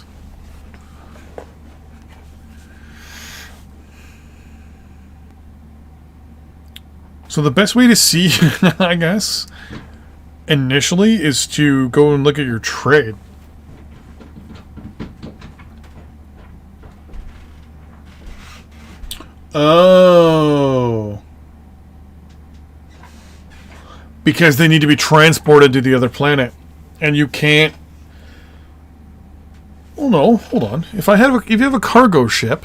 So the best way to see, I guess, initially is to go and look at your trade. Oh. Because they need to be transported to the other planet. And you can't... Well, no, hold on. If you have a cargo ship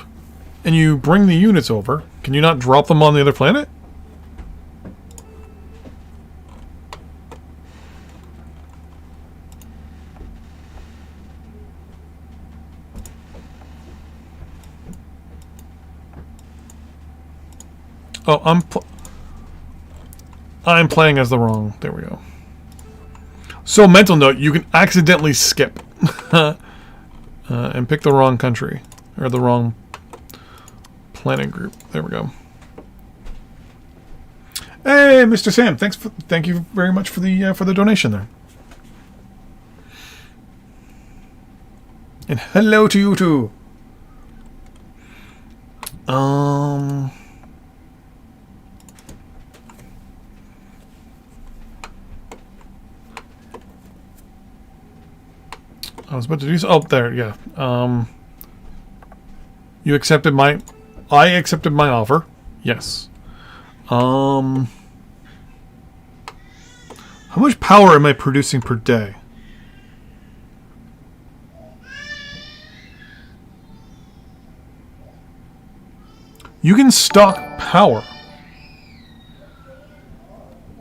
and you bring the units over, can you not drop them on the other planet? Oh, I'm playing as the wrong... There we go. So, mental note, you can accidentally skip. And pick the wrong country. Or the wrong planning group. There we go. Hey, Mr. Sam, thank you very much for the donation there. And hello to you too. I was about to do so. Oh, there, yeah. You accepted my... I accepted my offer. Yes. How much power am I producing per day? You can stock power.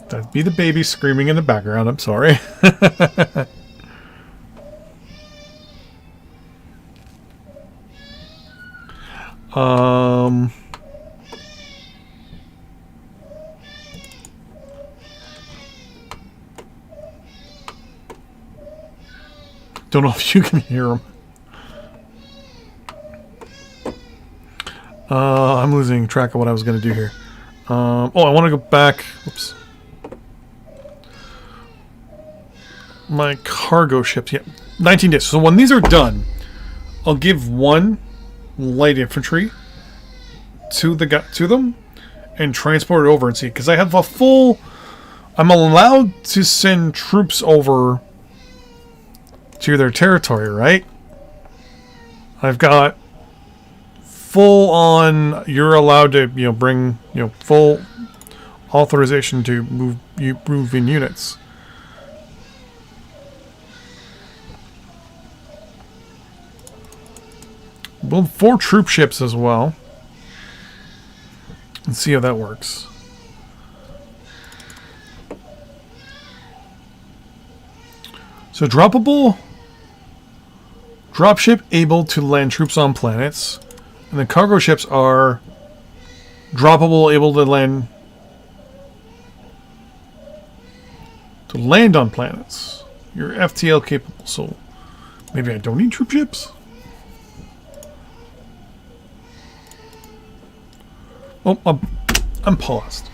That'd be the baby screaming in the background. I'm sorry. Don't know if you can hear them. I'm losing track of what I was going to do here. Oh, I want to go back. Whoops. My cargo ships. Yeah, 19 days. So when these are done, I'll give one light infantry to them and transport it over and see. Because I have a full... I'm allowed to send troops over to their territory, right? I've got full on, you're allowed to, bring, full authorization to move in units. Build 4 troop ships as well. And see how that works. So droppable dropship able to land troops on planets. And the cargo ships are droppable, able to land on planets. You're FTL capable, so maybe I don't need troop ships. Oh, I'm paused.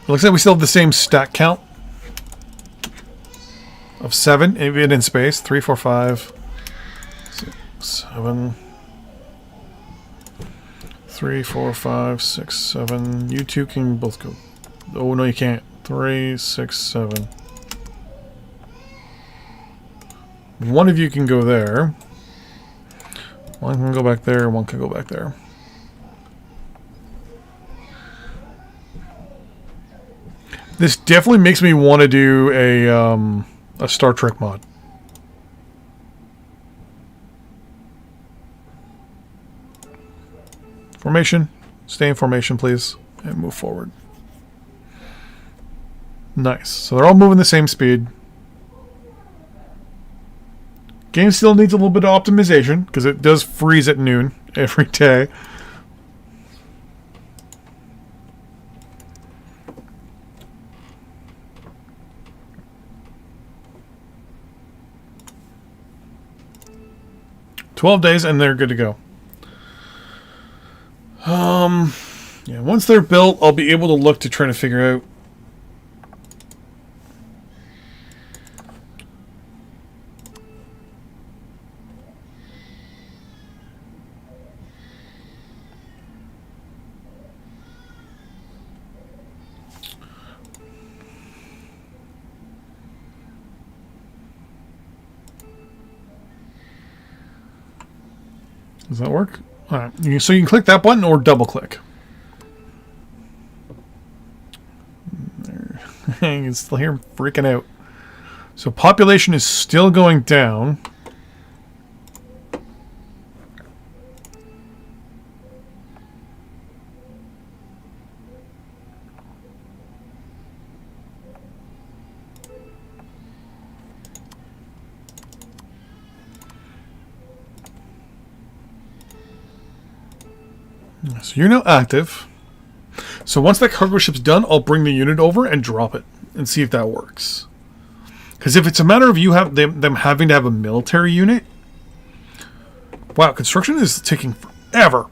Looks like we still have the same stat count of 7, even in space. 3, 4, 5, 6, 7. 3, 4, 5, 6, 7. You two can both go. Oh, no, you can't. 3, 6, 7. One of you can go there. One can go back there. One can go back there. This definitely makes me want to do a Star Trek mod. Formation. Stay in formation, please. And move forward. Nice. So they're all moving the same speed. Game still needs a little bit of optimization, because it does freeze at noon every day. $12 and they're good to go. Yeah, once they're built, I'll be able to look to try to figure out Does that work? Alright, so you can click that button or double click. You can still hear him freaking out. So population is still going down. So you're now active. So once that cargo ship's done, I'll bring the unit over and drop it. and see if that works. Because if it's a matter of you have them having to have a military unit, wow, construction is taking forever.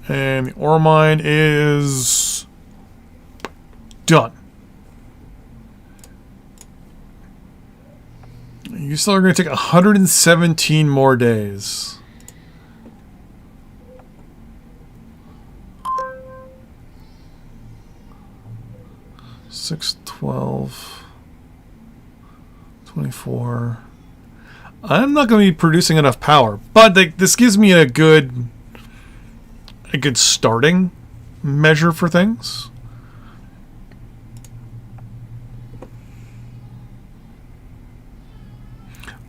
And the ore mine is done. You still are going to take 117 more days. Six, 12, 24. I'm not going to be producing enough power, but this gives me a good starting measure for things.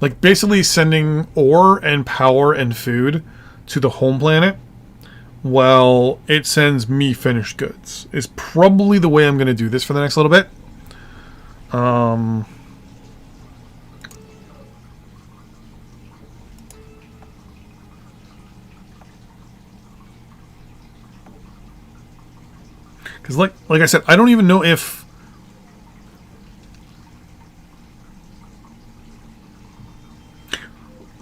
Like basically sending ore and power and food to the home planet while it sends me finished goods is probably the way I'm going to do this for the next little bit. Because like I said, I don't even know if...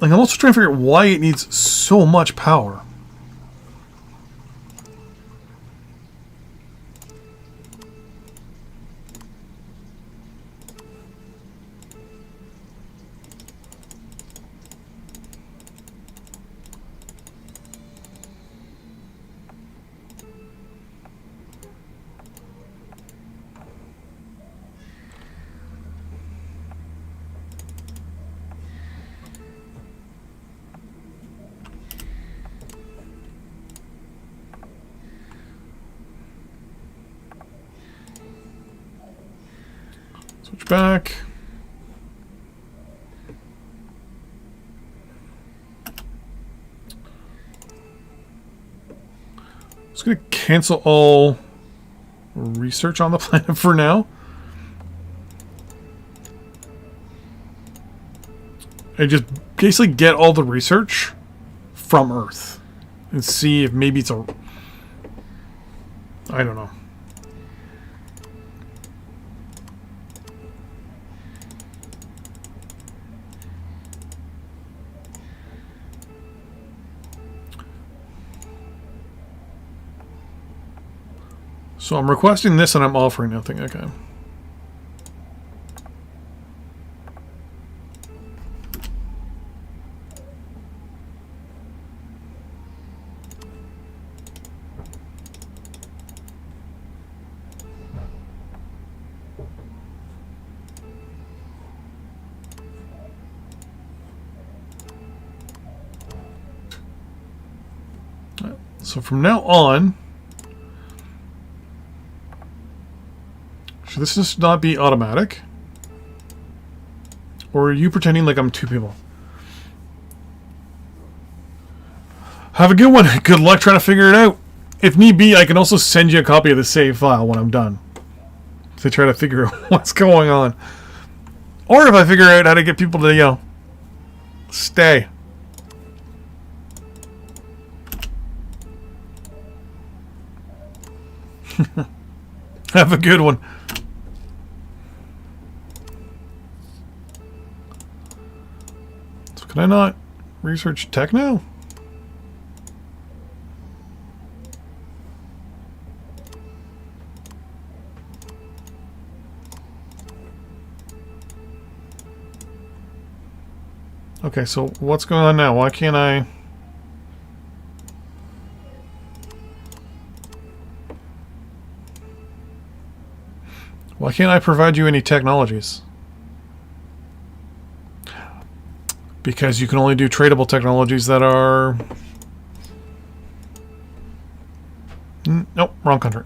Like, I'm also trying to figure out why it needs so much power. Switch back. Just going to cancel all research on the planet for now. And just basically get all the research from Earth. And see if maybe it's a... I don't know. So I'm requesting this and I'm offering nothing. Okay. So from now on, should this just not be automatic? Or are you pretending like I'm two people? Have a good one. Good luck trying to figure it out. If need be, I can also send you a copy of the save file when I'm done. To try to figure out what's going on. Or if I figure out how to get people to, you know, stay. Have a good one. So can I not research tech now? Okay, so what's going on now? Why can't I... Why can't I provide you any technologies? Because you can only do tradable technologies that are... Nope, wrong country.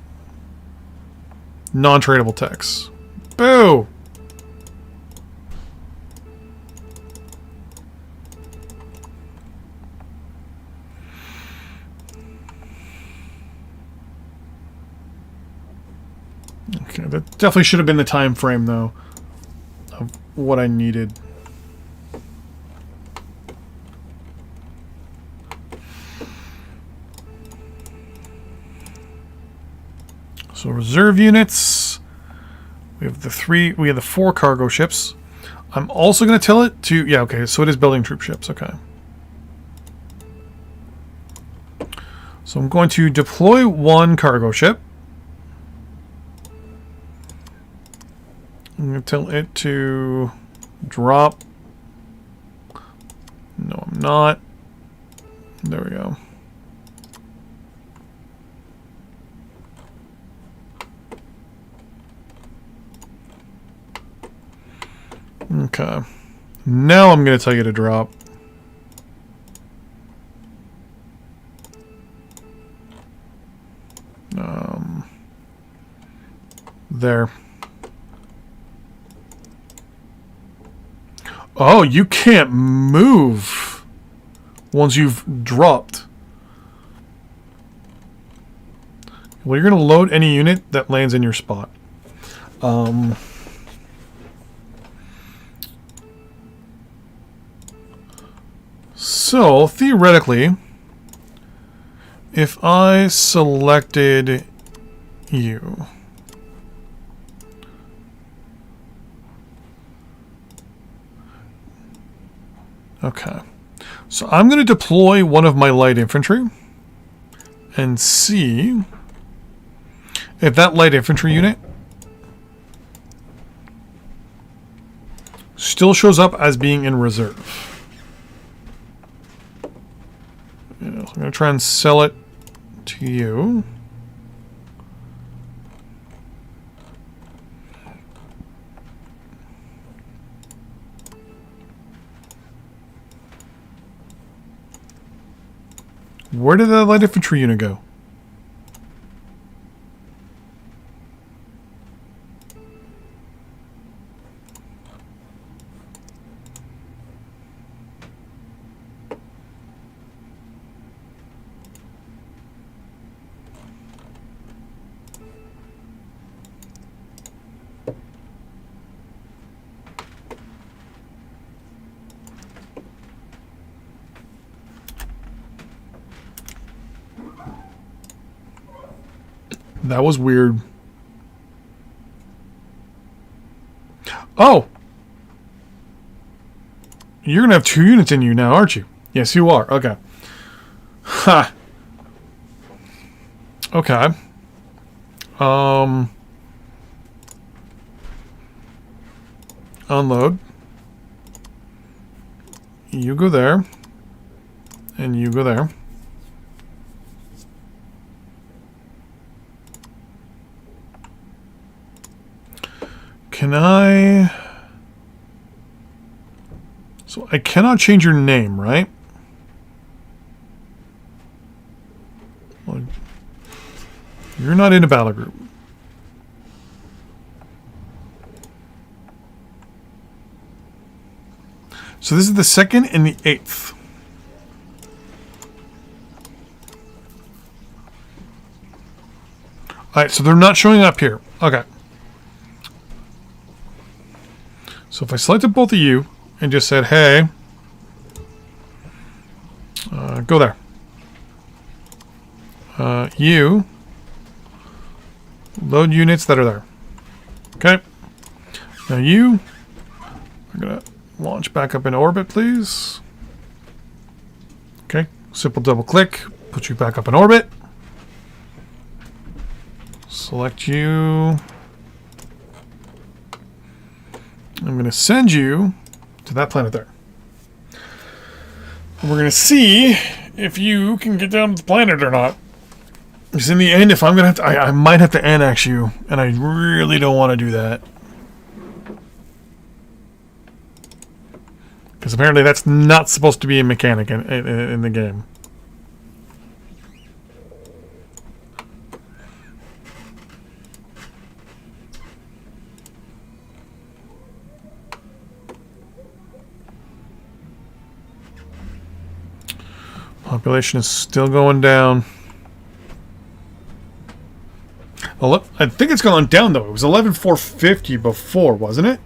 Non-tradable techs. Boo! Okay, that definitely should have been the time frame, though, of what I needed. So reserve units. We have the 4 cargo ships. I'm also going to tell it to, yeah, okay, so it is building troop ships, okay. So I'm going to deploy 1 cargo ship. I'm going to tell it to drop. No, I'm not. There we go. Okay. Now I'm going to tell you to drop. There. Oh, you can't move once you've dropped. Well, you're going to load any unit that lands in your spot. So, theoretically, if I selected you... Okay. So I'm going to deploy one of my light infantry and see if that light infantry unit still shows up as being in reserve. So I'm going to try and sell it to you. Where did that light infantry unit go? That was weird. Oh! You're going to have 2 units in you now, aren't you? Yes, you are. Okay. Ha! Okay. Unload. You go there. And you go there. Can I... So I cannot change your name, right? Well, you're not in a battle group. So this is the 2nd and the 8th. Alright, so they're not showing up here. Okay. So if I selected both of you and just said, hey, go there. You load units that are there. Okay. Now you are going to launch back up into orbit, please. Okay. Simple double click. Put you back up in orbit. Select you. I'm going to send you to that planet there. And we're going to see if you can get down to the planet or not. Because in the end, if I'm going to have to... I might have to annex you. And I really don't want to do that. Because apparently that's not supposed to be a mechanic in the game. Population is still going down. Well, I think it's gone down, though. It was 11,450 before, wasn't it?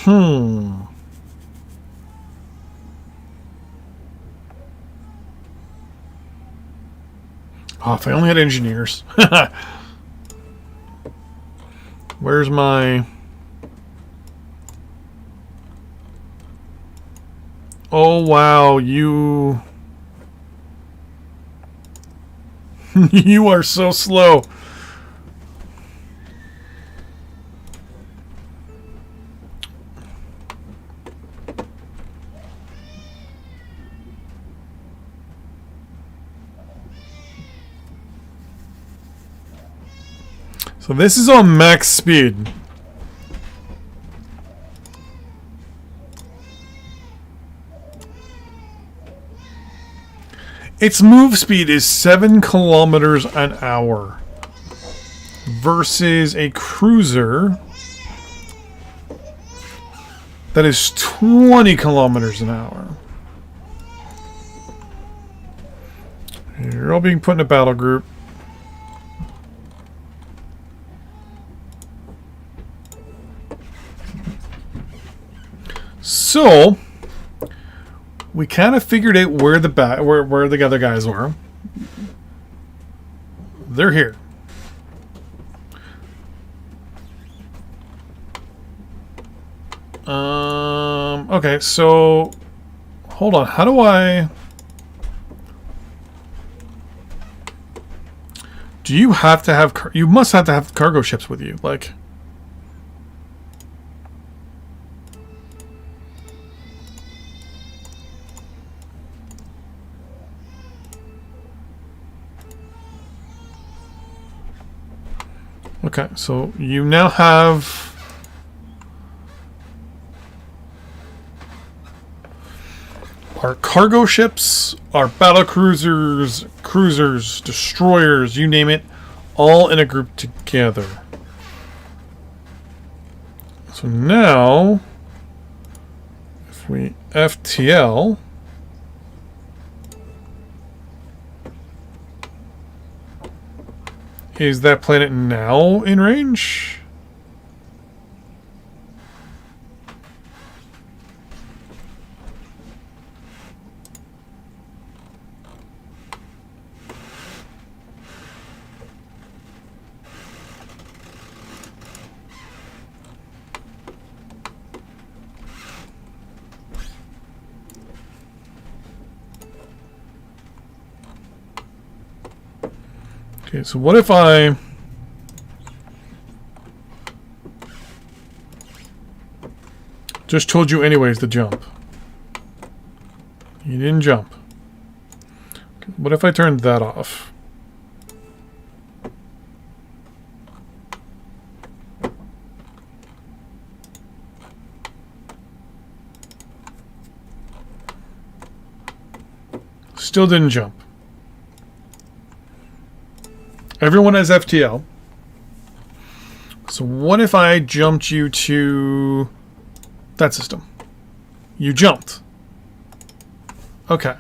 Hmm. Oh, if I only had engineers. Where's my... Oh, wow, you... You are so slow. So this is on max speed. Its move speed is 7 kilometers an hour versus a cruiser that is 20 kilometers an hour. You're all being put in a battle group. So we kind of figured out where the other guys were. They're here. Okay, so hold on. How do I? Do you have to have? You must have to have cargo ships with you, like. Okay, so you now have our cargo ships, our battle cruisers, destroyers, you name it, all in a group together. So now, if we FTL, is that planet now in range? Okay, so what if I... just told you anyways to jump? You didn't jump. Okay, what if I turned that off? Still didn't jump. Everyone has FTL. So what if I jumped you to that system? You jumped. Okay.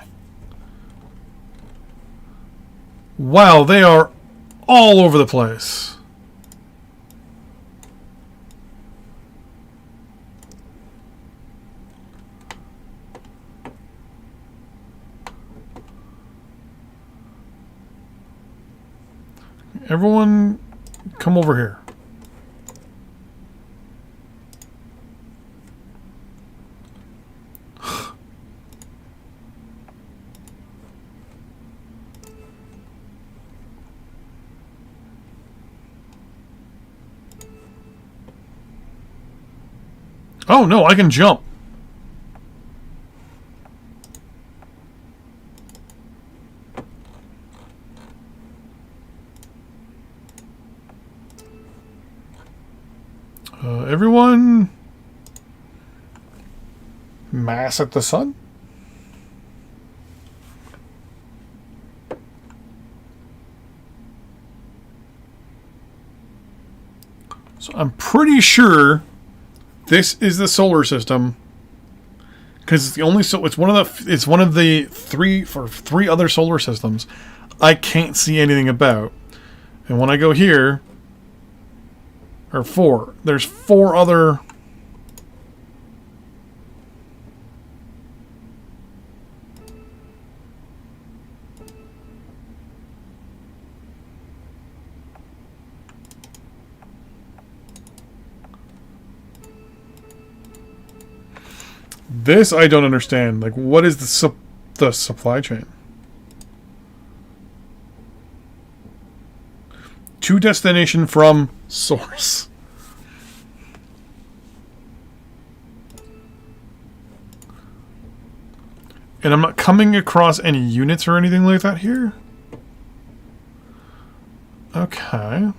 Wow, they are all over the place. Everyone, come over here. Oh no, I can jump. Everyone mass at the sun. So I'm pretty sure this is the solar system because it's the only it's one of the three other solar systems I can't see anything about. And when I go here, or four, there's four other This I don't understand. Like, what is the supply chain? To destination from source. And I'm not coming across any units or anything like that here. Okay.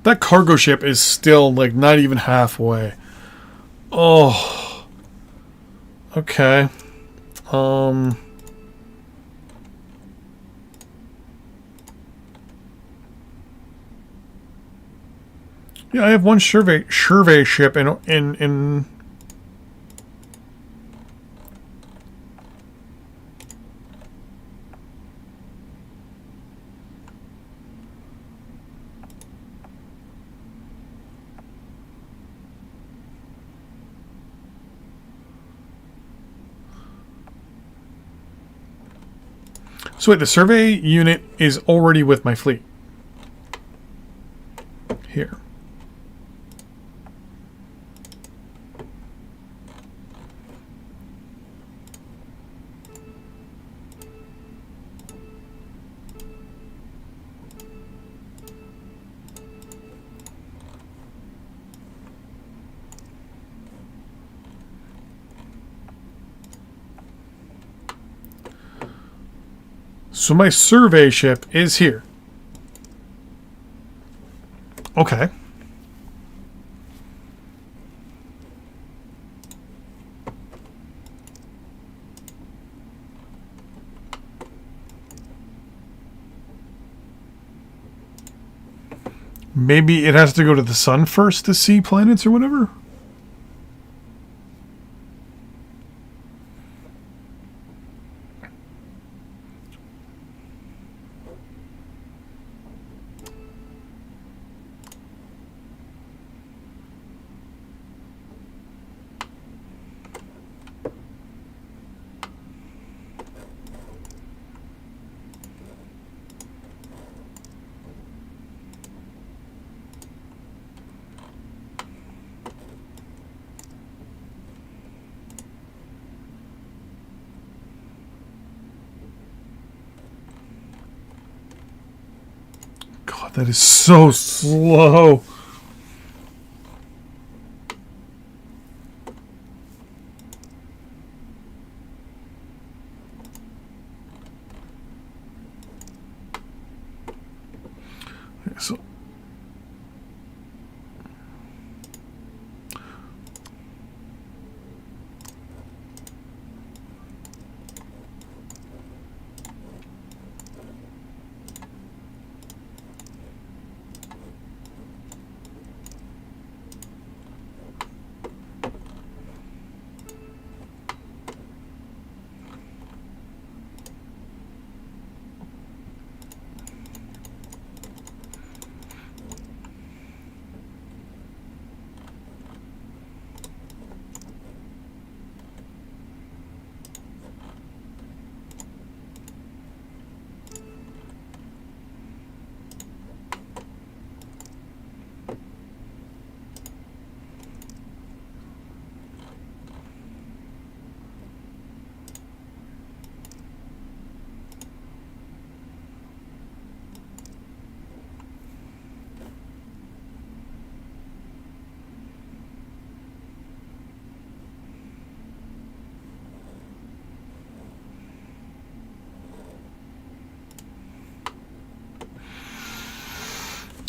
That cargo ship is still, like, not even halfway. Oh. Okay. Yeah, I have one survey ship in So wait, the survey unit is already with my fleet. Here. So my survey ship is here. Okay. Maybe it has to go to the sun first to see planets or whatever? God, that is so slow. So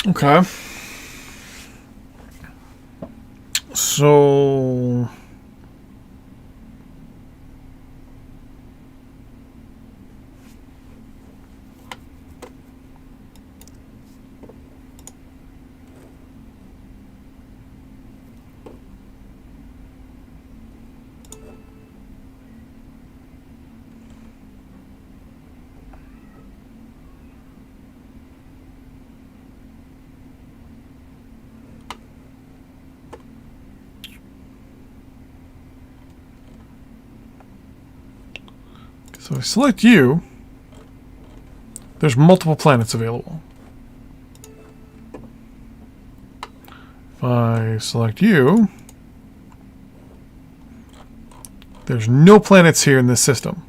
okay. So So if I select you, there's multiple planets available. If I select you, there's no planets here in this system.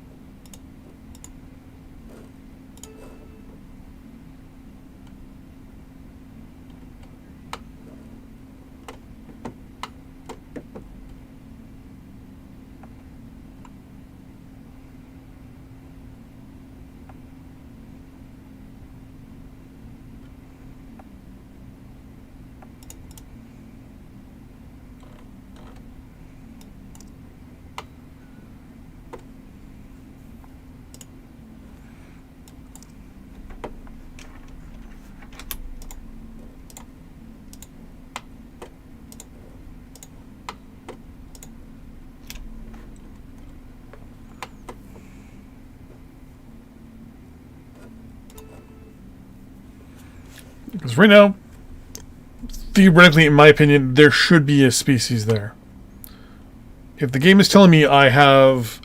Because right now, theoretically, in my opinion, there should be a species there. If the game is telling me I have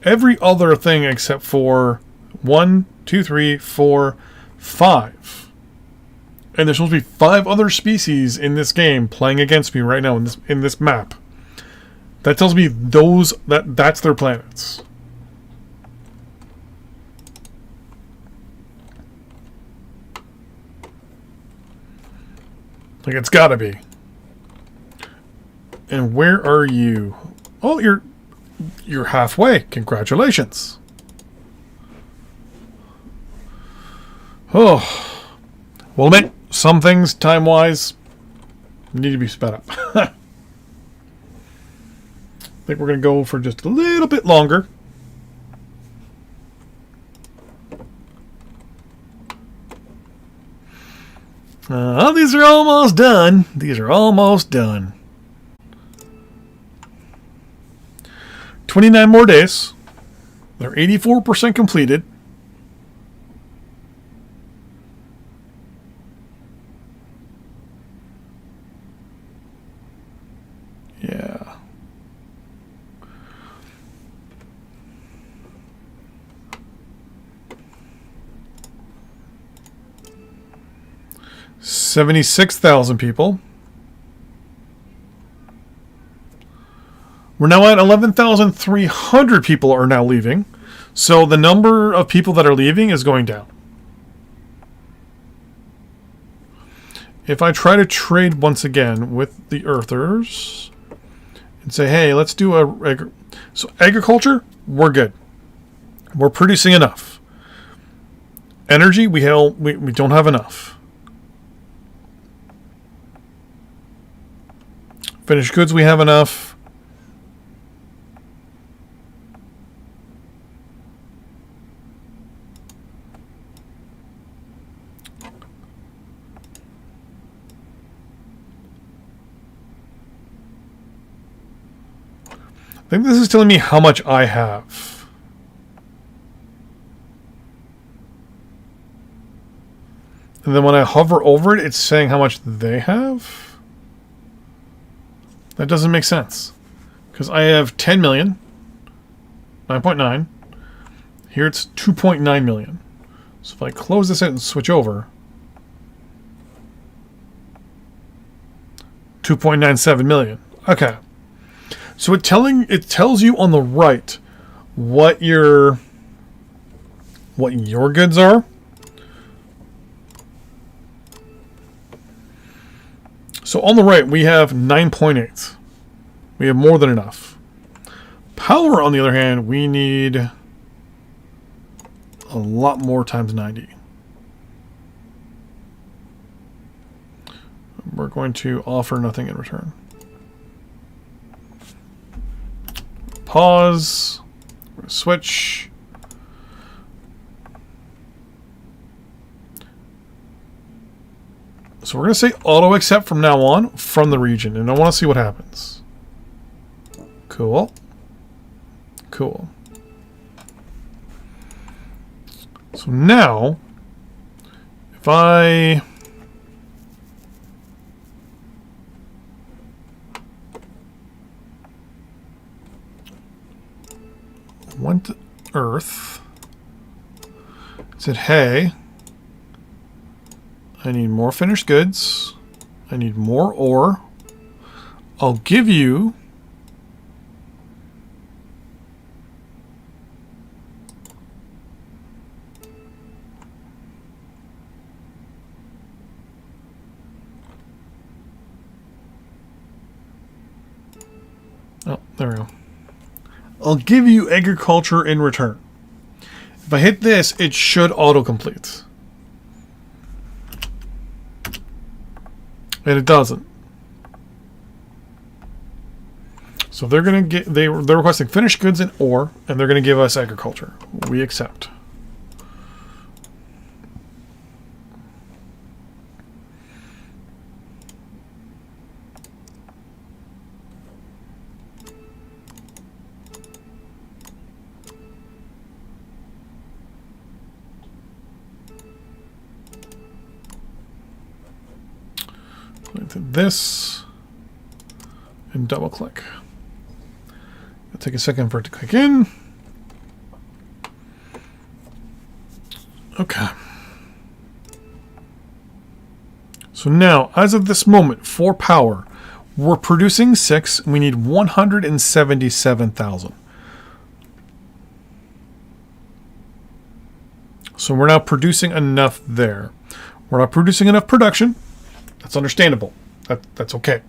every other thing except for 1, 2, 3, 4, 5, and there's supposed to be 5 other species in this game playing against me right now in this map, that tells me that's their planets. Like, it's gotta be. And where are you? Oh, you're halfway. Congratulations. Oh. Well, admit, some things, time-wise, need to be sped up. I think we're going to go for just a little bit longer. These are almost done. These are almost done. 29 more days. They're 84% completed. Yeah. $76,000 people. We're now at 11,300 people are now leaving. So the number of people that are leaving is going down. If I try to trade once again with the Earthers and say, hey, let's do so agriculture, we're good. We're producing enough. Energy, we don't have enough. Finished goods, we have enough. I think this is telling me how much I have. And then when I hover over it, it's saying how much they have. That doesn't make sense. Because I have 10 million. 9.9. Here it's 2.9 million. So if I close this out and switch over, 2.97 million. Okay. So it tells you on the right what your goods are. So on the right we have 9.8. We have more than enough. Power, on the other hand, we need a lot more times 90. We're going to offer nothing in return. Pause. We're going to switch. So we're going to say auto accept from now on from the region, and I want to see what happens. Cool. Cool. So now, if I Earth. Said, hey, I need more finished goods. I need more ore. I'll give you oh, there we go. I'll give you agriculture in return. If I hit this, it should autocomplete. And it doesn't. So they're gonna get they're requesting finished goods and ore, and they're gonna give us agriculture. We accept. Into this and double click. It'll take a second for it to click in. Okay. So now, as of this moment, for power, we're producing 6. We need 177,000. So we're now producing enough there. We're not producing enough production. That's understandable. That's okay.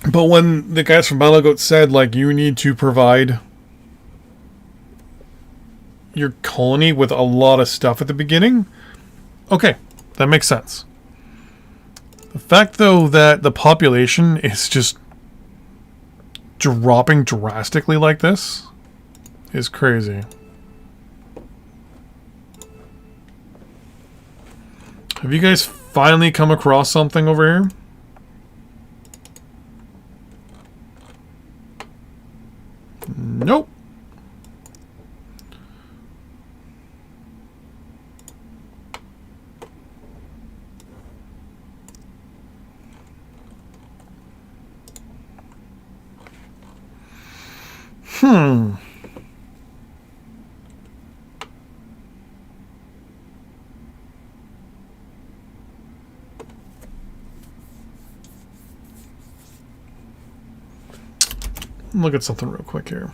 But when the guys from Malagoat said, like, you need to provide your colony with a lot of stuff at the beginning, okay, that makes sense. The fact, though, that the population is just dropping drastically like this is crazy. Have you guys finally come across something over here? Nope. Look at something real quick here.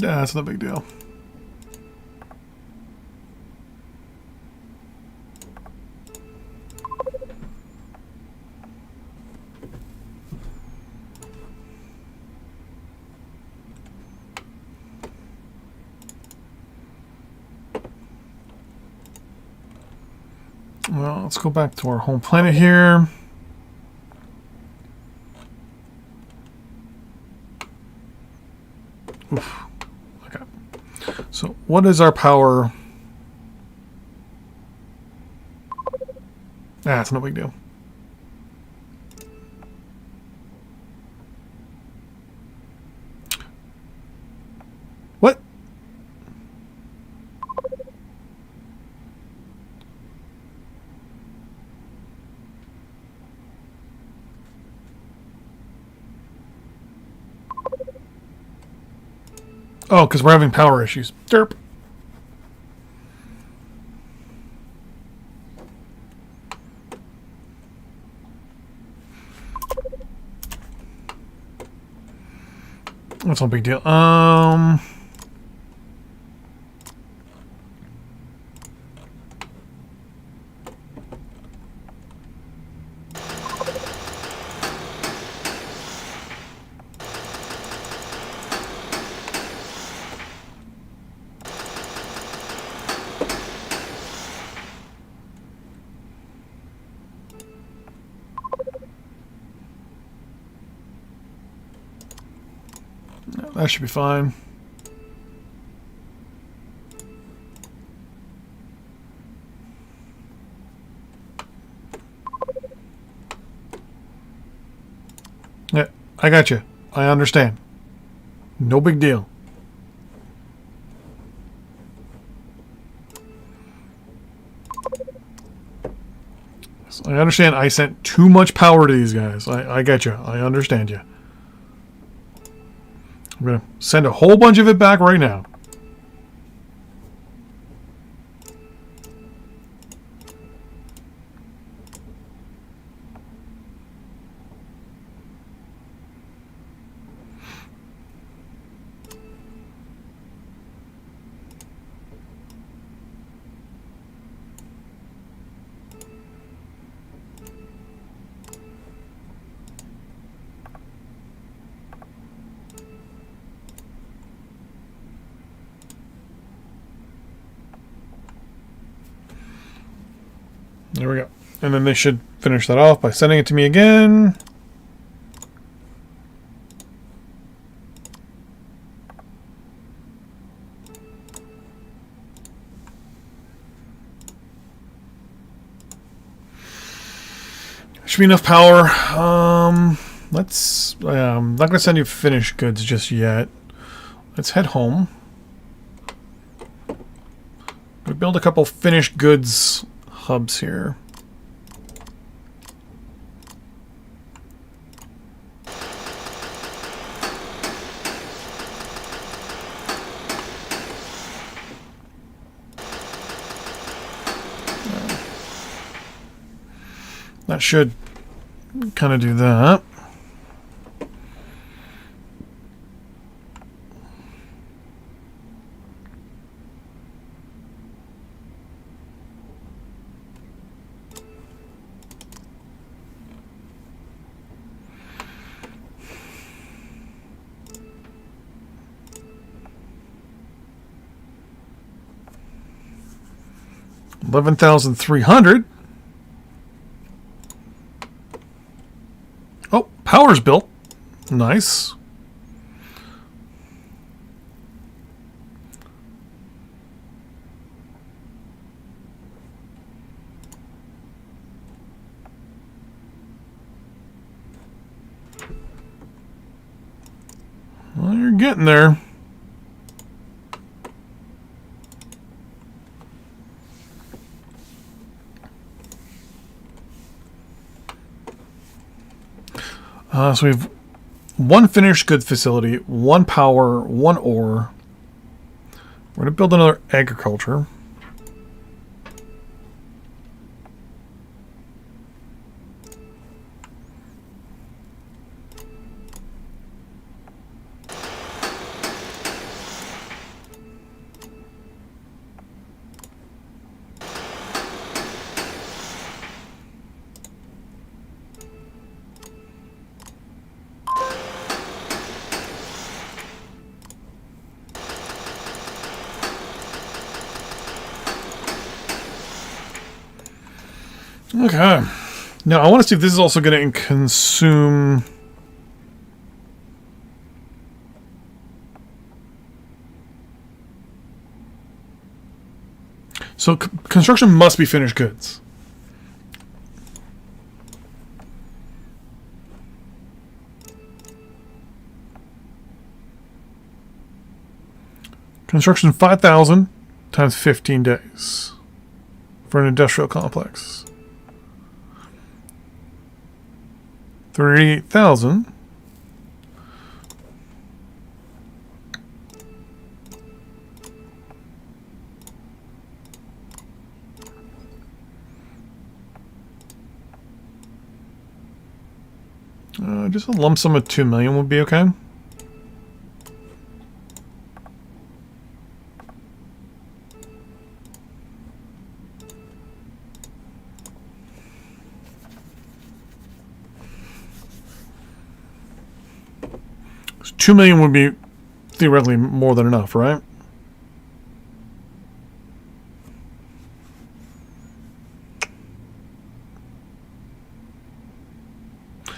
Yeah, that's no big deal. Well, let's go back to our home planet here. Oof. Okay. So what is our power? Ah, it's no big deal. What? Oh, because we're having power issues. Derp. That's no big deal. That should be fine. Yeah, I got you. I understand. No big deal. I understand I sent too much power to these guys. I get you. I understand you. I'm going to send a whole bunch of it back right now. There we go. And then they should finish that off by sending it to me again. Should be enough power. Let's. I'm not gonna send you finished goods just yet. Let's head home. We build a couple finished goods hubs here. That should kind of do that. $11,300. Oh, power's built. Nice. Well, you're getting there. So we have one finished goods facility, one power, one ore. We're going to build another agriculture. Okay. Now, I want to see if this is also going to consume... So, construction must be finished goods. Construction 5,000 times 15 days for an industrial complex. 38,000. Just a lump sum of 2 million would be okay. So 2 million would be theoretically more than enough, right?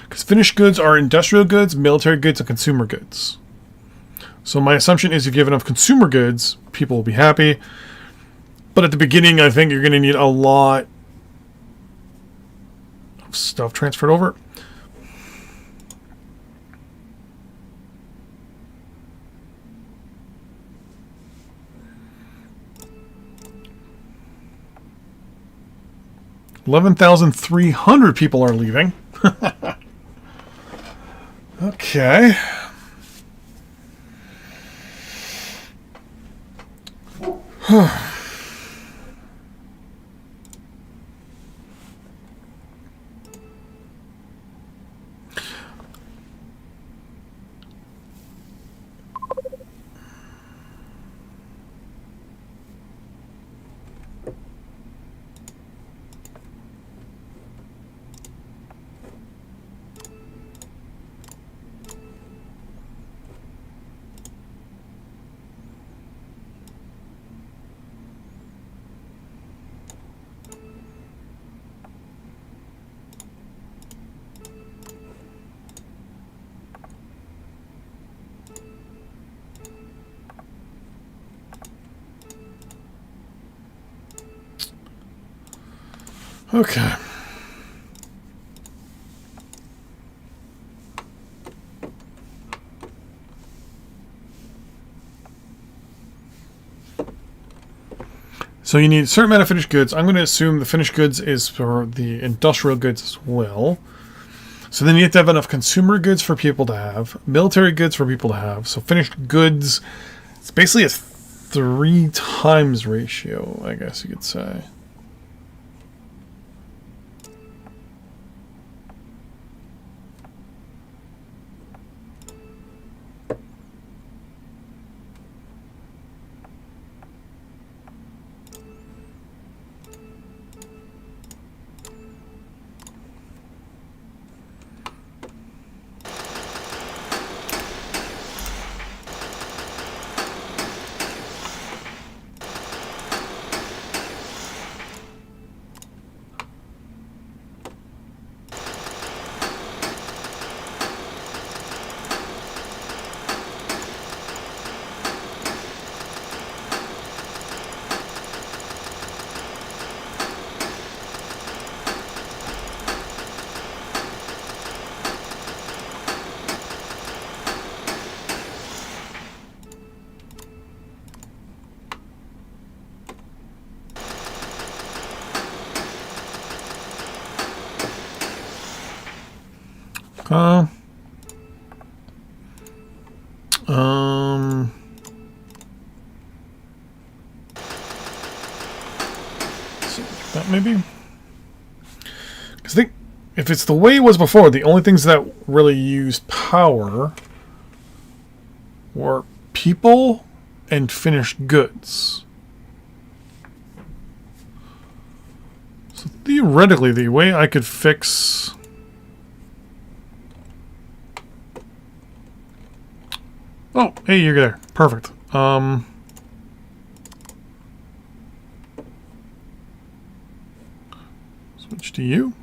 Because finished goods are industrial goods, military goods, and consumer goods. So my assumption is if you have enough consumer goods, people will be happy. But at the beginning, I think you're going to need a lot of stuff transferred over. $11,300 people are leaving. Okay. Okay. So you need a certain amount of finished goods. I'm going to assume the finished goods is for the industrial goods as well. So then you have to have enough consumer goods for people to have, military goods for people to have. So finished goods, it's basically a 3 times ratio, I guess you could say. So that maybe? Because I think if it's the way it was before, the only things that really used power were people and finished goods. So theoretically, the way I could fix... Oh, hey, you're there. Perfect. So Switch to you.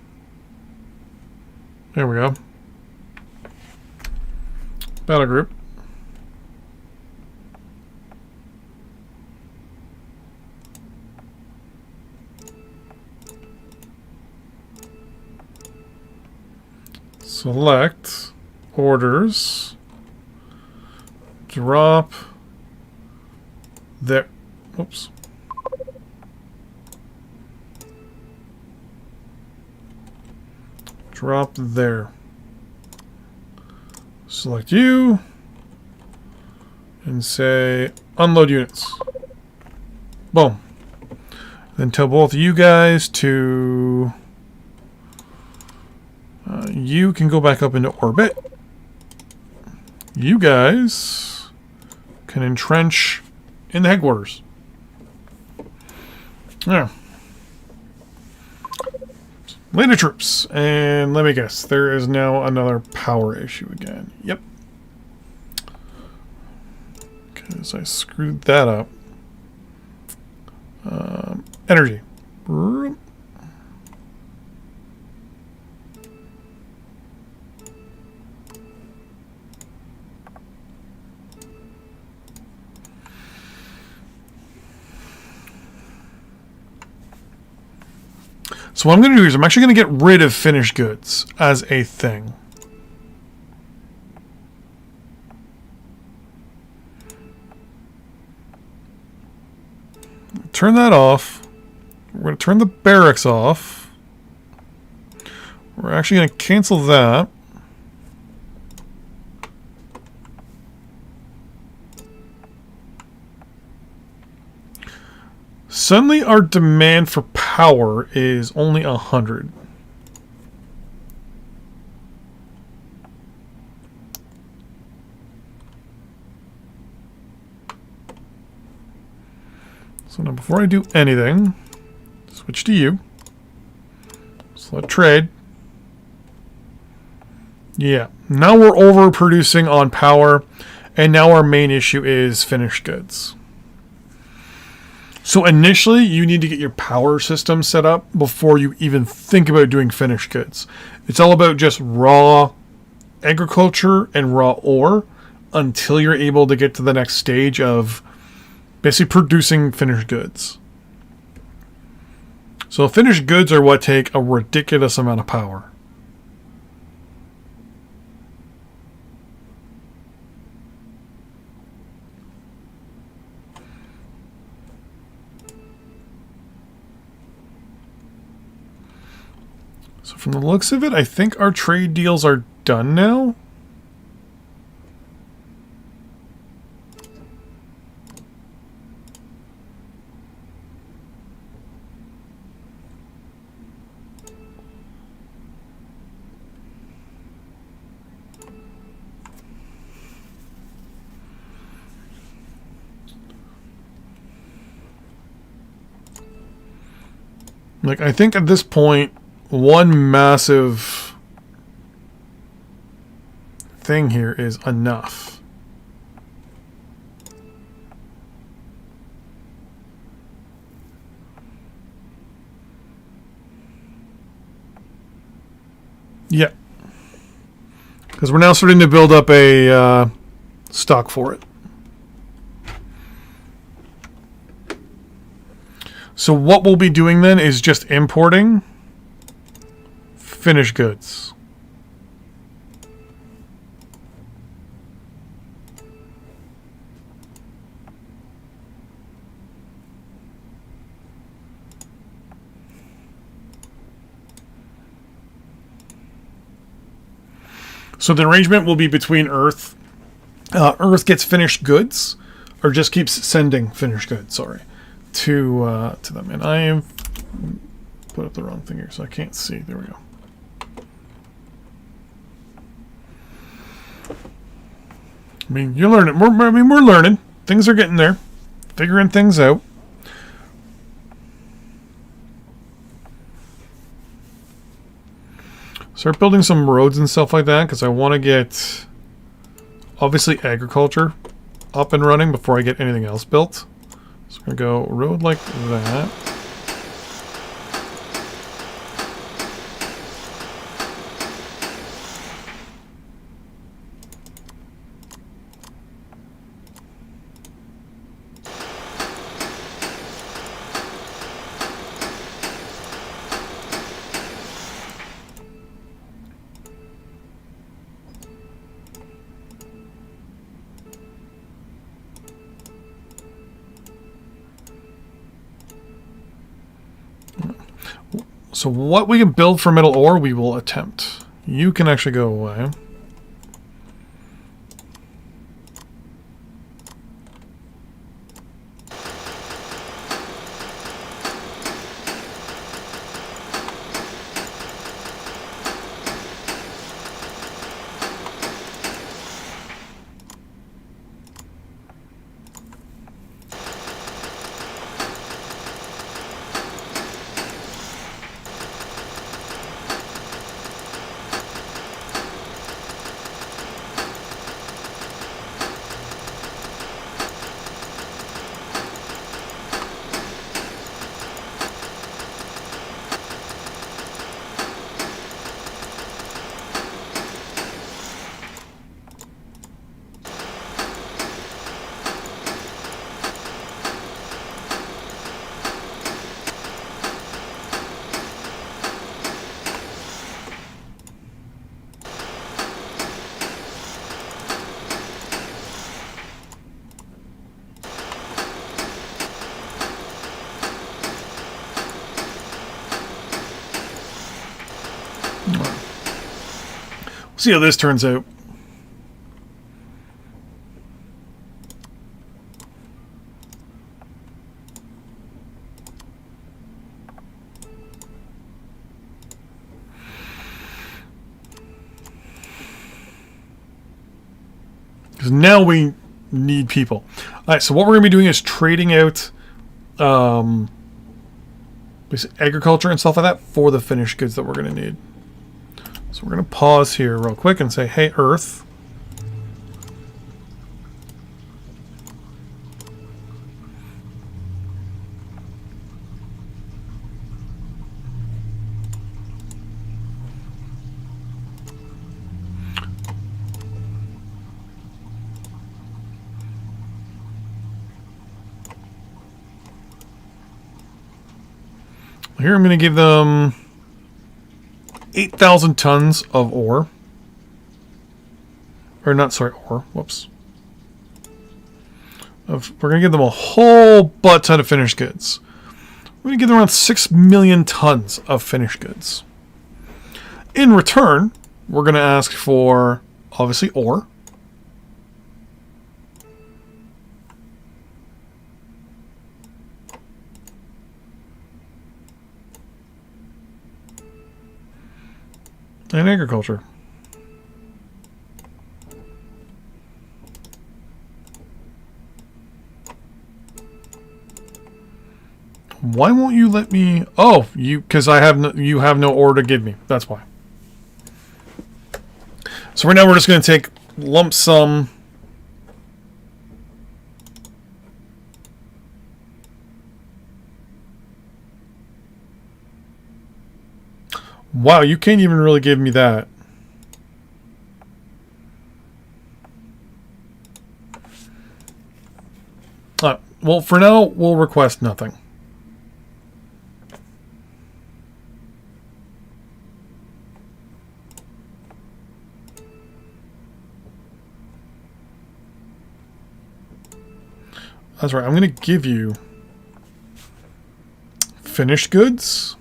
There we go. Battle group. Select orders. Drop there. Oops. Drop there. Select you. And say unload units. Boom. Then tell both you guys to... you can go back up into orbit. You guys can entrench in the headquarters. Yeah. Later troops. And let me guess, there is now another power issue again. Yep. Because I screwed that up. Energy. So what I'm going to do is I'm actually going to get rid of finished goods as a thing. Turn that off. We're going to turn the barracks off. We're actually going to cancel that. Suddenly our demand for power is only 100. So now before I do anything, switch to you. Select trade. Yeah, now we're overproducing on power, and now our main issue is finished goods. So initially, you need to get your power system set up before you even think about doing finished goods. It's all about just raw agriculture and raw ore until you're able to get to the next stage of basically producing finished goods. So finished goods are what take a ridiculous amount of power. So from the looks of it, I think our trade deals are done now. Like, I think at this point, one massive thing here is enough. Yeah. Because we're now starting to build up a stock for it. So what we'll be doing then is just importing finished goods. So the arrangement will be between Earth. Earth gets finished goods, or just keeps sending finished goods, sorry, to them. And I have put up the wrong thing here, so I can't see. There we go. I mean, you're learning. We're learning. Things are getting there. Figuring things out. Start building some roads and stuff like that, because I want to get, obviously, agriculture up and running before I get anything else built. So I'm going to go road like that. So what we can build for metal ore, we will attempt. You can actually go away. See how this turns out. Because now we need people. Alright, so what we're going to be doing is trading out agriculture and stuff like that for the finished goods that we're going to need. So we're going to pause here real quick and say, hey, Earth. Here I'm going to give them 8,000 tons of ore. Or not, sorry, ore. Whoops. We're going to give them a whole butt ton of finished goods. We're going to give them around 6 million tons of finished goods. In return, we're going to ask for, obviously, ore. And agriculture. Why won't you let me? Oh, because you have no ore to give me. That's why. So right now we're just going to take lump sum. Wow, you can't even really give me that. Well, for now, we'll request nothing. That's right, I'm going to give you finished goods.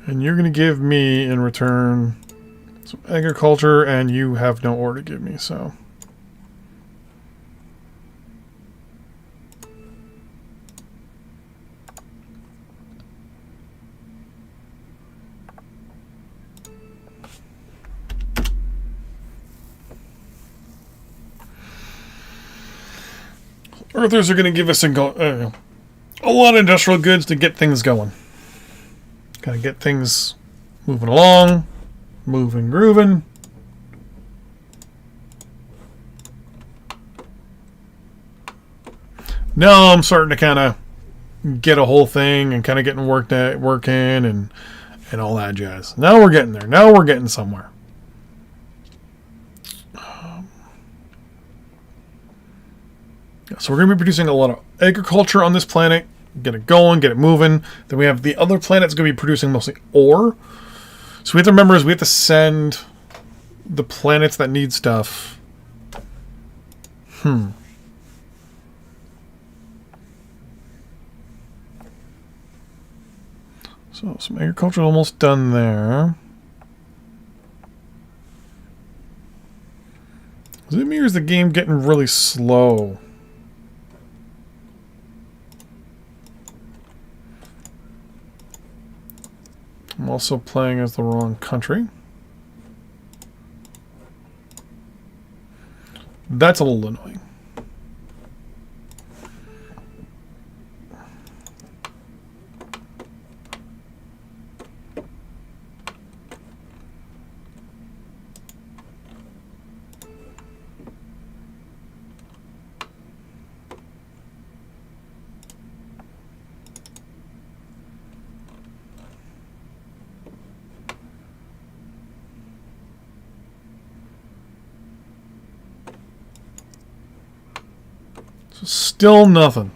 And you're going to give me, in return, some agriculture, and you have no ore to give me, so. Earthers are going to give us a lot of industrial goods to get things going. Gotta get things moving along, moving, grooving. Now I'm starting to kind of get a whole thing and kind of getting working and all that jazz. Now we're getting there. Now we're getting somewhere. So we're going to be producing a lot of agriculture on this planet. Get it going, get it moving. Then we have the other planets going to be producing mostly ore. So we have to remember is we have to send the planets that need stuff. So some agriculture almost done there. Does it mean is the game getting really slow? I'm also playing as the wrong country. That's a little annoying. Still nothing.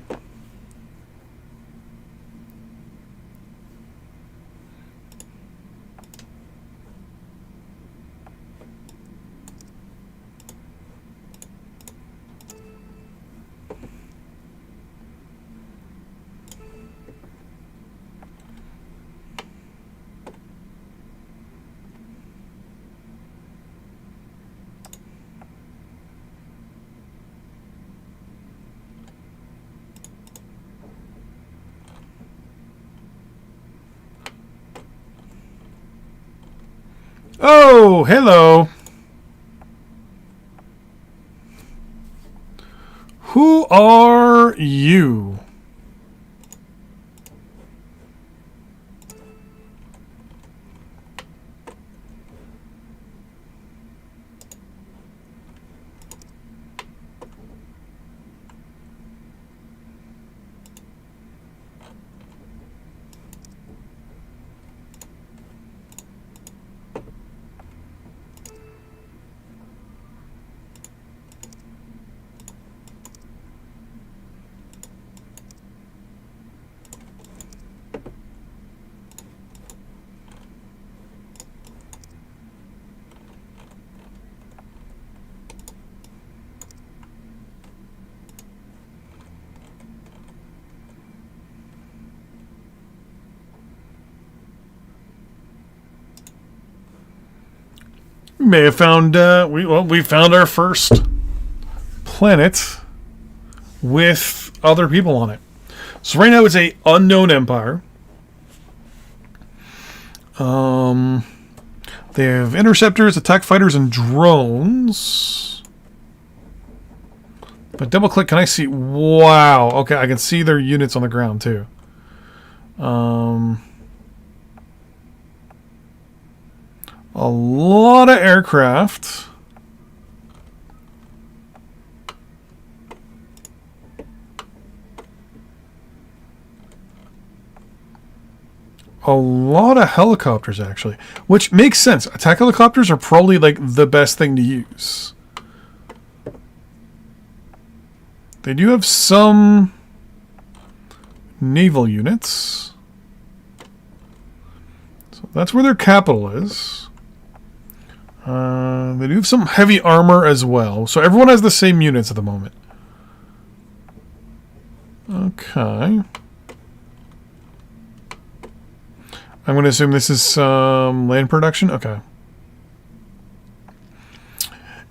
Oh, hello. Who are you? We may have found we found our first planet with other people on it. So right now it's a unknown empire. They have interceptors, attack fighters, and drones. But double click, can I see? Wow. Okay, I can see their units on the ground too. A lot of aircraft. A lot of helicopters, actually. Which makes sense. Attack helicopters are probably, like, the best thing to use. They do have some naval units. So that's where their capital is. They do have some heavy armor as well. So everyone has the same units at the moment. Okay. I'm going to assume this is some land production. Okay.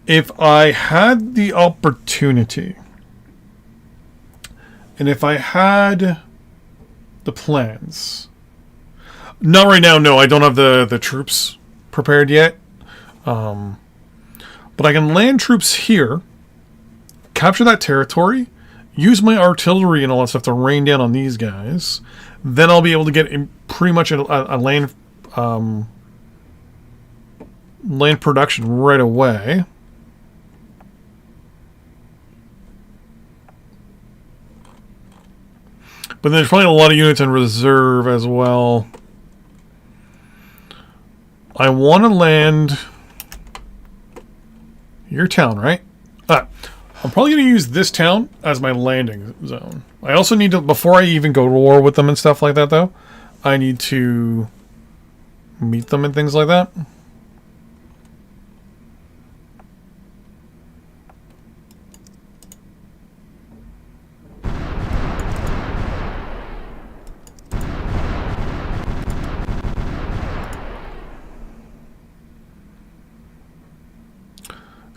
If I had the opportunity, and if I had the plans, not right now, no, I don't have the troops prepared yet. But I can land troops here, capture that territory, use my artillery and all that stuff to rain down on these guys. Then I'll be able to get pretty much a land land production right away. But there's probably a lot of units in reserve as well. I want to land your town, right? I'm probably going to use this town as my landing zone. I also need to, before I even go to war with them and stuff like that, though, I need to meet them and things like that.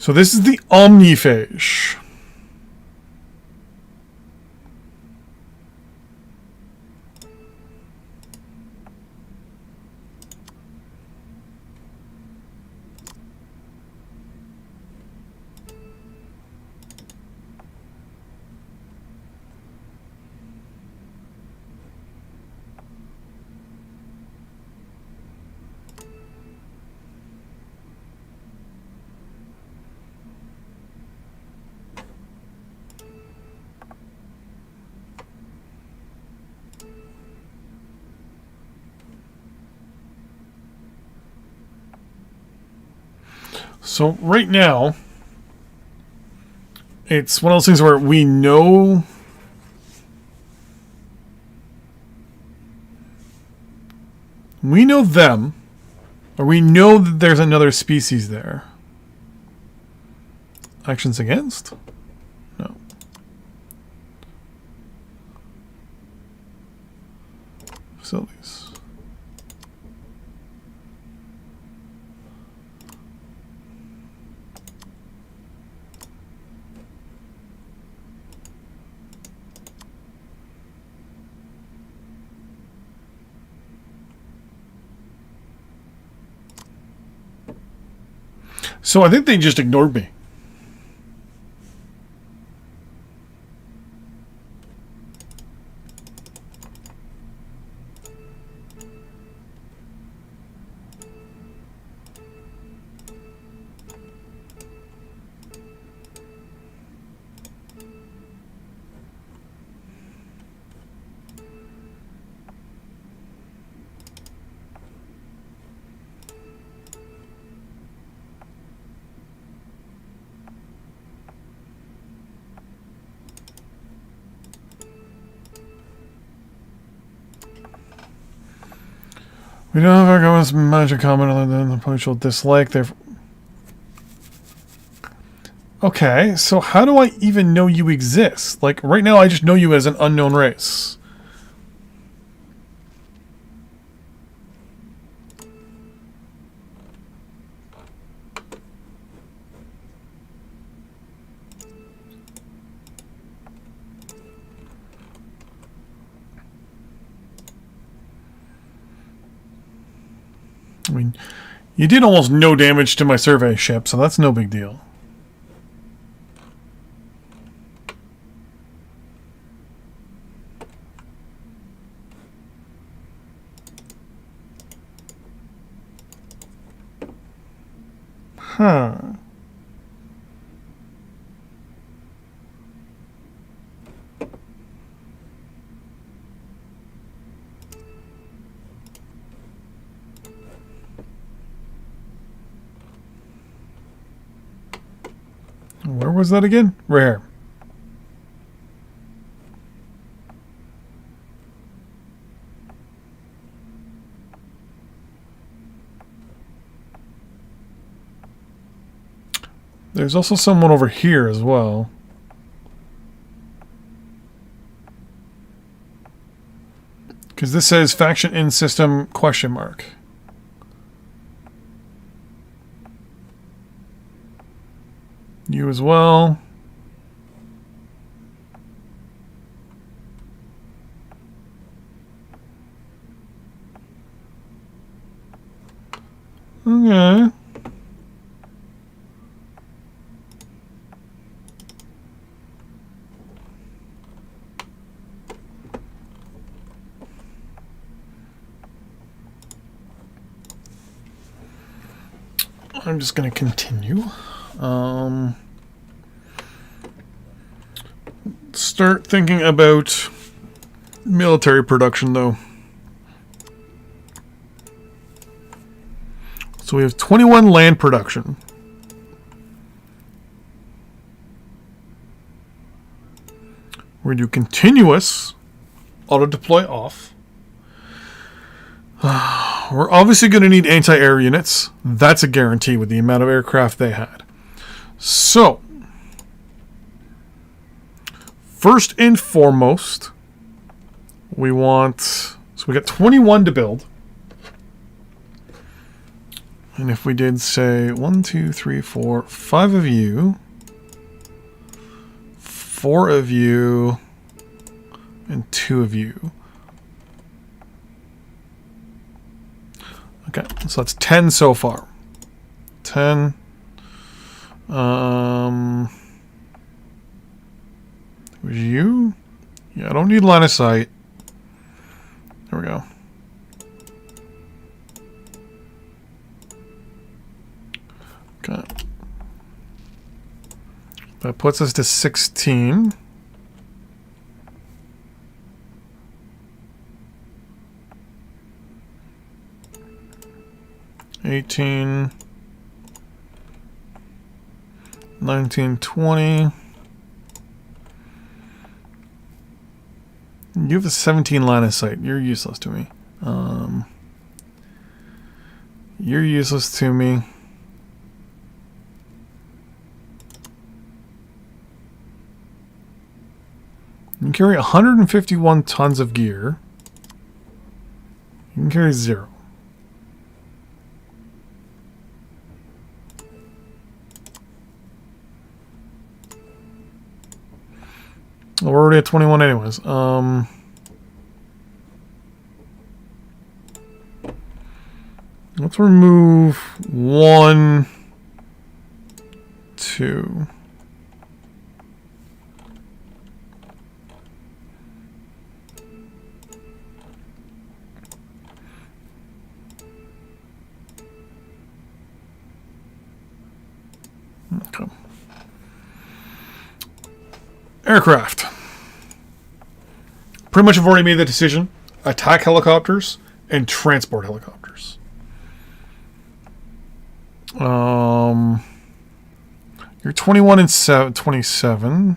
So this is the omniphage. So right now, it's one of those things where we know them, or we know that there's another species there. Actions against? No. Facilities. So I think they just ignored me. We don't have our magic comment other than the potential dislike. Okay, so how do I even know you exist? Like, right now I just know you as an unknown race. I mean, you did almost no damage to my survey ship, so that's no big deal. Huh. Where was that again? Rare. There's also someone over here as well. Because this says faction in system question mark. You as well. Okay. I'm just going to continue. Start thinking about military production, though. So we have 21 land production. We're going to do continuous auto-deploy off. We're obviously going to need anti-air units. That's a guarantee with the amount of aircraft they had. So, first and foremost, we want... So we got 21 to build. And if we did say 1, 2, 3, 4, 5 of you, 4 of you, and 2 of you. Okay, so that's 10 so far. 10. Was you? Yeah, I don't need line of sight. There we go. Okay. That puts us to 16. $18, $19, $20. You have a 17 line of sight. You're useless to me. You're useless to me. You can carry 151 tons of gear. You can carry 0. Well, we're already at 21 anyways. Let's remove 1, 2. Okay. Aircraft. Pretty much have already made the decision. Attack helicopters and transport helicopters. You're 21 and 27.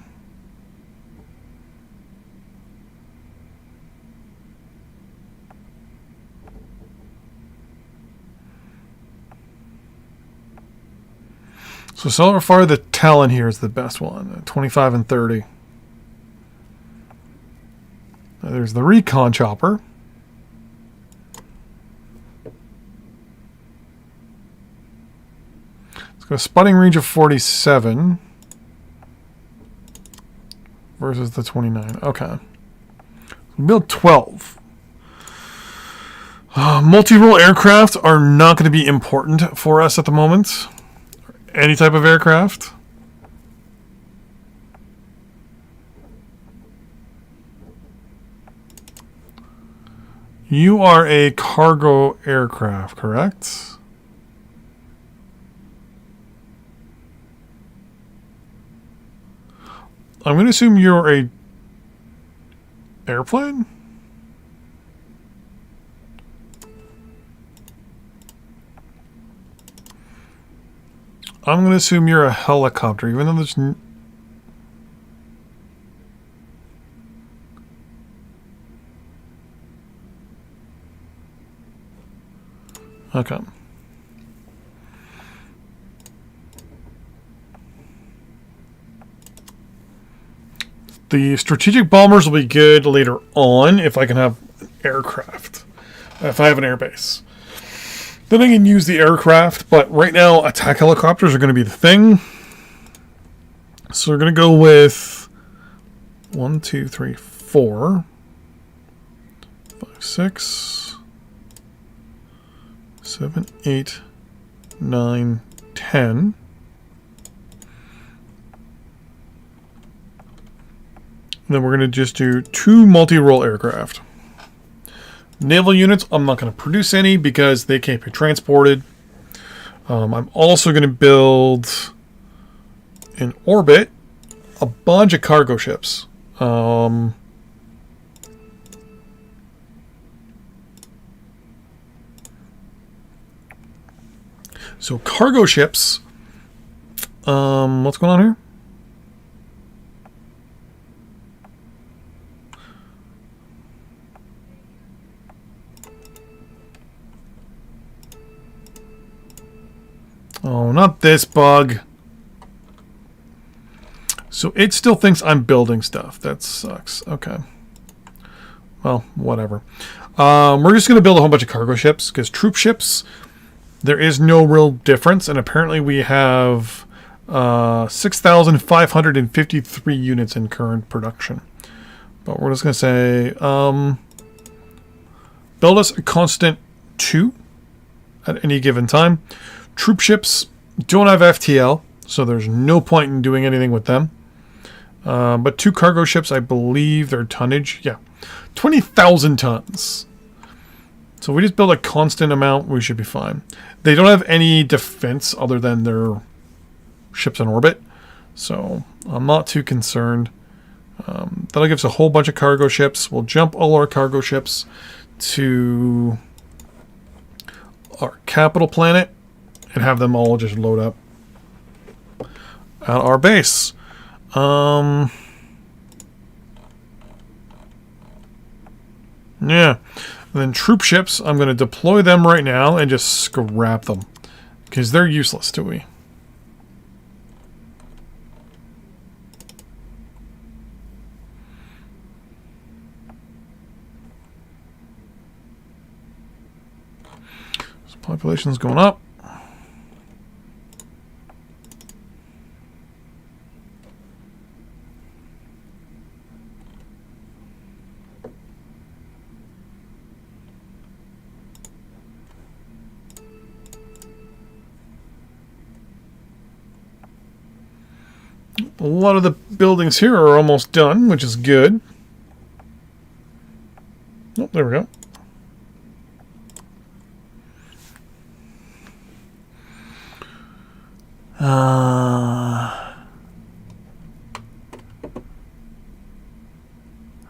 So far the Talon here is the best one. 25 and 30. There's the Recon Chopper. It's got a spotting range of 47 versus the 29. Okay. We build 12. Multi-role aircraft are not going to be important for us at the moment. Any type of aircraft. You are a cargo aircraft, correct? I'm going to assume you're a airplane? I'm going to assume you're a helicopter, even though there's... Okay. The strategic bombers will be good later on if I can have an aircraft. If I have an airbase. Then I can use the aircraft, but right now attack helicopters are going to be the thing. So we're going to go with 1, 2, 3, 4, 5, 6, 7, 8, 9, 10. Then we're going to just do 2 multi-role aircraft. Naval units, I'm not going to produce any because they can't be transported. I'm also going to build in orbit a bunch of cargo ships. So cargo ships. What's going on here? Oh, not this bug. So it still thinks I'm building stuff. That sucks. Okay. Well, whatever. We're just going to build a whole bunch of cargo ships, because troop ships There is no real difference, and apparently we have 6,553 units in current production. But we're just going to say, build us a constant 2 at any given time. Troop ships don't have FTL, so there's no point in doing anything with them. But 2 cargo ships, I believe their tonnage, yeah, 20,000 tons. So if we just build a constant amount, we should be fine. They don't have any defense other than their ships in orbit, so I'm not too concerned. That'll give us a whole bunch of cargo ships. We'll jump all our cargo ships to our capital planet and have them all just load up at our base. Yeah. And then troop ships, I'm going to deploy them right now and just scrap them. Because they're useless to me. So population's going up. A lot of the buildings here are almost done, which is good. Oh, there we go.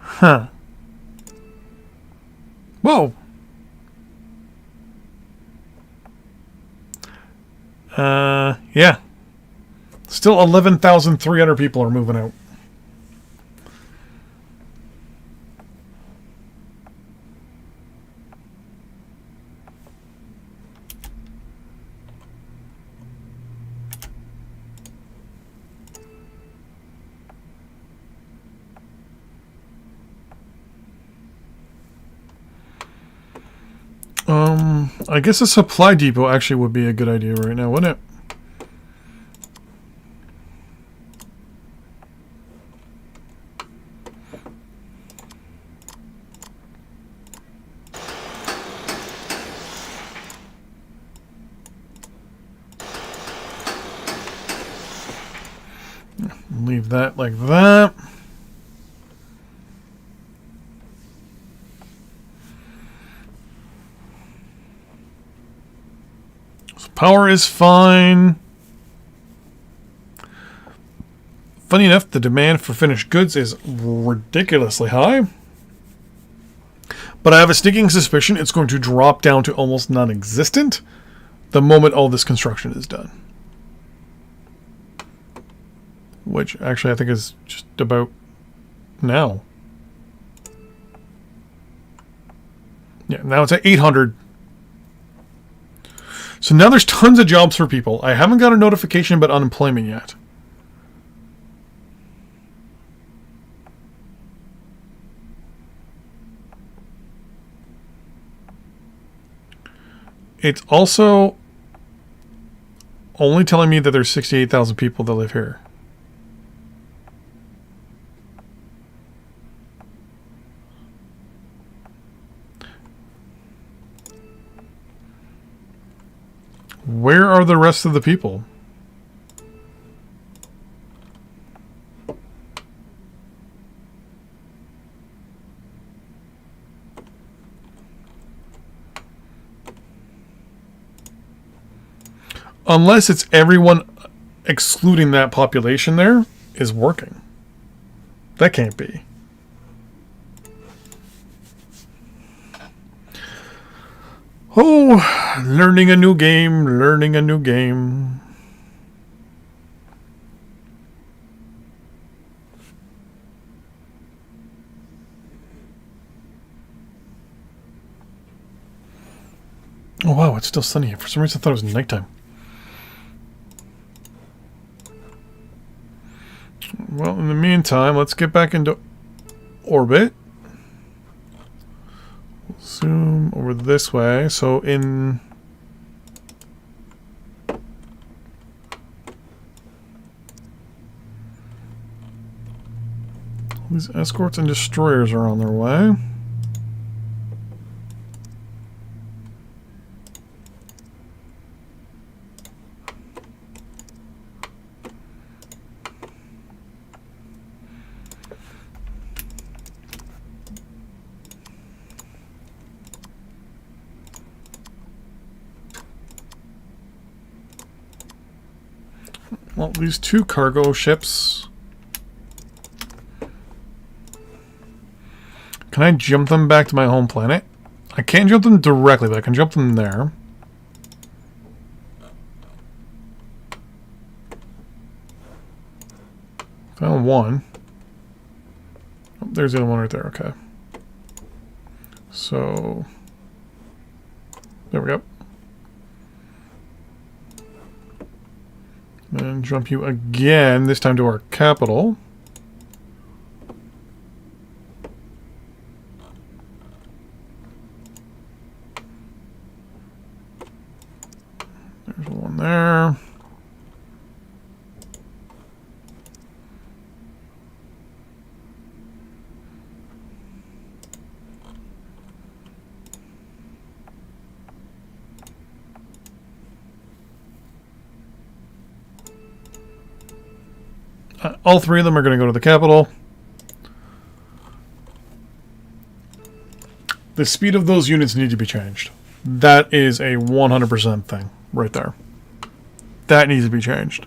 Huh. Whoa. Yeah. Still 11,300 people are moving out. I guess a supply depot actually would be a good idea right now, wouldn't it? Leave that like that. So power is fine. Funny enough, the demand for finished goods is ridiculously high. But I have a sneaking suspicion it's going to drop down to almost non-existent the moment all this construction is done. Which actually I think is just about now. Yeah, now it's at 800. So now there's tons of jobs for people. I haven't got a notification about unemployment yet. It's also only telling me that there's 68,000 people that live here. Where are the rest of the people? Unless it's everyone excluding that population there is working. That can't be. Oh, learning a new game, learning a new game. Oh wow, it's still sunny here. For some reason I thought it was nighttime. Well, in the meantime, let's get back into orbit. Zoom over this way. So in These escorts and destroyers are on their way. Well, these two cargo ships. Can I jump them back to my home planet? I can't jump them directly, but I can jump them there. Found one. Oh, there's the other one right there. Okay. So, there we go. And jump you again, this time to our capital. There's one there. All three of them are going to go to the capital. The speed of those units need to be changed. That is a 100% thing right there. That needs to be changed.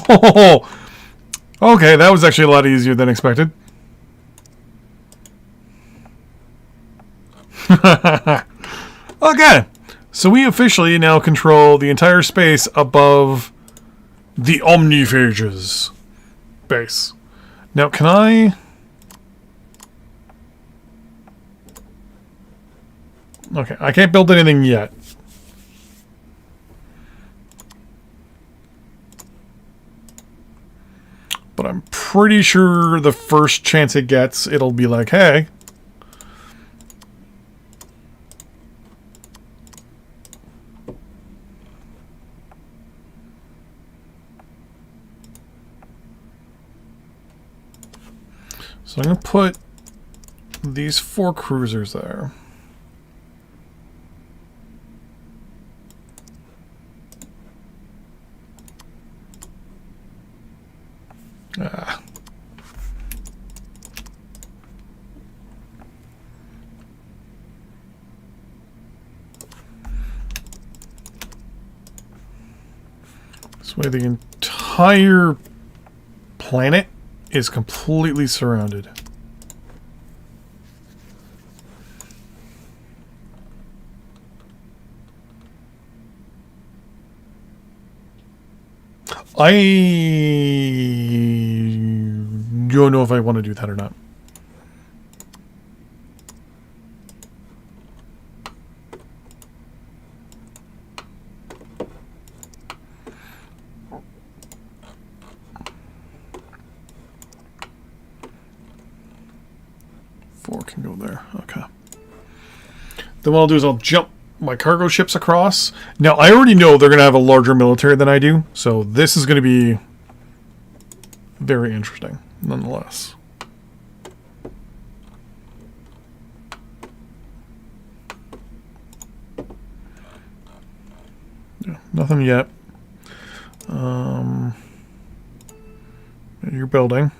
Oh, okay, that was actually a lot easier than expected. Okay, so we officially now control the entire space above the Omniphages base. Now, can I... Okay, I can't build anything yet. But I'm pretty sure the first chance it gets, it'll be like, hey. So I'm going to put these 4 cruisers there. Ah. This way the entire planet is completely surrounded. I don't know if I want to do that or not. Four can go there. Okay. Then what I'll do is I'll jump my cargo ships across. Now, I already know they're going to have a larger military than I do, so this is going to be very interesting, nonetheless. Yeah, nothing yet. You're building.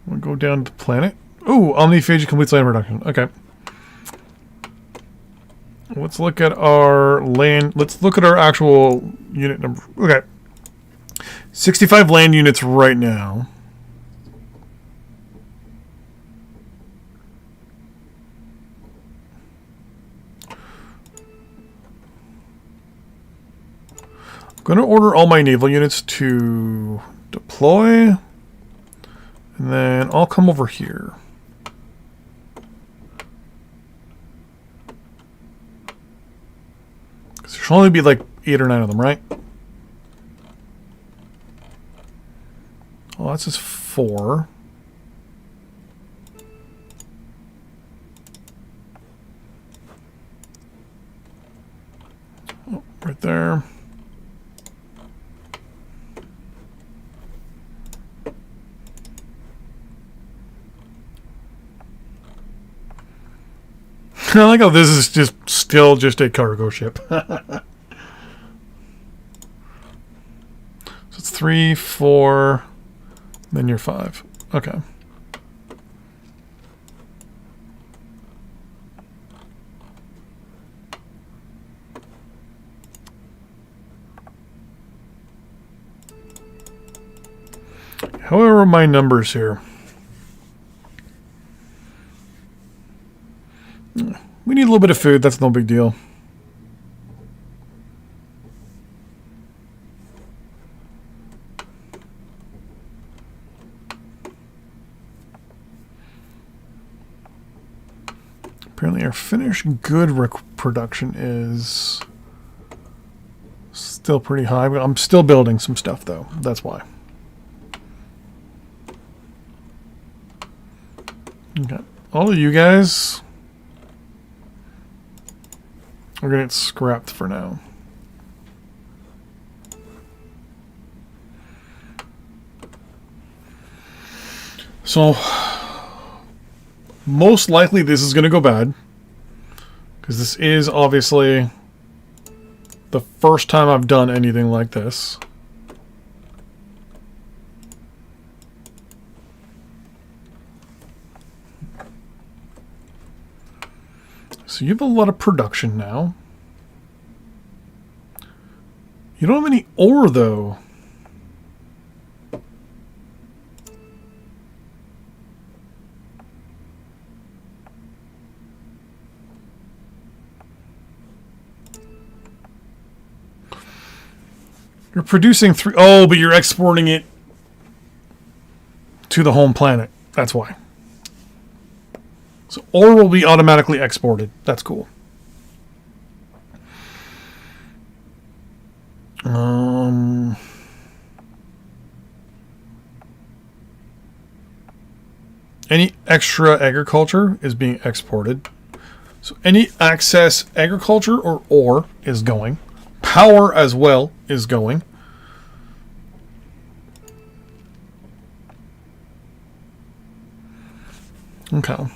We'll go down to the planet. Ooh, Omniphagia completes land production. Okay. Let's look at our land. Let's look at our actual unit number. Okay. 65 land units right now. I'm going to order all my naval units to deploy. And then I'll come over here. There should only be like 8 or 9 of them, right? Well, that's just 4. Oh, right there. I like how this is just still just a cargo ship. So it's 3, 4, then you're 5. Okay. However, my numbers here. We need a little bit of food. That's no big deal. Apparently our finished good production is still pretty high. I'm still building some stuff, though. That's why. Okay. All of you guys are going to get scrapped for now. So, most likely this is going to go bad. Because this is obviously the first time I've done anything like this. So you have a lot of production now. You don't have any ore, though. You're producing 3... Oh, but you're exporting it to the home planet. That's why. So ore will be automatically exported. That's cool. Any extra agriculture is being exported. So any excess agriculture or ore is going. Power as well is going. Okay.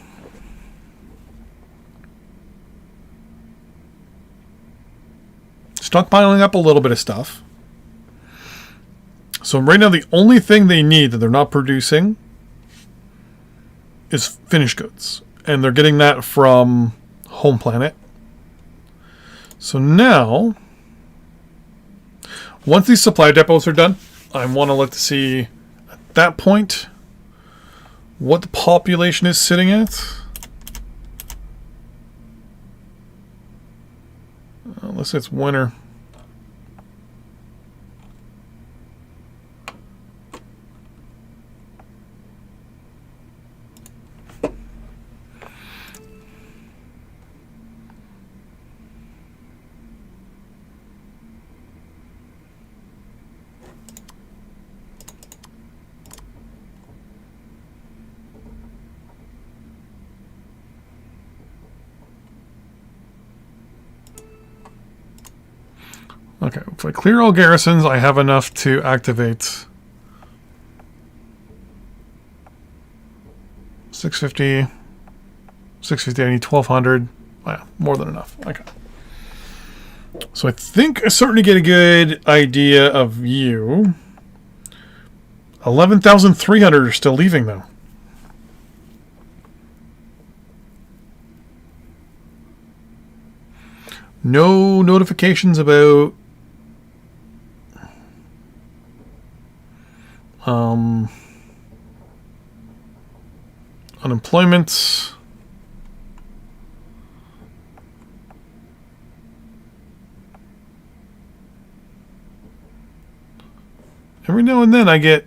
Stockpiling up a little bit of stuff. So right now the only thing they need that they're not producing is finished goods. And they're getting that from home planet. So now, once these supply depots are done, I want to look to see at that point what the population is sitting at. Unless it's winter. Okay, if I clear all garrisons, I have enough to activate 650. 650, I need 1200. Wow, more than enough. Okay. So I think I'm starting to get a good idea of you. 11,300 are still leaving, though. No notifications about unemployment. Every now and then I get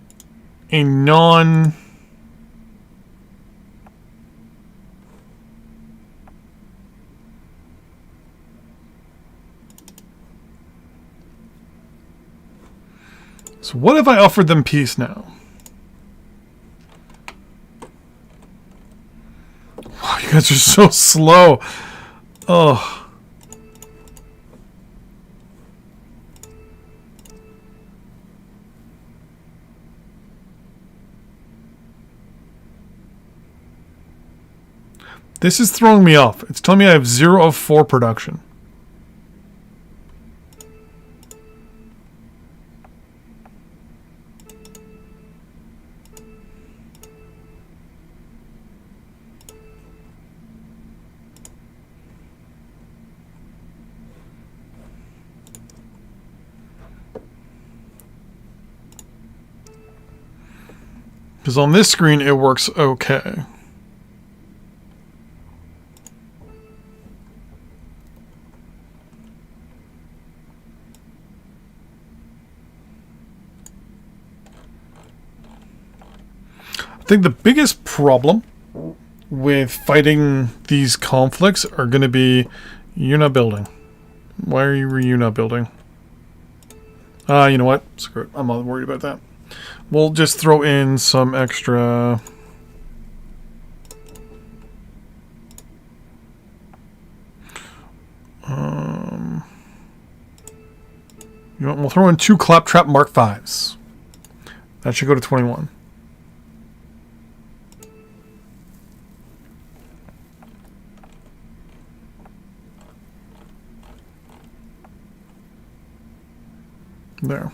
a non... So what if I offered them peace now? Wow, you guys are so slow. Oh. This is throwing me off. It's telling me I have 0 of 4 production. Because on this screen it works okay. I think the biggest problem with fighting these conflicts are going to be you're not building. Why are you not building? You know what? Screw it. I'm not worried about that. We'll just throw in some extra... you know what? We'll throw in 2 Claptrap Mark 5s. That should go to 21. There.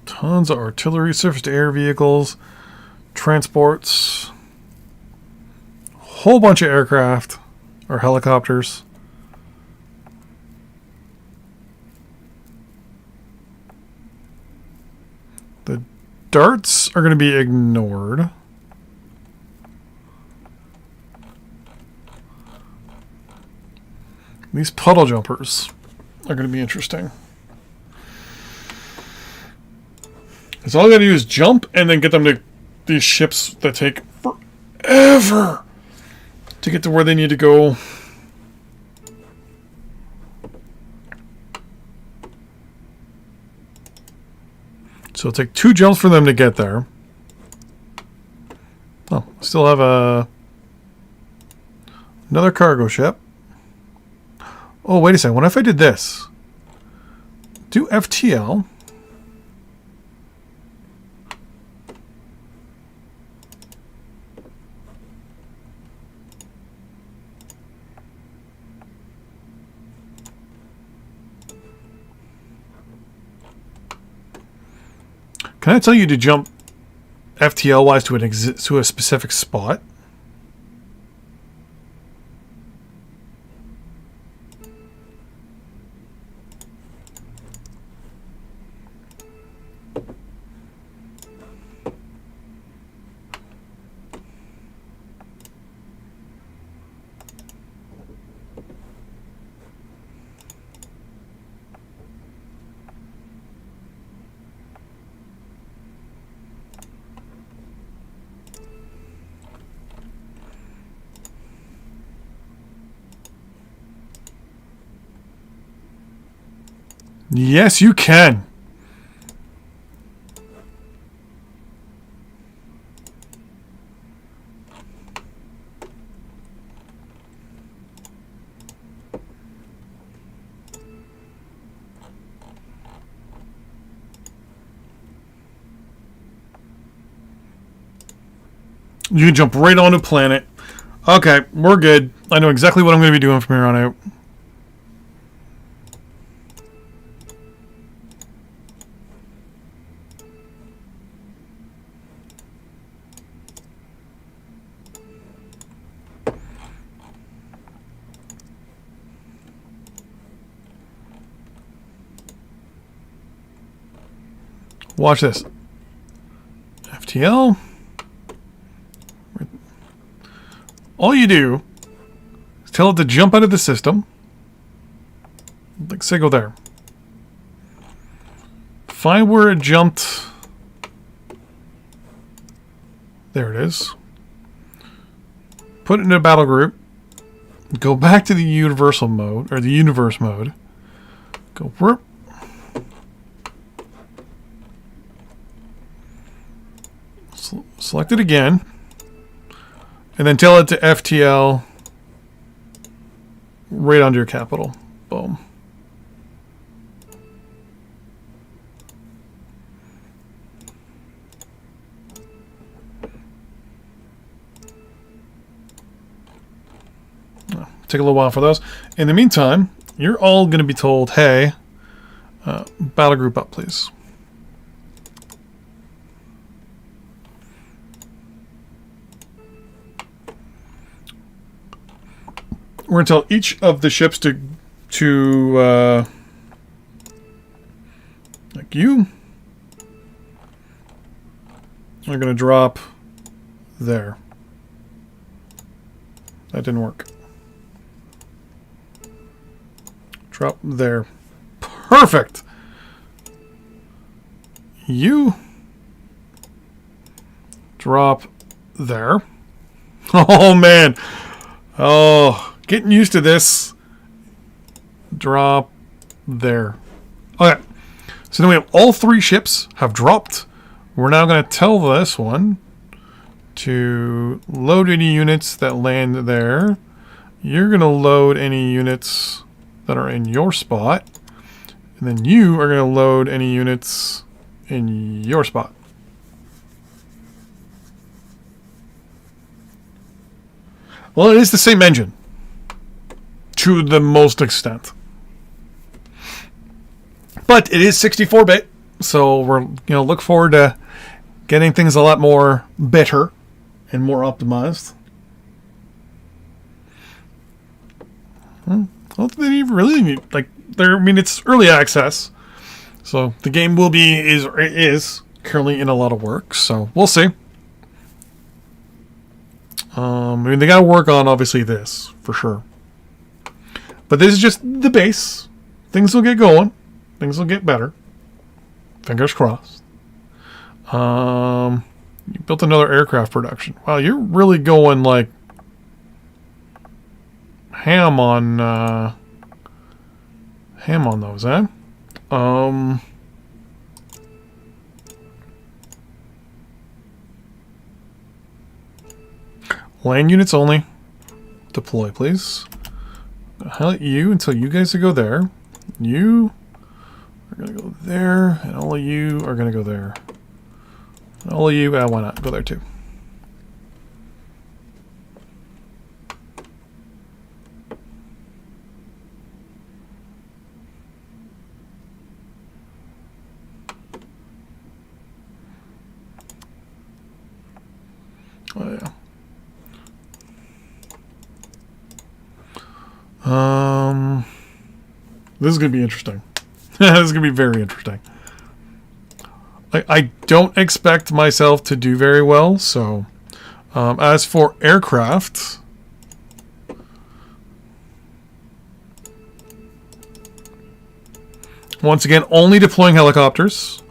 Tons of artillery, surface-to-air vehicles, transports, whole bunch of aircraft or helicopters. The darts are going to be ignored. These puddle jumpers are going to be interesting. Because all I got to do is jump and then get them to these ships that take forever to get to where they need to go. So it'll take 2 jumps for them to get there. Oh, still have another cargo ship. Oh, wait a second. What if I did this? Do FTL. Can I tell you to jump FTL-wise to a specific spot? Yes, you can. You can jump right onto planet. Okay, we're good. I know exactly what I'm going to be doing from here on out. Watch this. FTL. All you do is tell it to jump out of the system. Like, say, go there. Find where it jumped. There it is. put it in a battle group, go back to the universal mode, or the universe mode, go whoop, select it again, and then tell it to FTL right under your capital. Boom. Take a little while for those. In the meantime, you're all going to be told, hey, battle group up, please. We're going to tell each of the ships to like you are going to drop there. That didn't work. Drop there. Perfect. You drop there. Oh, man. Oh, getting used to this. Drop there. Okay. So then we have all three ships have dropped. We're now going to tell this one to load any units that land there. You're going to load any units that are in your spot. And then you are going to load any units in your spot. Well, it is the same engine to the most extent. But it is 64-bit, so we're look forward to getting things a lot more better and more optimized. Well, they really need, it's early access, so the game is currently in a lot of work. So we'll see. They got to work on obviously this for sure, but this is just the base. Things will get going. Things will get better. Fingers crossed. You built another aircraft production. Wow, you're really going like ham on those, eh? Land units only. Deploy, please. Highlight you until you guys go there. You are going to go there, and all of you are going to go there. And all of you, why not? Go there too. Oh, yeah. This is going to be interesting. This is going to be very interesting. I don't expect myself to do very well, so as for aircraft, once again, only deploying helicopters.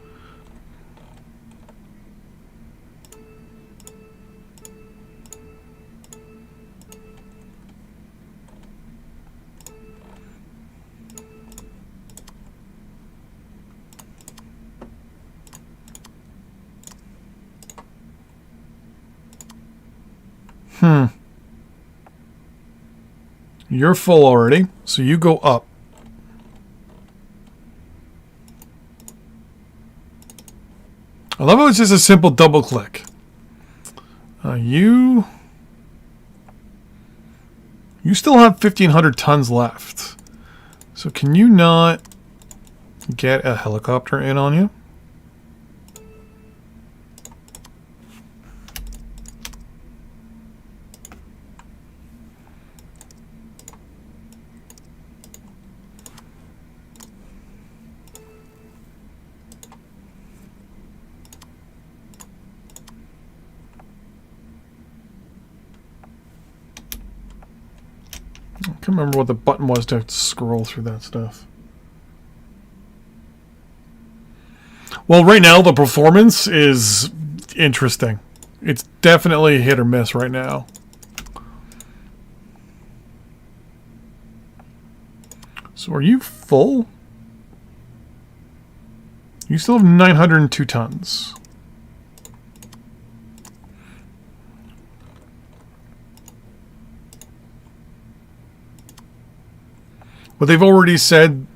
You're full already, so you go up. I love how it's just a simple double click. You still have 1,500 tons left. So can you not get a helicopter in on you? I can't remember what the button was to scroll through that stuff. Well, right now the performance is interesting. It's definitely hit or miss right now. So are you full? You still have 902 tons. But they've already said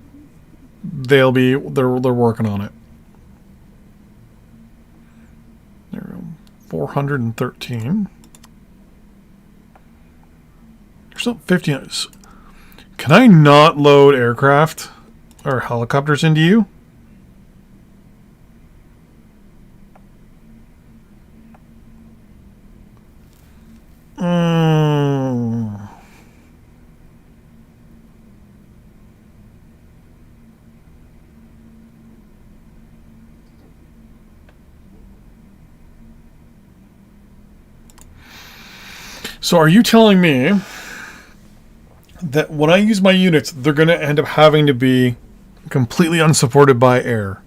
they're working on it. There we go. 413. There's still 50. Can I not load aircraft or helicopters into you? So are you telling me that when I use my units, they're going to end up having to be completely unsupported by air?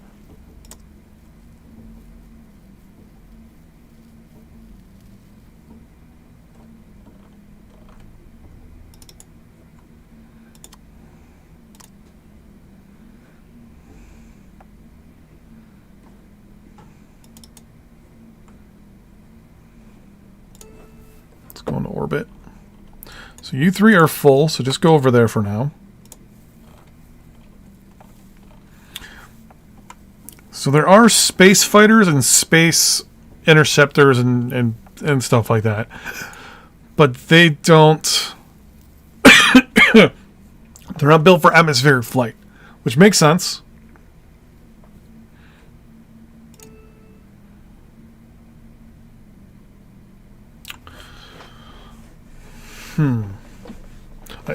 Go into orbit. So you three are full, so just go over there for now. So there are space fighters and space interceptors and stuff like that. But they don't... they're not built for atmospheric flight, which makes sense.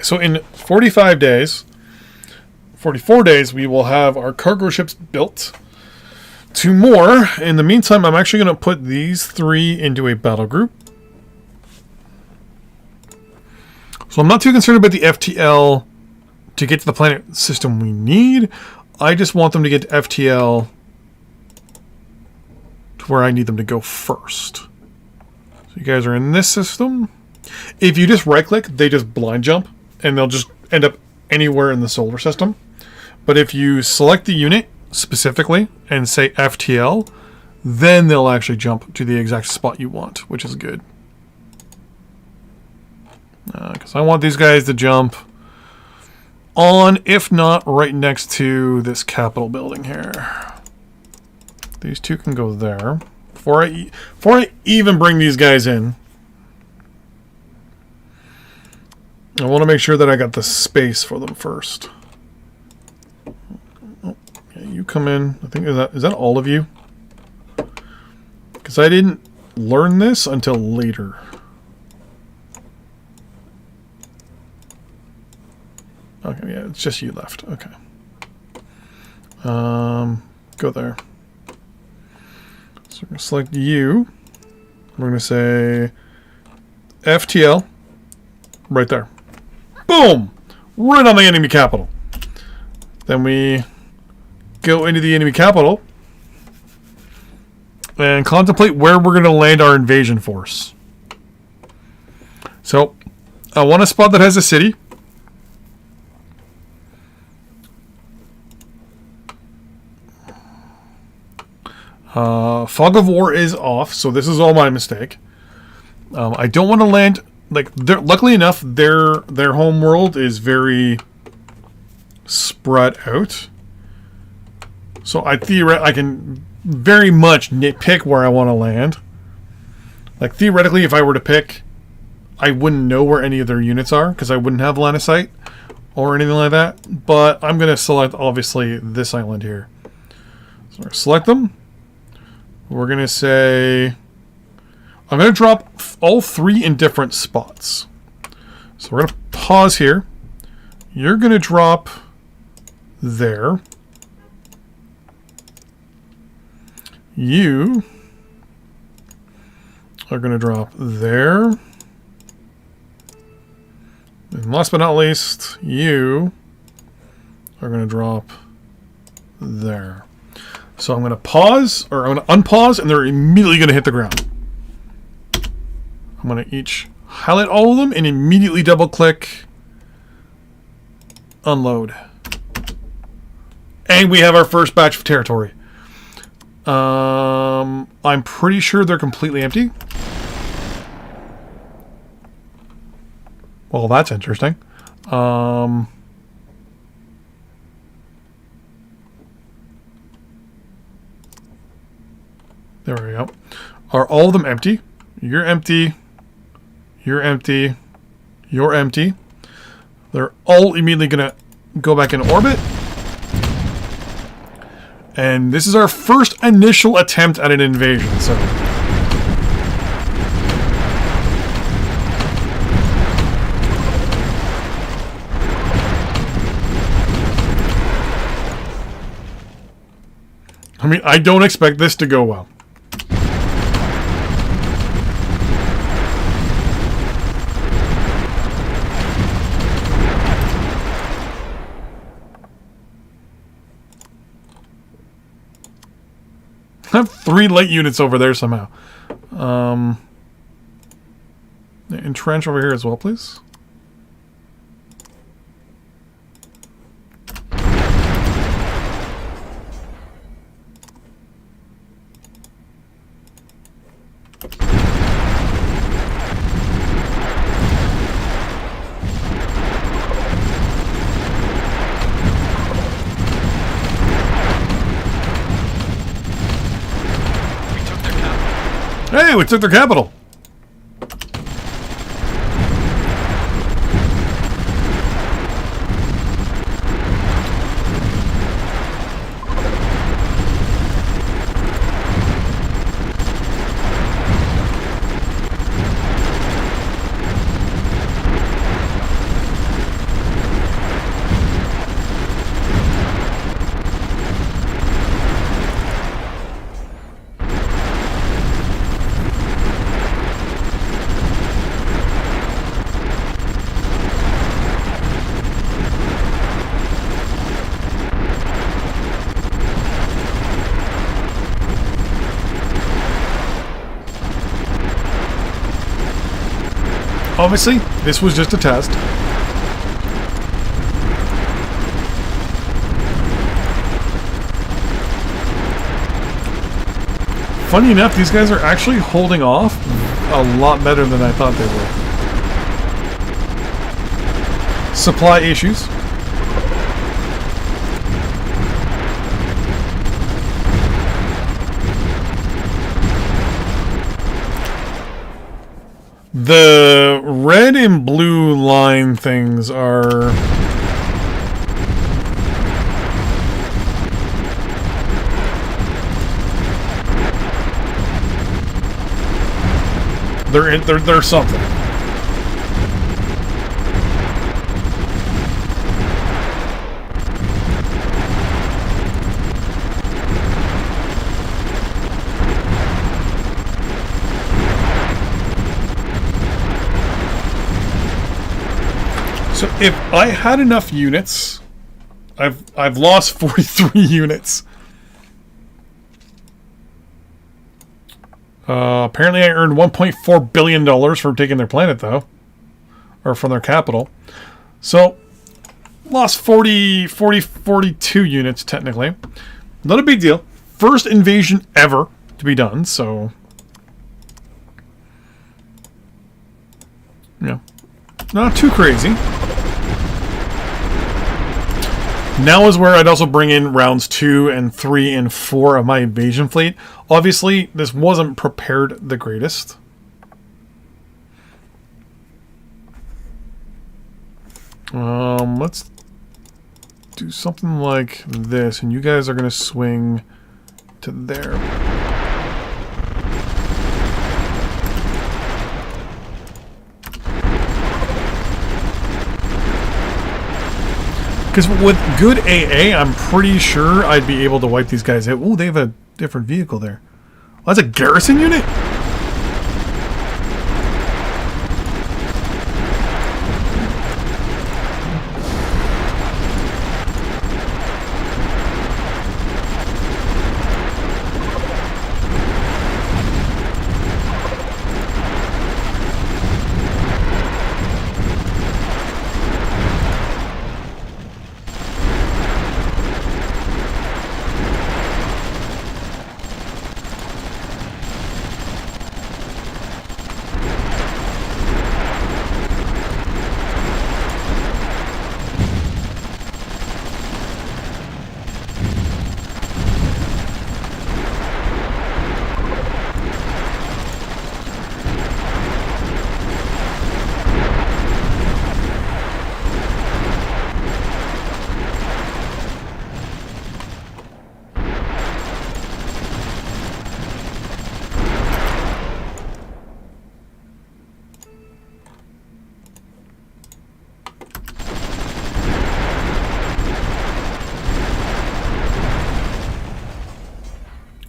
So in 44 days, we will have our cargo ships built. 2 more. In the meantime, I'm actually going to put these 3 into a battle group. So I'm not too concerned about the FTL to get to the planet system we need. I just want them to get to FTL to where I need them to go first. So you guys are in this system. If you just right-click, they just blind jump, and they'll just end up anywhere in the solar system. But if you select the unit specifically and say FTL, then they'll actually jump to the exact spot you want, which is good. Because I want these guys to jump on, if not right next to this Capitol building here. These 2 can go there. Before I even bring these guys in, I want to make sure that I got the space for them first. Oh, yeah, you come in. I think is that all of you? Because I didn't learn this until later. Okay, yeah, it's just you left. Okay. Go there. So we're going to select you. We're going to say FTL right there. Boom! Right on the enemy capital. Then we go into the enemy capital and contemplate where we're going to land our invasion force. So, I want a spot that has a city. Fog of War is off, so this is all my mistake. I don't want to land... luckily enough, their home world is very spread out. So I can very much nitpick where I want to land. Like, theoretically, if I were to pick, I wouldn't know where any of their units are, because I wouldn't have line of sight or anything like that. But I'm going to select, obviously, this island here. So we're going to select them. We're going to say... I'm going to drop all 3 in different spots. So we're going to pause here. You're going to drop there. You are going to drop there. And last but not least, you are going to drop there. So I'm going to pause, or I'm going to unpause, and they're immediately going to hit the ground. I'm going to each highlight all of them and immediately double click unload. And we have our first batch of territory. I'm pretty sure they're completely empty. Well, that's interesting. There we go. Are all of them empty? You're empty. You're empty. You're empty. They're all immediately going to go back in orbit. And this is our first initial attempt at an invasion, so... I mean, I don't expect this to go well. I have 3 light units over there somehow. Entrench over here as well, please. Hey, we took their capital. Obviously, this was just a test. Funny enough, these guys are actually holding off a lot better than I thought they would. Supply issues. The red and blue line things are... They're something. So if I had enough units, I've lost 43 units. Apparently I earned $1.4 billion from taking their planet, though. Or from their capital. So, lost 42 units, technically. Not a big deal. First invasion ever to be done, so... yeah. Not too crazy. Now is where I'd also bring in rounds 2 and 3 and 4 of my invasion fleet. Obviously, this wasn't prepared the greatest. Let's do something like this, and you guys are going to swing to there. Because with good AA, I'm pretty sure I'd be able to wipe these guys out. Ooh, they have a different vehicle there. Oh, that's a garrison unit?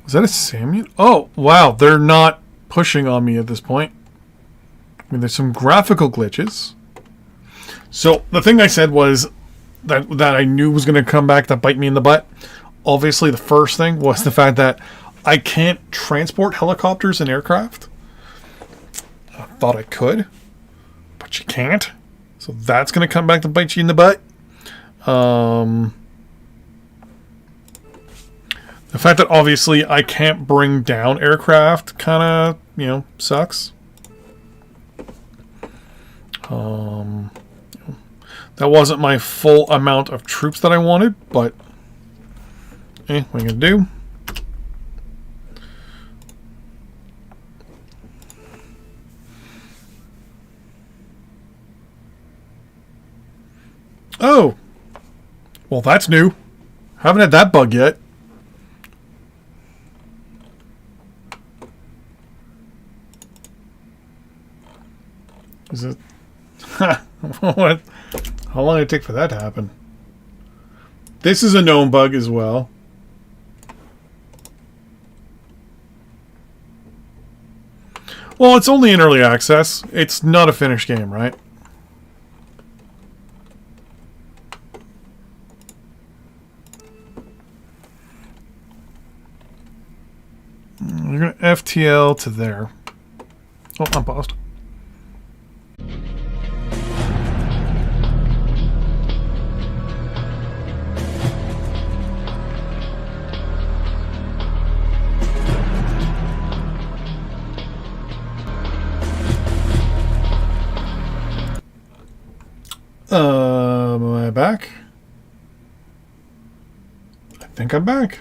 Is that a Samuel? Oh, wow. They're not pushing on me at this point. I mean, there's some graphical glitches. So the thing I said was that I knew was going to come back to bite me in the butt. Obviously, the first thing was the fact that I can't transport helicopters and aircraft. I thought I could, but you can't. So that's going to come back to bite you in the butt. The fact that obviously I can't bring down aircraft kind of, sucks. That wasn't my full amount of troops that I wanted, but what are you going to do? Oh! Well, that's new. Haven't had that bug yet. Is it? What? How long did it take for that to happen? This is a known bug as well. Well, it's only in early access. It's not a finished game, right? You're going to FTL to there. Oh, I'm paused. Am I back? I think I'm back.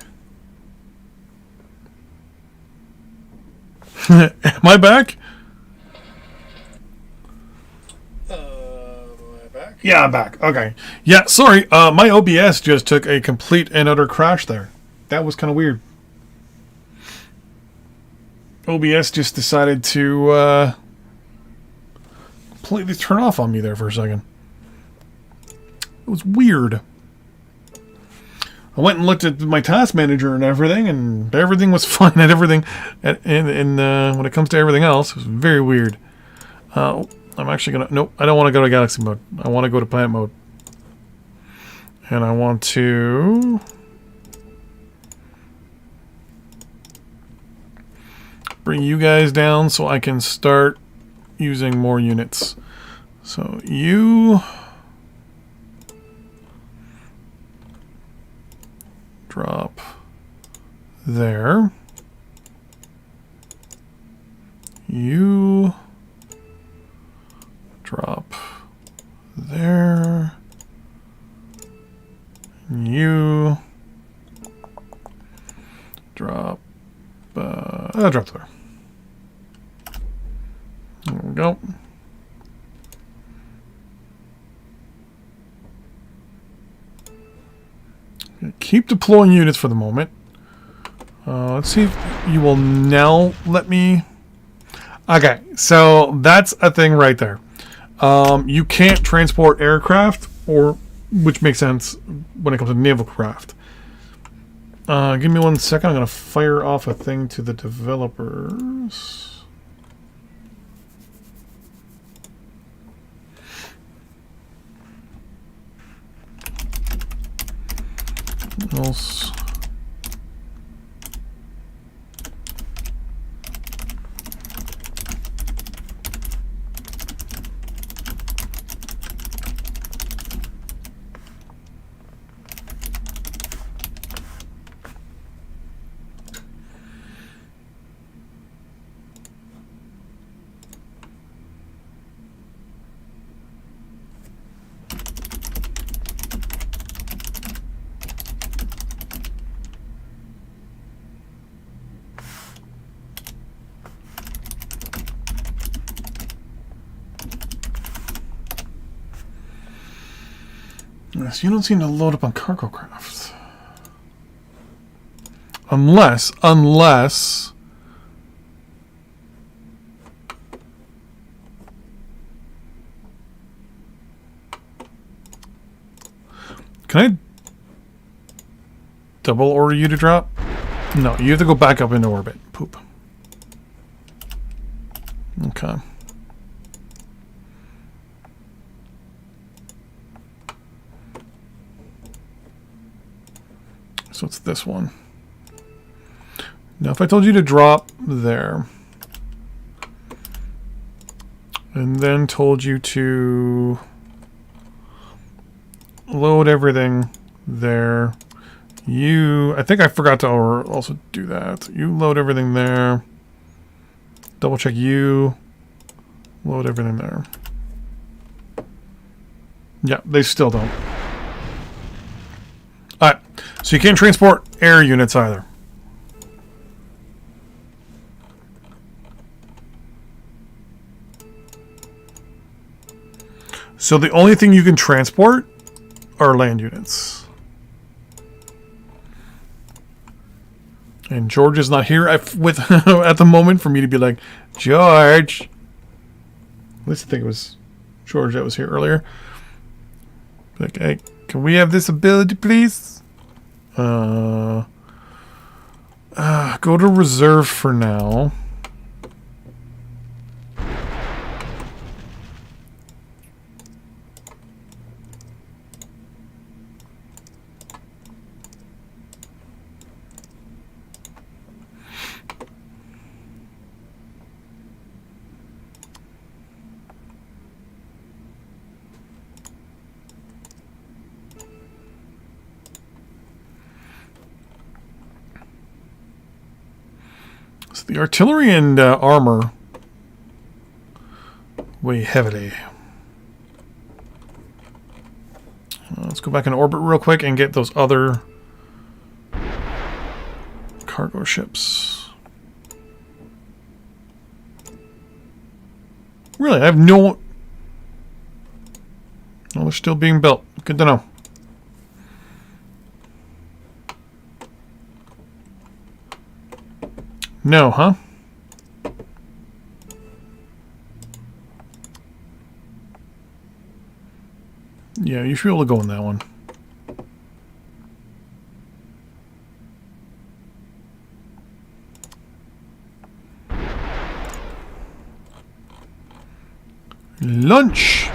Am I back? Am I back? Yeah, I'm back. Okay. Yeah, sorry. My OBS just took a complete and utter crash there. That was kind of weird. OBS just decided to completely turn off on me there for a second. It was weird. I went and looked at my task manager and everything was fine and everything. And when it comes to everything else, it was very weird. I'm actually going to... Nope, I don't want to go to Galaxy mode. I want to go to Planet mode. And I want to... bring you guys down so I can start using more units. So you... drop there. You drop there. You drop drop there. There we go. Keep deploying units for the moment. Let's see if you will now let me... Okay, so that's a thing right there. You can't transport aircraft, which makes sense when it comes to naval craft. Give me 1 second. I'm going to fire off a thing to the developers. Else. Yes, you don't seem to load up on cargo craft. Unless... Can I double order you to drop? No, you have to go back up into orbit. Poop. Okay. So it's this one. Now if I told you to drop there, and then told you to load everything there, I think I forgot to also do that. You load everything there. Double check you. Load everything there. Yeah, they still don't. Alright, so you can't transport air units either. So the only thing you can transport are land units. And George is not here at the moment for me to be like, George. At least I think it was George that was here earlier. Like, hey, can we have this ability, please? Go to reserve for now. The artillery and armor weigh heavily. Let's go back in orbit real quick and get those other cargo ships. Really, I have no... Oh, they're still being built. Good to know. No, huh? Yeah, you should be able to go in that one. Lunch!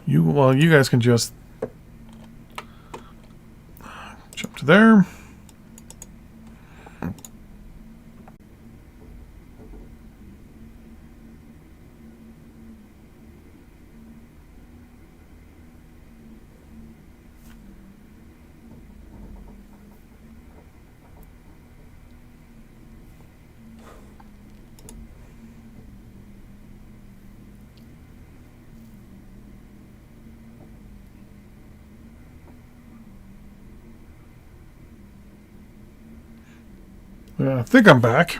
Well, you guys can just jump to there. I think I'm back.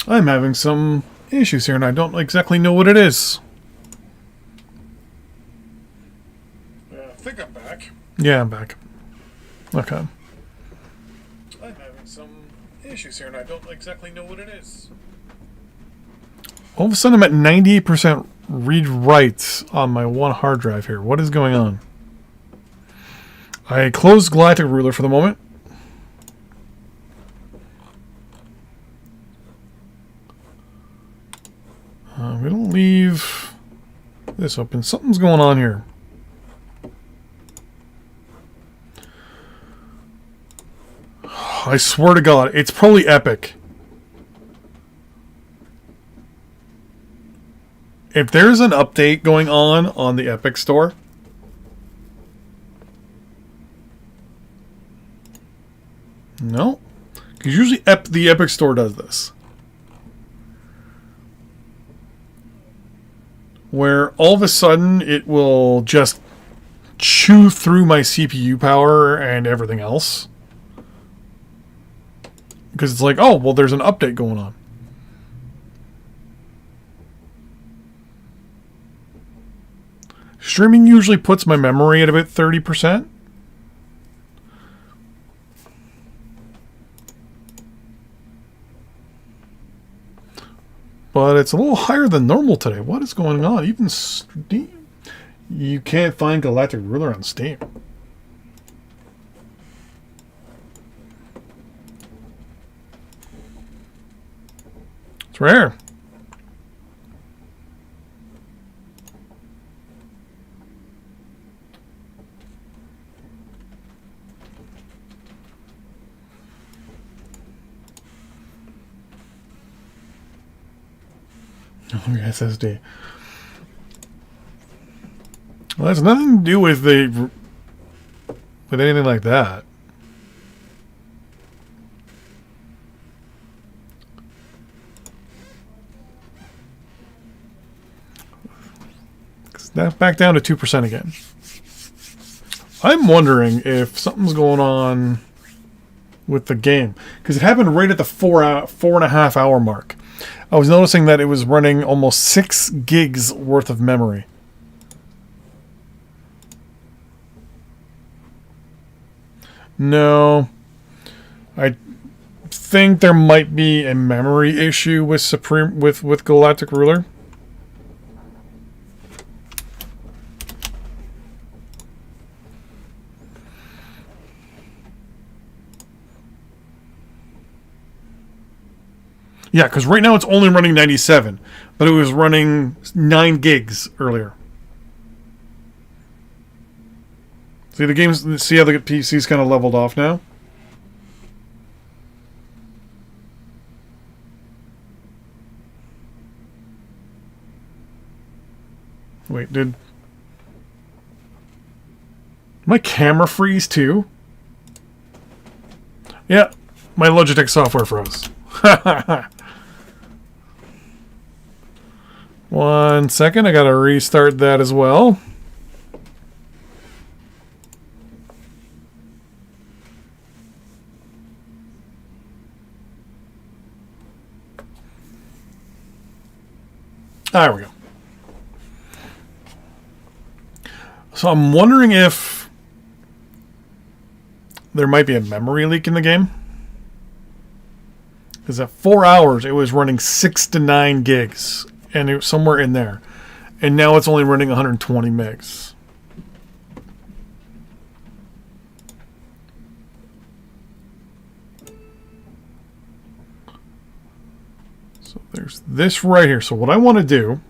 I'm having some issues here and I don't exactly know what it is. I think I'm back. Yeah, I'm back. Okay. I'm having some issues here and I don't exactly know what it is. All of a sudden I'm at 98% read-write on my one hard drive here. What is going on? I closed Galactic Ruler for the moment. I'm going to leave this open. Something's going on here. I swear to God, it's probably epic. If there's an update going on the Epic Store, no, because usually the Epic Store does this, where all of a sudden it will just chew through my CPU power and everything else, because it's like, oh, well, there's an update going on. Streaming usually puts my memory at about 30%. But it's a little higher than normal today. What is going on? Even Steam. You can't find Galactic Ruler on Steam. It's rare. Oh, your SSD. Well, that's nothing to do with anything like that. That's back down to 2% again. I'm wondering if something's going on with the game, because it happened right at the 4.5 hour mark. I was noticing that it was running almost 6 gigs worth of memory. No, I think there might be a memory issue with Galactic Ruler. Yeah, because right now it's only running 97, but it was running 9 gigs earlier. See see how the PC's kind of leveled off now? Wait, did my camera freeze too? Yeah, my Logitech software froze. 1 second, I gotta restart that as well. There we go. So I'm wondering if there might be a memory leak in the game. Because at 4 hours, it was running 6 to 9 gigs. And it was somewhere in there. And now it's only running 120 megs. So there's this right here. So what I want to do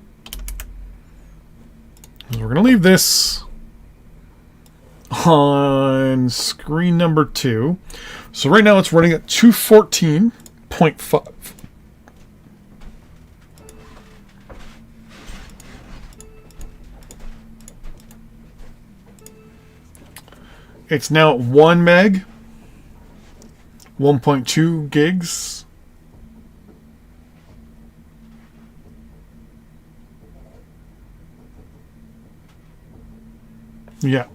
is we're going to leave this on screen number 2. So right now it's running at 214.5. It's now at 1 meg, 1.2 gigs. Yeah.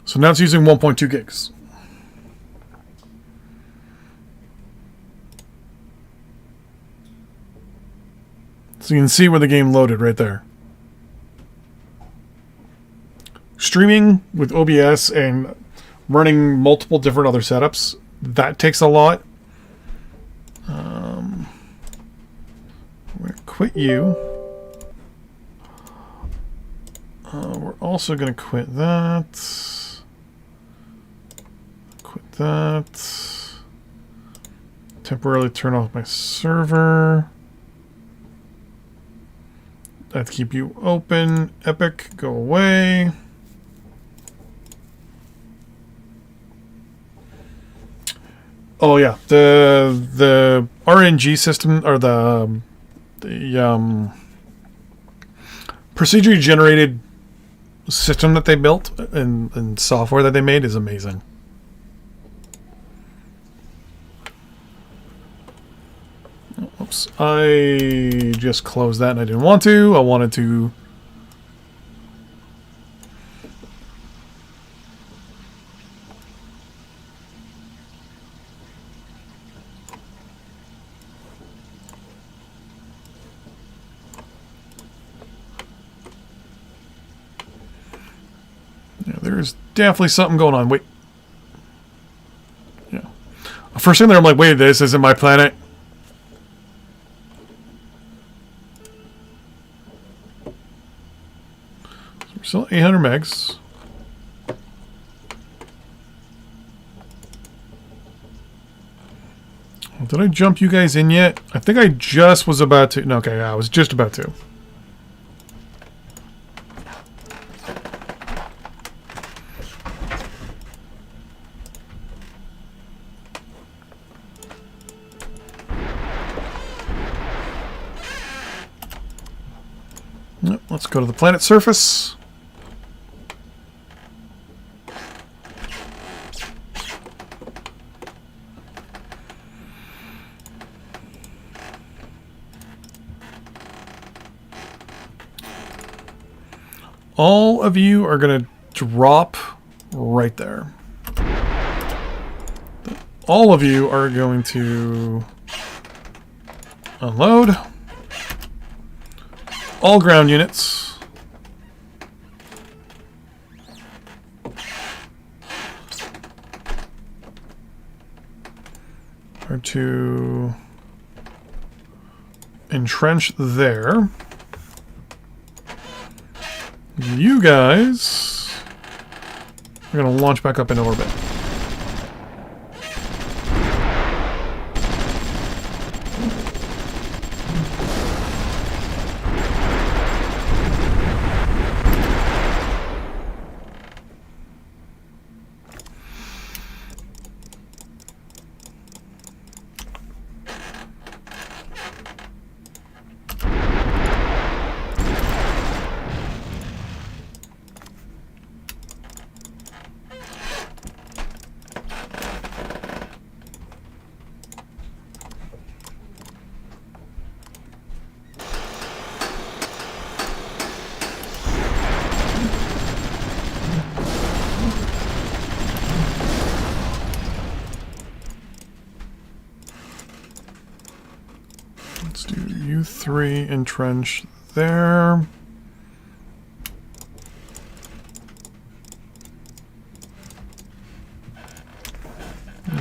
So now it's using 1.2 gigs. So you can see where the game loaded right there. Streaming with OBS and running multiple different other setups, that takes a lot. I'm going to quit you. We're also going to quit that. Quit that. Temporarily turn off my server. That keep you open. Epic, go away. Oh yeah, the RNG system, or the procedurally generated system that they built and software that they made is amazing. Oops, I just closed that and I didn't want to. I wanted to. There's definitely something going on. Wait. Yeah. First thing there, I'm like, wait, this isn't my planet. So we're still 800 megs. Did I jump you guys in yet? I think I just was about to. No, okay, yeah, I was just about to. Yep, let's go to the planet surface. All of you are going to drop right there. All of you are going to unload. All ground units. Are to entrench there. You guys are going to launch back up in orbit. Let's do U3 entrench there.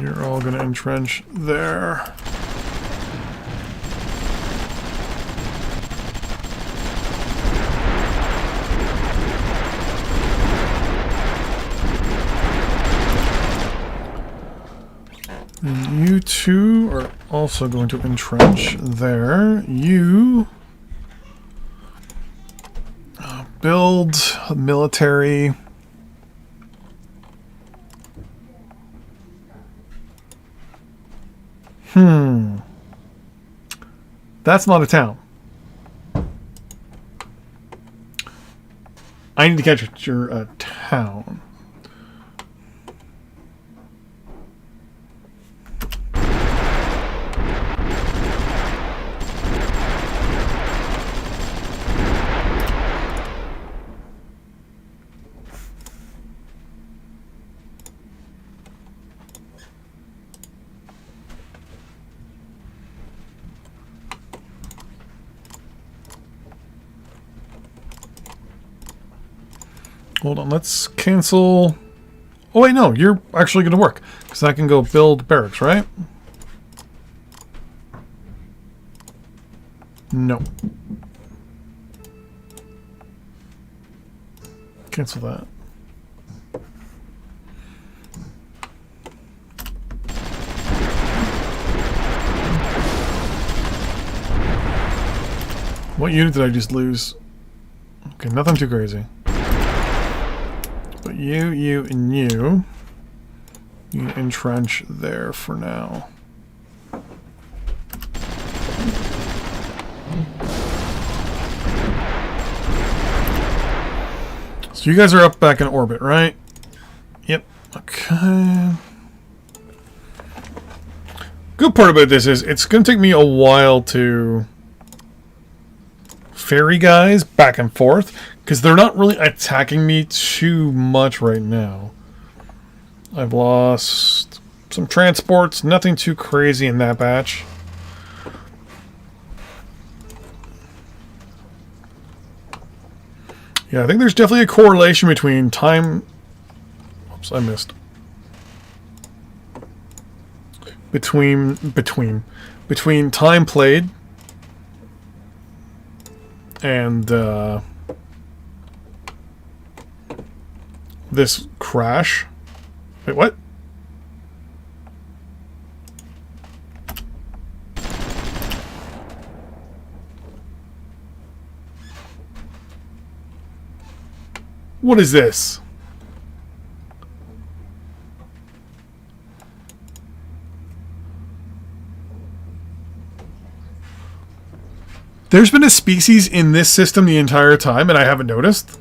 You're all going to entrench there. And you two are also going to entrench there. You build a military. That's not a town. I need to catch your town. Hold on, let's cancel. Oh wait, no, you're actually going to work. Because I can go build barracks, right? No. Cancel that. What unit did I just lose? Okay, nothing too crazy. But you, and you entrench there for now. So you guys are up back in orbit, right? Yep. Okay. Good part about this is it's going to take me a while to ferry guys back and forth because they're not really attacking me too much right now. I've lost some transports, nothing too crazy in that batch. Yeah, I think there's definitely a correlation between time Oops, I missed. Between time played and this crash. Wait, what? What is this? There's been a species in this system the entire time, and I haven't noticed.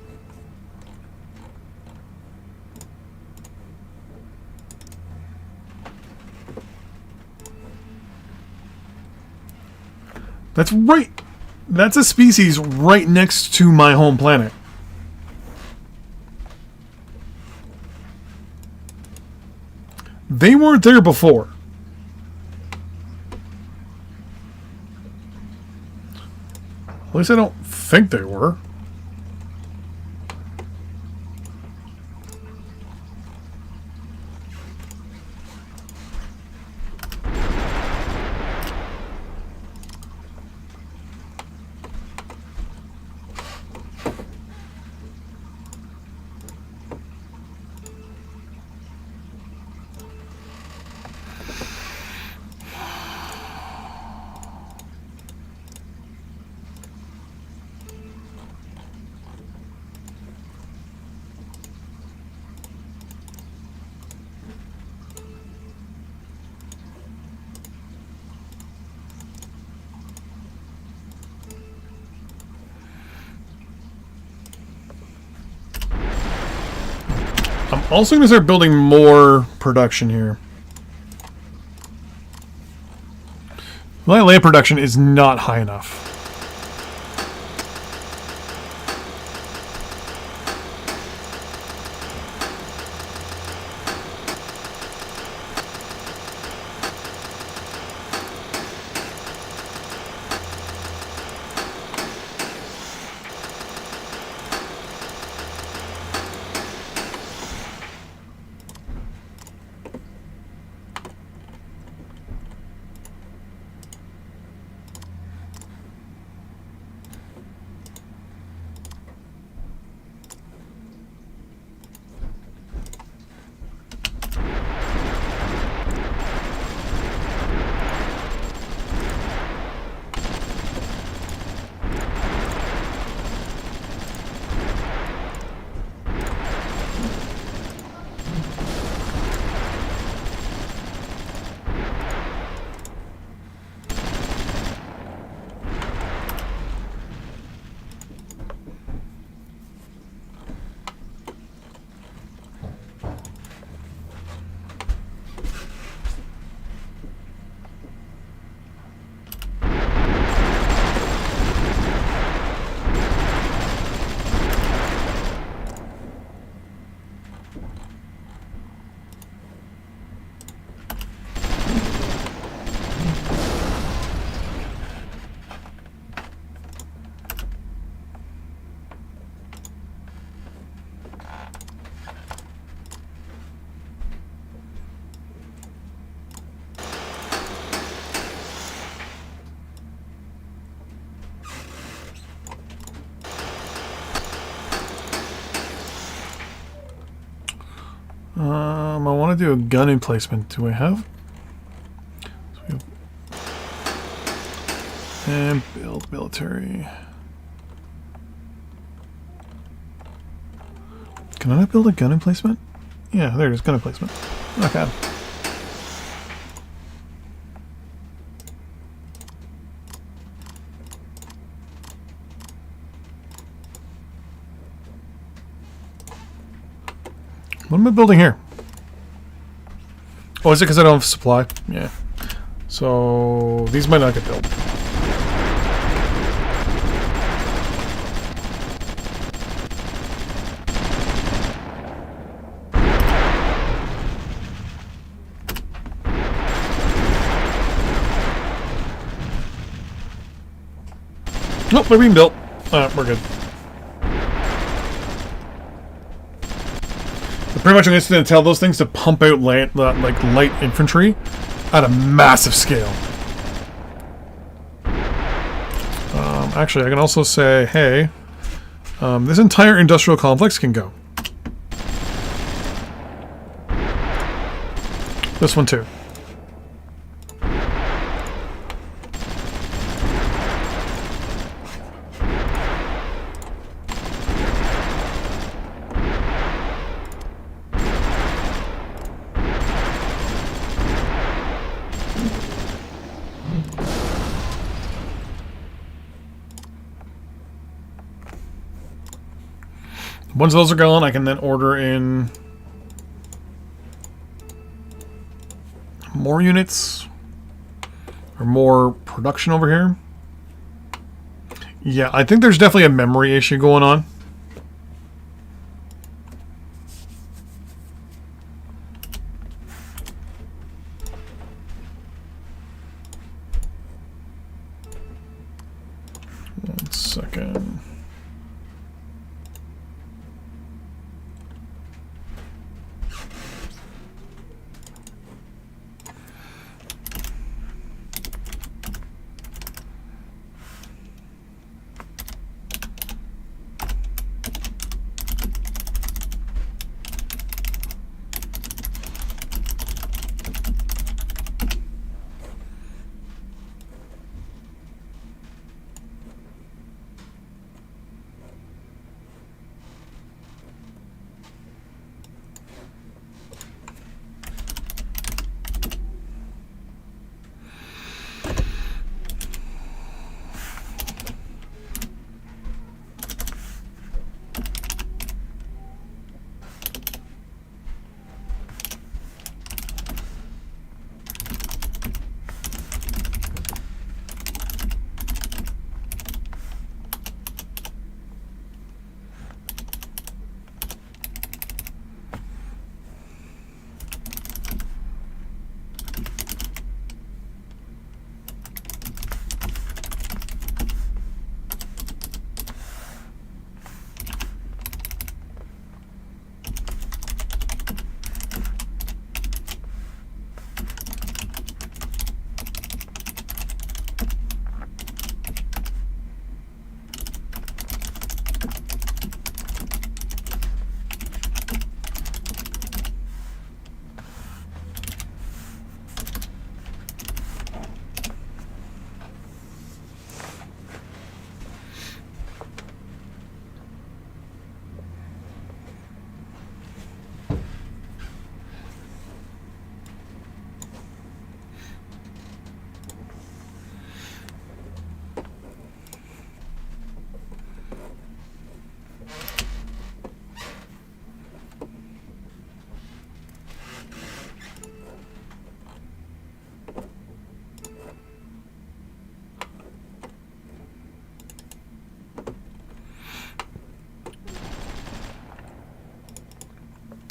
That's right. That's a species right next to my home planet. They weren't there before. At least I don't think they were. I'm also going to start building more production here. My land production is not high enough. I want to do a gun emplacement. Do I have? And build military. Can I not build a gun emplacement? Yeah, there it is, gun emplacement. Okay. What am I building here? Oh, is it because I don't have supply? Yeah. So these might not get built. Nope, they're being built. We're good. The pretty much I'm just going to tell those things to pump out like light infantry at a massive scale. Actually, I can also say, hey, this entire industrial complex can go. This one too. Once those are gone, I can then order in more units or more production over here. Yeah, I think there's definitely a memory issue going on. One second.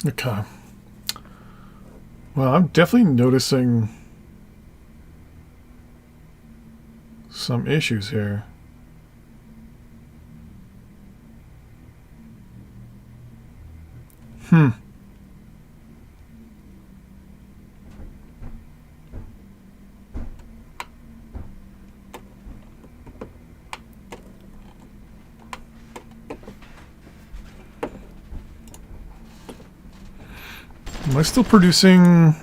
Okay. Well, I'm definitely noticing some issues here. Am I still producing?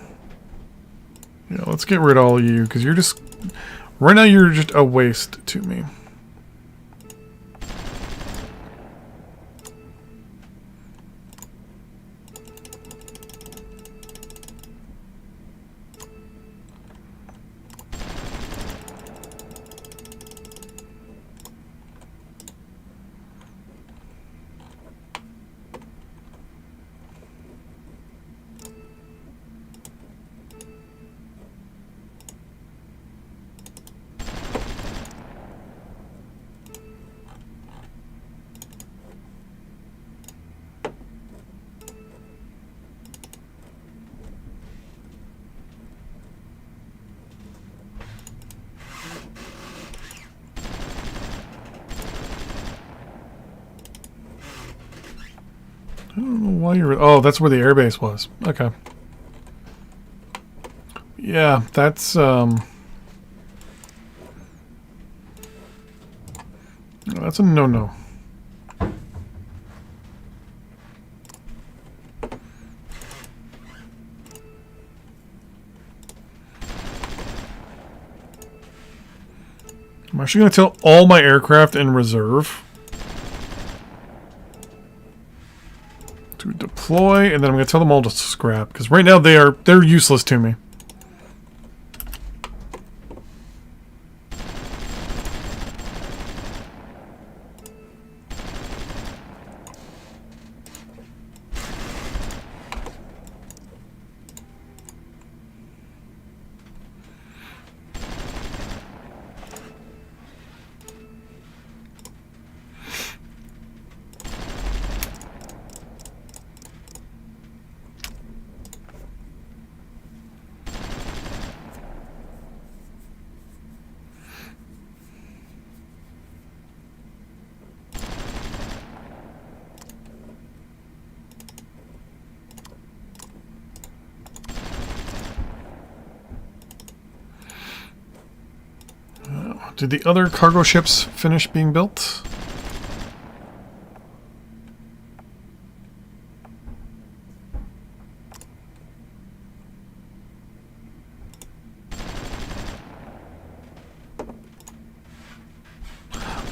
Yeah, let's get rid of all of you, because you're just... Right now you're just a waste to me. I don't know why you're... Oh, that's where the airbase was. Okay. Yeah, that's a no-no. I'm actually going to tell all my aircraft in reserve to deploy, and then I'm going to tell them all to scrap, because right now they're useless to me. Did the other cargo ships finish being built?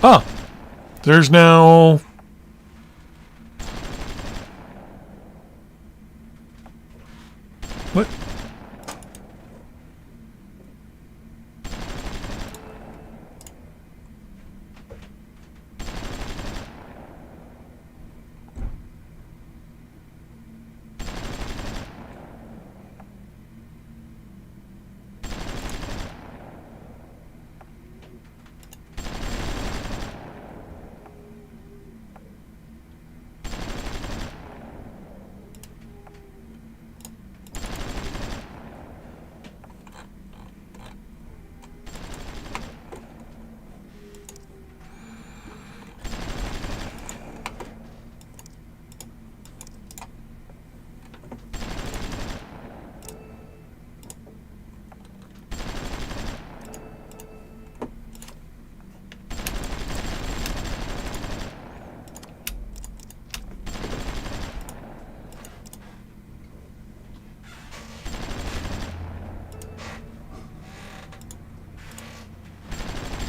Ah! There's now... What?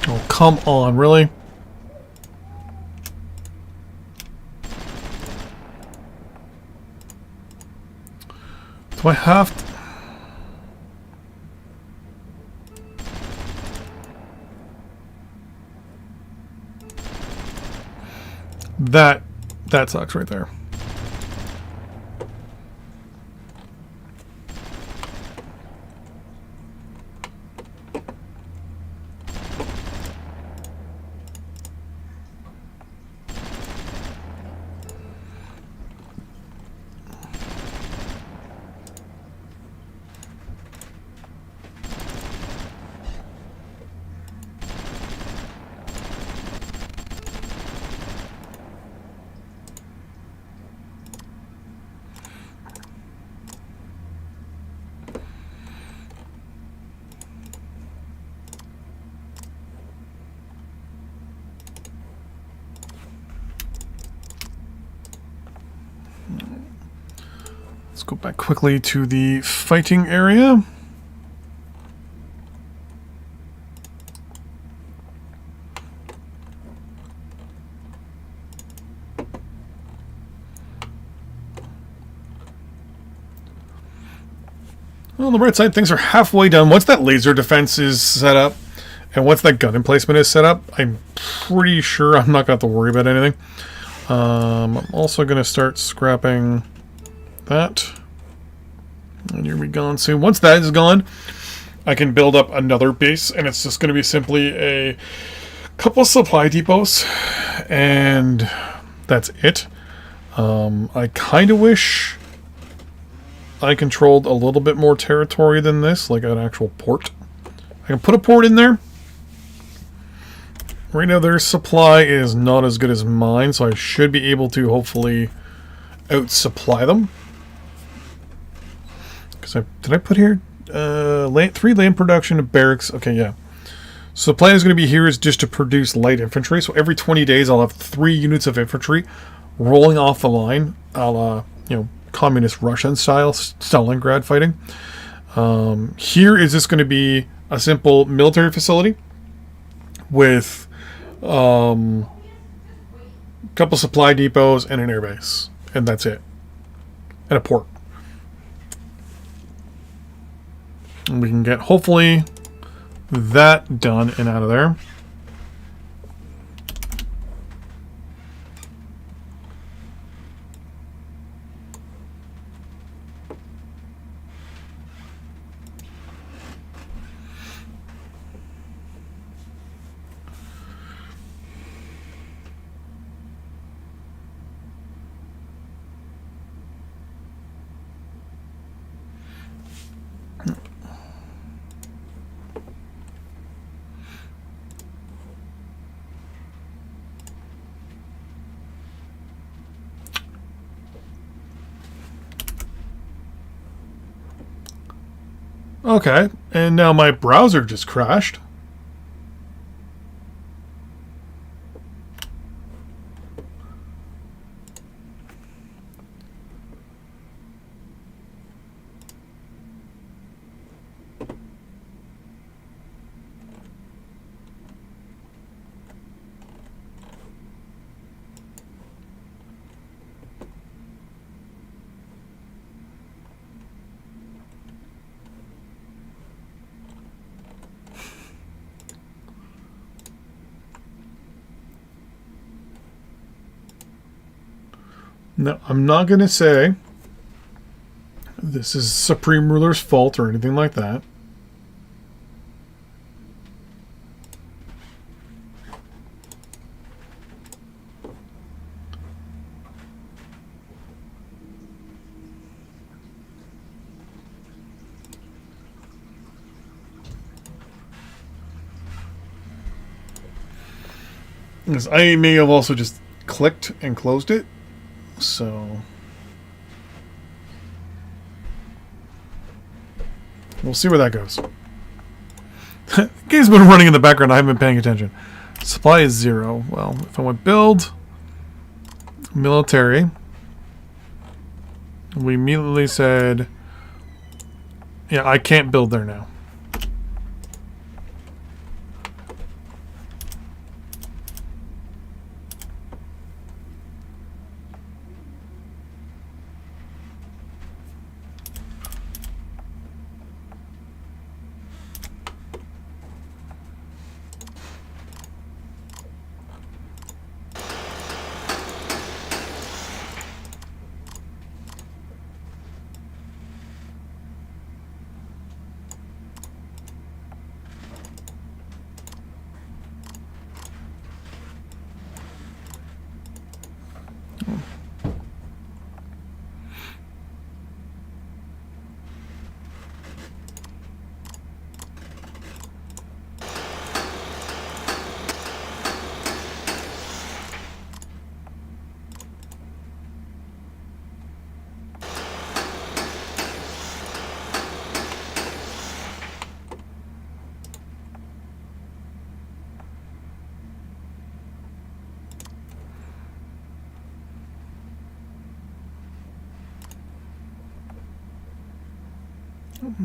Oh, come on, really? Do I have to... That sucks right there. Let's go back quickly to the fighting area. Well, on the right side, things are halfway done. Once that laser defense is set up, and once that gun emplacement is set up, I'm pretty sure I'm not going to have to worry about anything. I'm also going to start scrapping that. And you'll be gone soon. Once that is gone, I can build up another base, and it's just going to be simply a couple supply depots, and that's it. I kind of wish I controlled a little bit more territory than this, like an actual port. I can put a port in there. Right now their supply is not as good as mine, so I should be able to hopefully out-supply them. Because did I put here? 3 land production of barracks. Okay, yeah. So the plan is going to be here is just to produce light infantry. So every 20 days I'll have 3 units of infantry rolling off the line, a la, communist Russian style, Stalingrad fighting. Here is just going to be a simple military facility with a couple supply depots and an airbase. And that's it. And a port. And we can get, hopefully, that done and out of there. Okay, and now my browser just crashed. No, I'm not going to say this is Supreme Ruler's fault or anything like that. Because I may have also just clicked and closed it. So we'll see where that goes. The game's been running in the background. I haven't been paying attention. Supply is 0. Well, if I went build military, we immediately said, yeah, I can't build there now.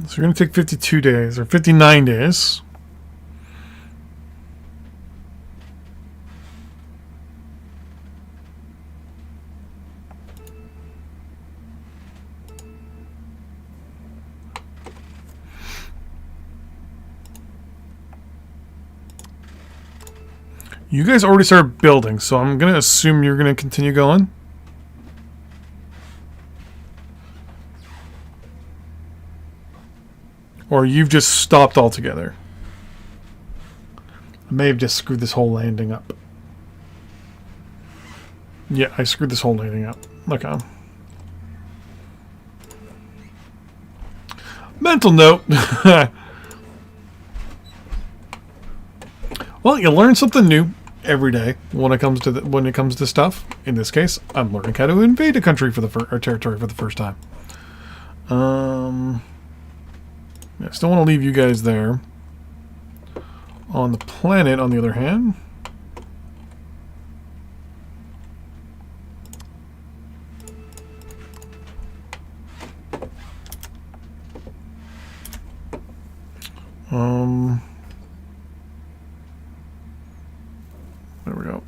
So you're going to take 52 days, or 59 days. You guys already started building, so I'm going to assume you're going to continue going. Or you've just stopped altogether. I may have just screwed this whole landing up. Yeah, I screwed this whole landing up. Look on. Mental note. Well, you learn something new every day when it comes to stuff. In this case, I'm learning how to invade a country for or territory for the first time. I still want to leave you guys there. On the planet, on the other hand, there we go.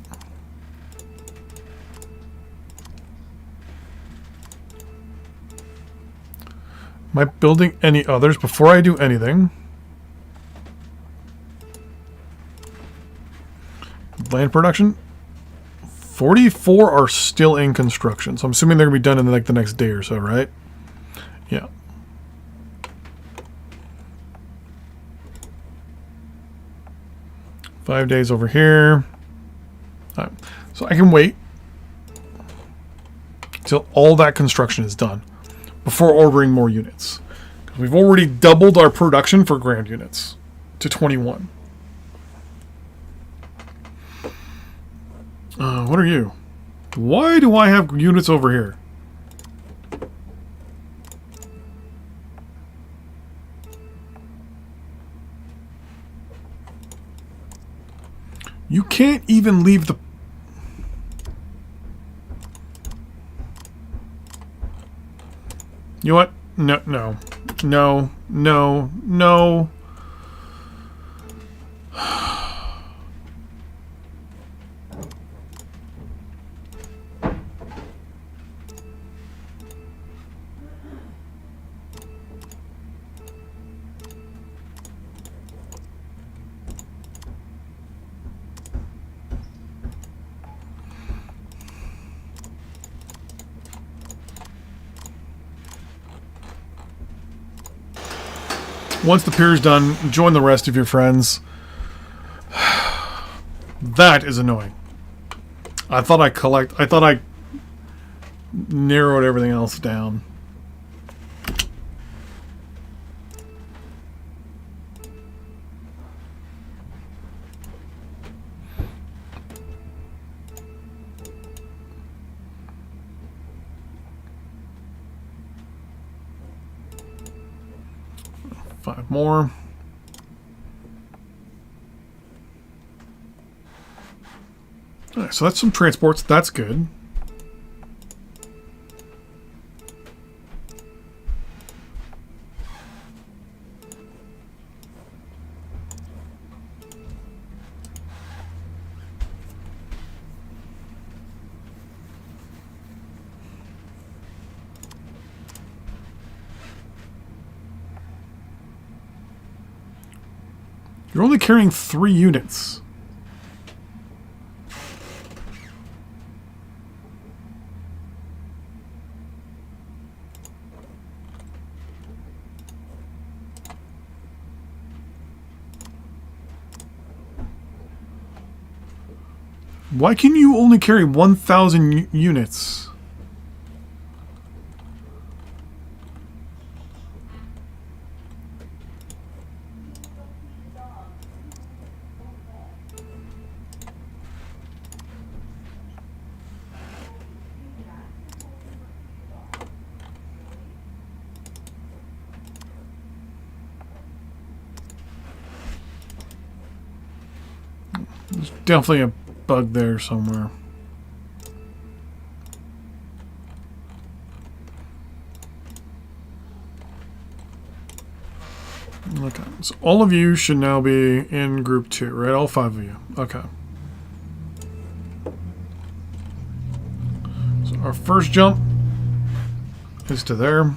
Am I building any others before I do anything? Land production? 44 are still in construction, so I'm assuming they're going to be done in like the next day or so, right? Yeah. Five days over here. All right. So I can wait till all that construction is done before ordering more units. We've already doubled our production for grand units to 21. What are you? Why do I have units over here? You can't even leave the... You know what? No, no. No, no, no. Once the pier is done, join the rest of your friends. That is annoying. I thought I narrowed everything else down. Five more. All right, so that's some transports. That's good. You're only carrying 3 units. Why can you only carry 1,000 units? There's definitely a bug there somewhere. Okay, so all of you should now be in group 2, right? All 5 of you. Okay. So our first jump is to there.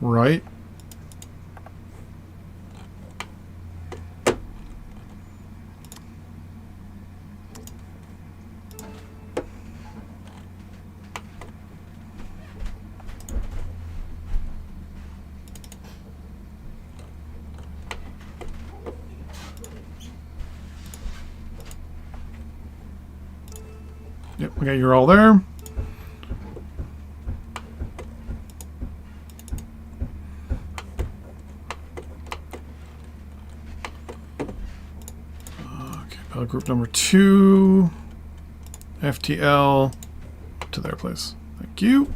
Right. Yep, okay, you're all there. Battle group number 2. FTL to their place. Thank you.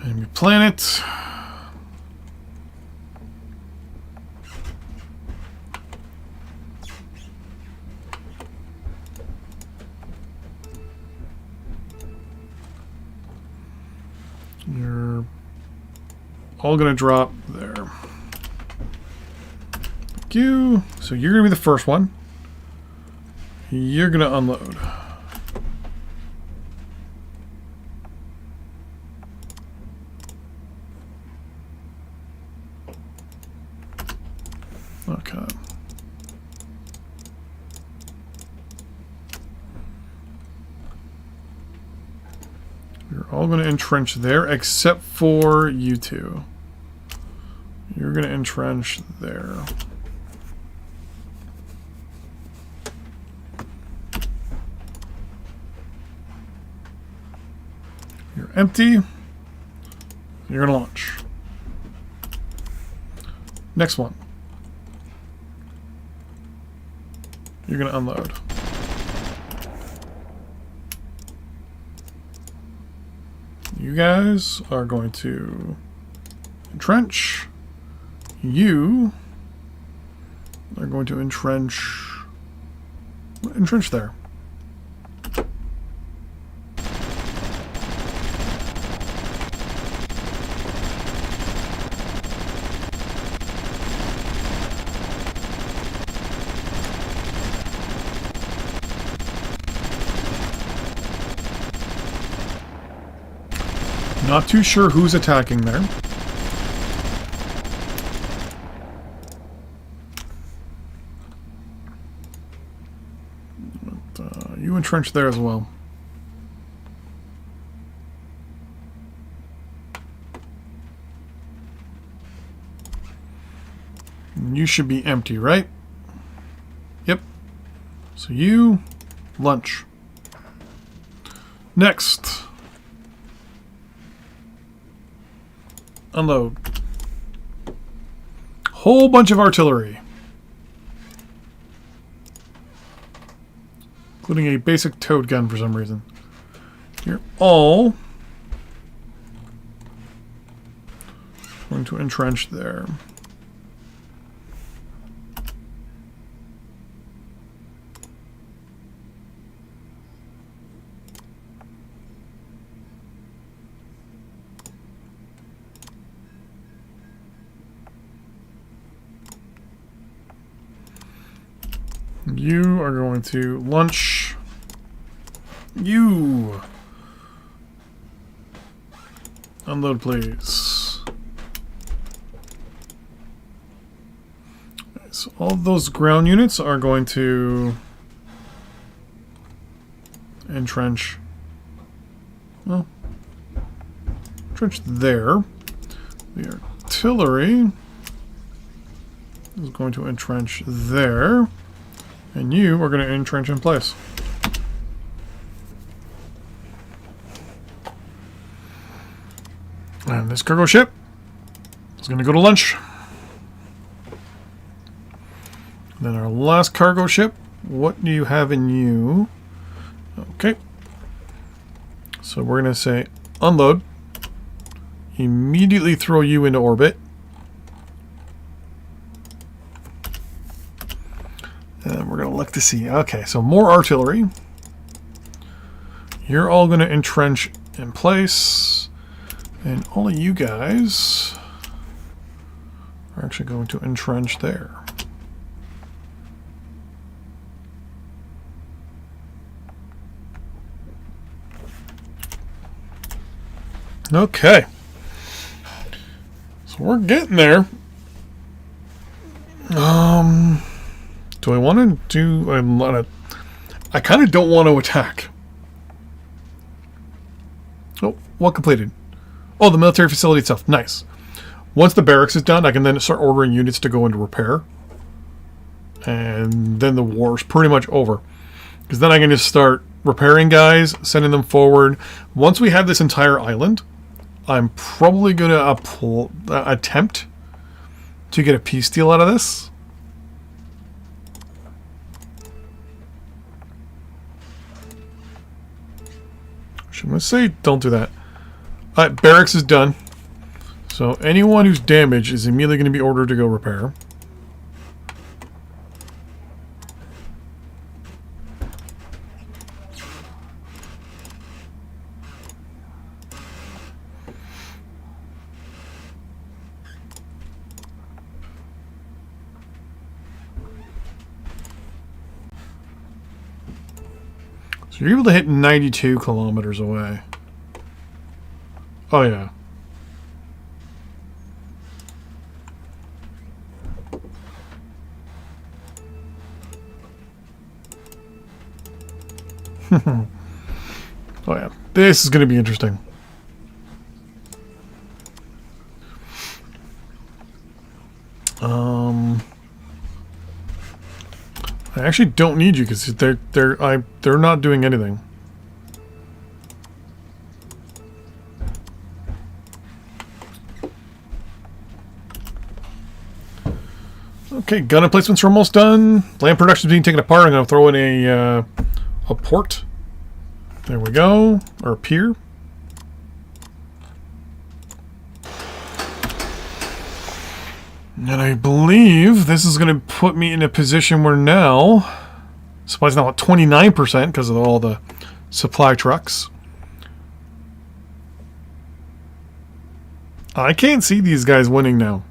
Enemy planet. You're all going to drop there. Thank you. So you're going to be the first one. You're going to unload. Okay. You're all going to entrench there, except for you two. You're going to entrench there. You're empty. You're going to launch. Next one. You're going to unload. You guys are going to entrench. You are going to entrench there. Not too sure who's attacking there. But, you entrench there as well. You should be empty, right? Yep. So you lunch. Next. Unload. Whole bunch of artillery. Including a basic towed gun for some reason. You're all going to entrench there. You are going to lunch. You. Unload, please. Okay, so all of those ground units are going to entrench. Well, entrench there. The artillery is going to entrench there. And you are going to entrench in place. And this cargo ship is going to go to lunch. Then our last cargo ship. What do you have in you? Okay. So we're going to say unload. Immediately throw you into orbit. And we're going to look to see. Okay, so more artillery. You're all going to entrench in place. And all of you guys are actually going to entrench there. Okay. So we're getting there. Do I want to do... I kind of don't want to attack. Oh, what completed? Oh, the military facility itself. Nice. Once the barracks is done, I can then start ordering units to go into repair. And then the war's pretty much over. Because then I can just start repairing guys, sending them forward. Once we have this entire island, I'm probably going to attempt to get a peace deal out of this. Let's say don't do that. Alright, barracks is done. So anyone who's damaged is immediately going to be ordered to go repair. So you're able to hit 92 kilometers away. Oh yeah. Oh yeah. This is going to be interesting. I actually don't need you because they're not doing anything. Okay, gun emplacements are almost done. Land production is being taken apart. I'm going to throw in a port. There we go, or a pier. And I believe this is going to put me in a position where now supply's now at 29% because of all the supply trucks. I can't see these guys winning now.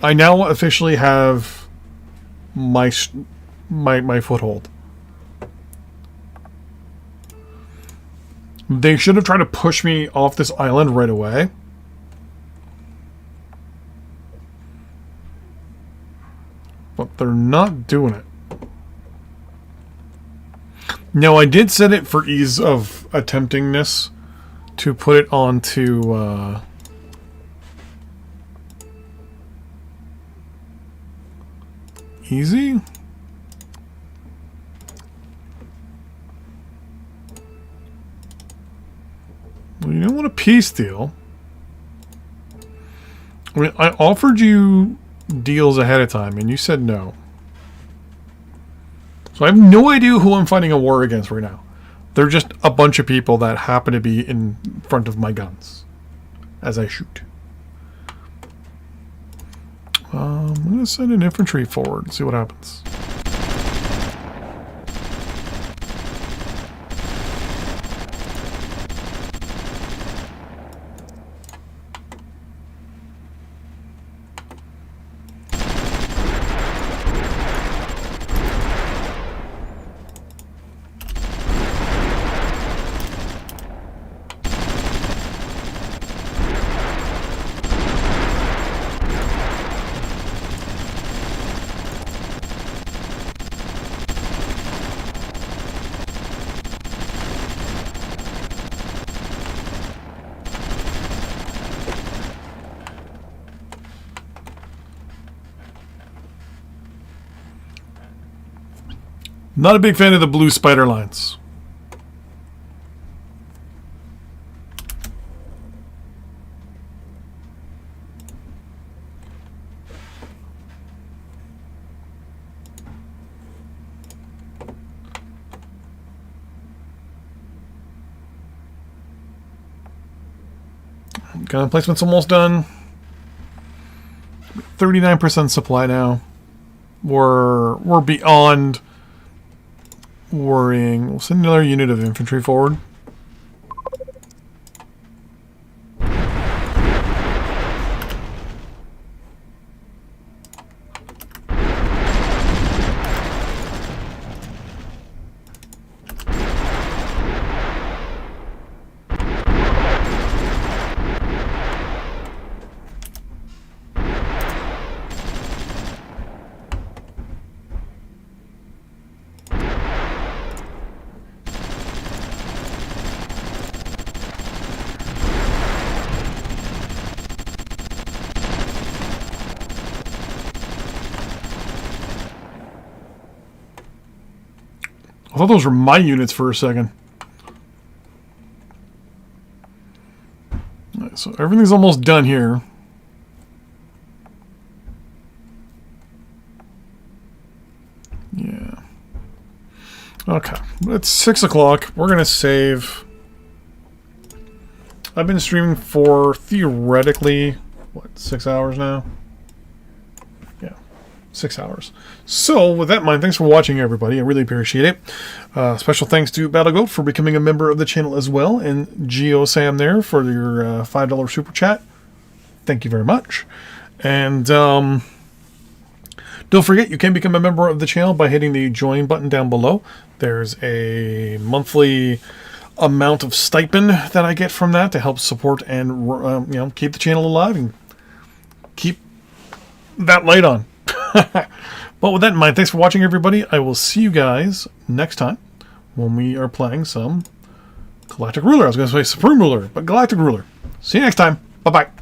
I now officially have my foothold. They should have tried to push me off this island right away. But they're not doing it. Now, I did set it for ease of attemptingness to put it onto easy. Well, you don't want a peace deal. I mean, I offered you deals ahead of time, and you said no. So I have no idea who I'm fighting a war against right now. They're just a bunch of people that happen to be in front of my guns as I shoot. I'm going to send an infantry forward and see what happens. Not a big fan of the blue spider lines. Gun emplacement's almost done. 39% supply now. We're beyond worrying. We'll send another unit of infantry forward. I thought those were my units for a second. Right, so everything's almost done here. Yeah. Okay. It's 6 o'clock. We're going to save. I've been streaming for theoretically, what, 6 hours now? Yeah, 6 hours. So, with that in mind, thanks for watching, everybody. I really appreciate it. Special thanks to BattleGoat for becoming a member of the channel as well, and GeoSam there for your $5 super chat. Thank you very much. And don't forget, you can become a member of the channel by hitting the join button down below. There's a monthly amount of stipend that I get from that to help support and keep the channel alive and keep that light on. But with that in mind, thanks for watching, everybody. I will see you guys next time when we are playing some Galactic Ruler. I was going to say Supreme Ruler, but Galactic Ruler. See you next time. Bye-bye.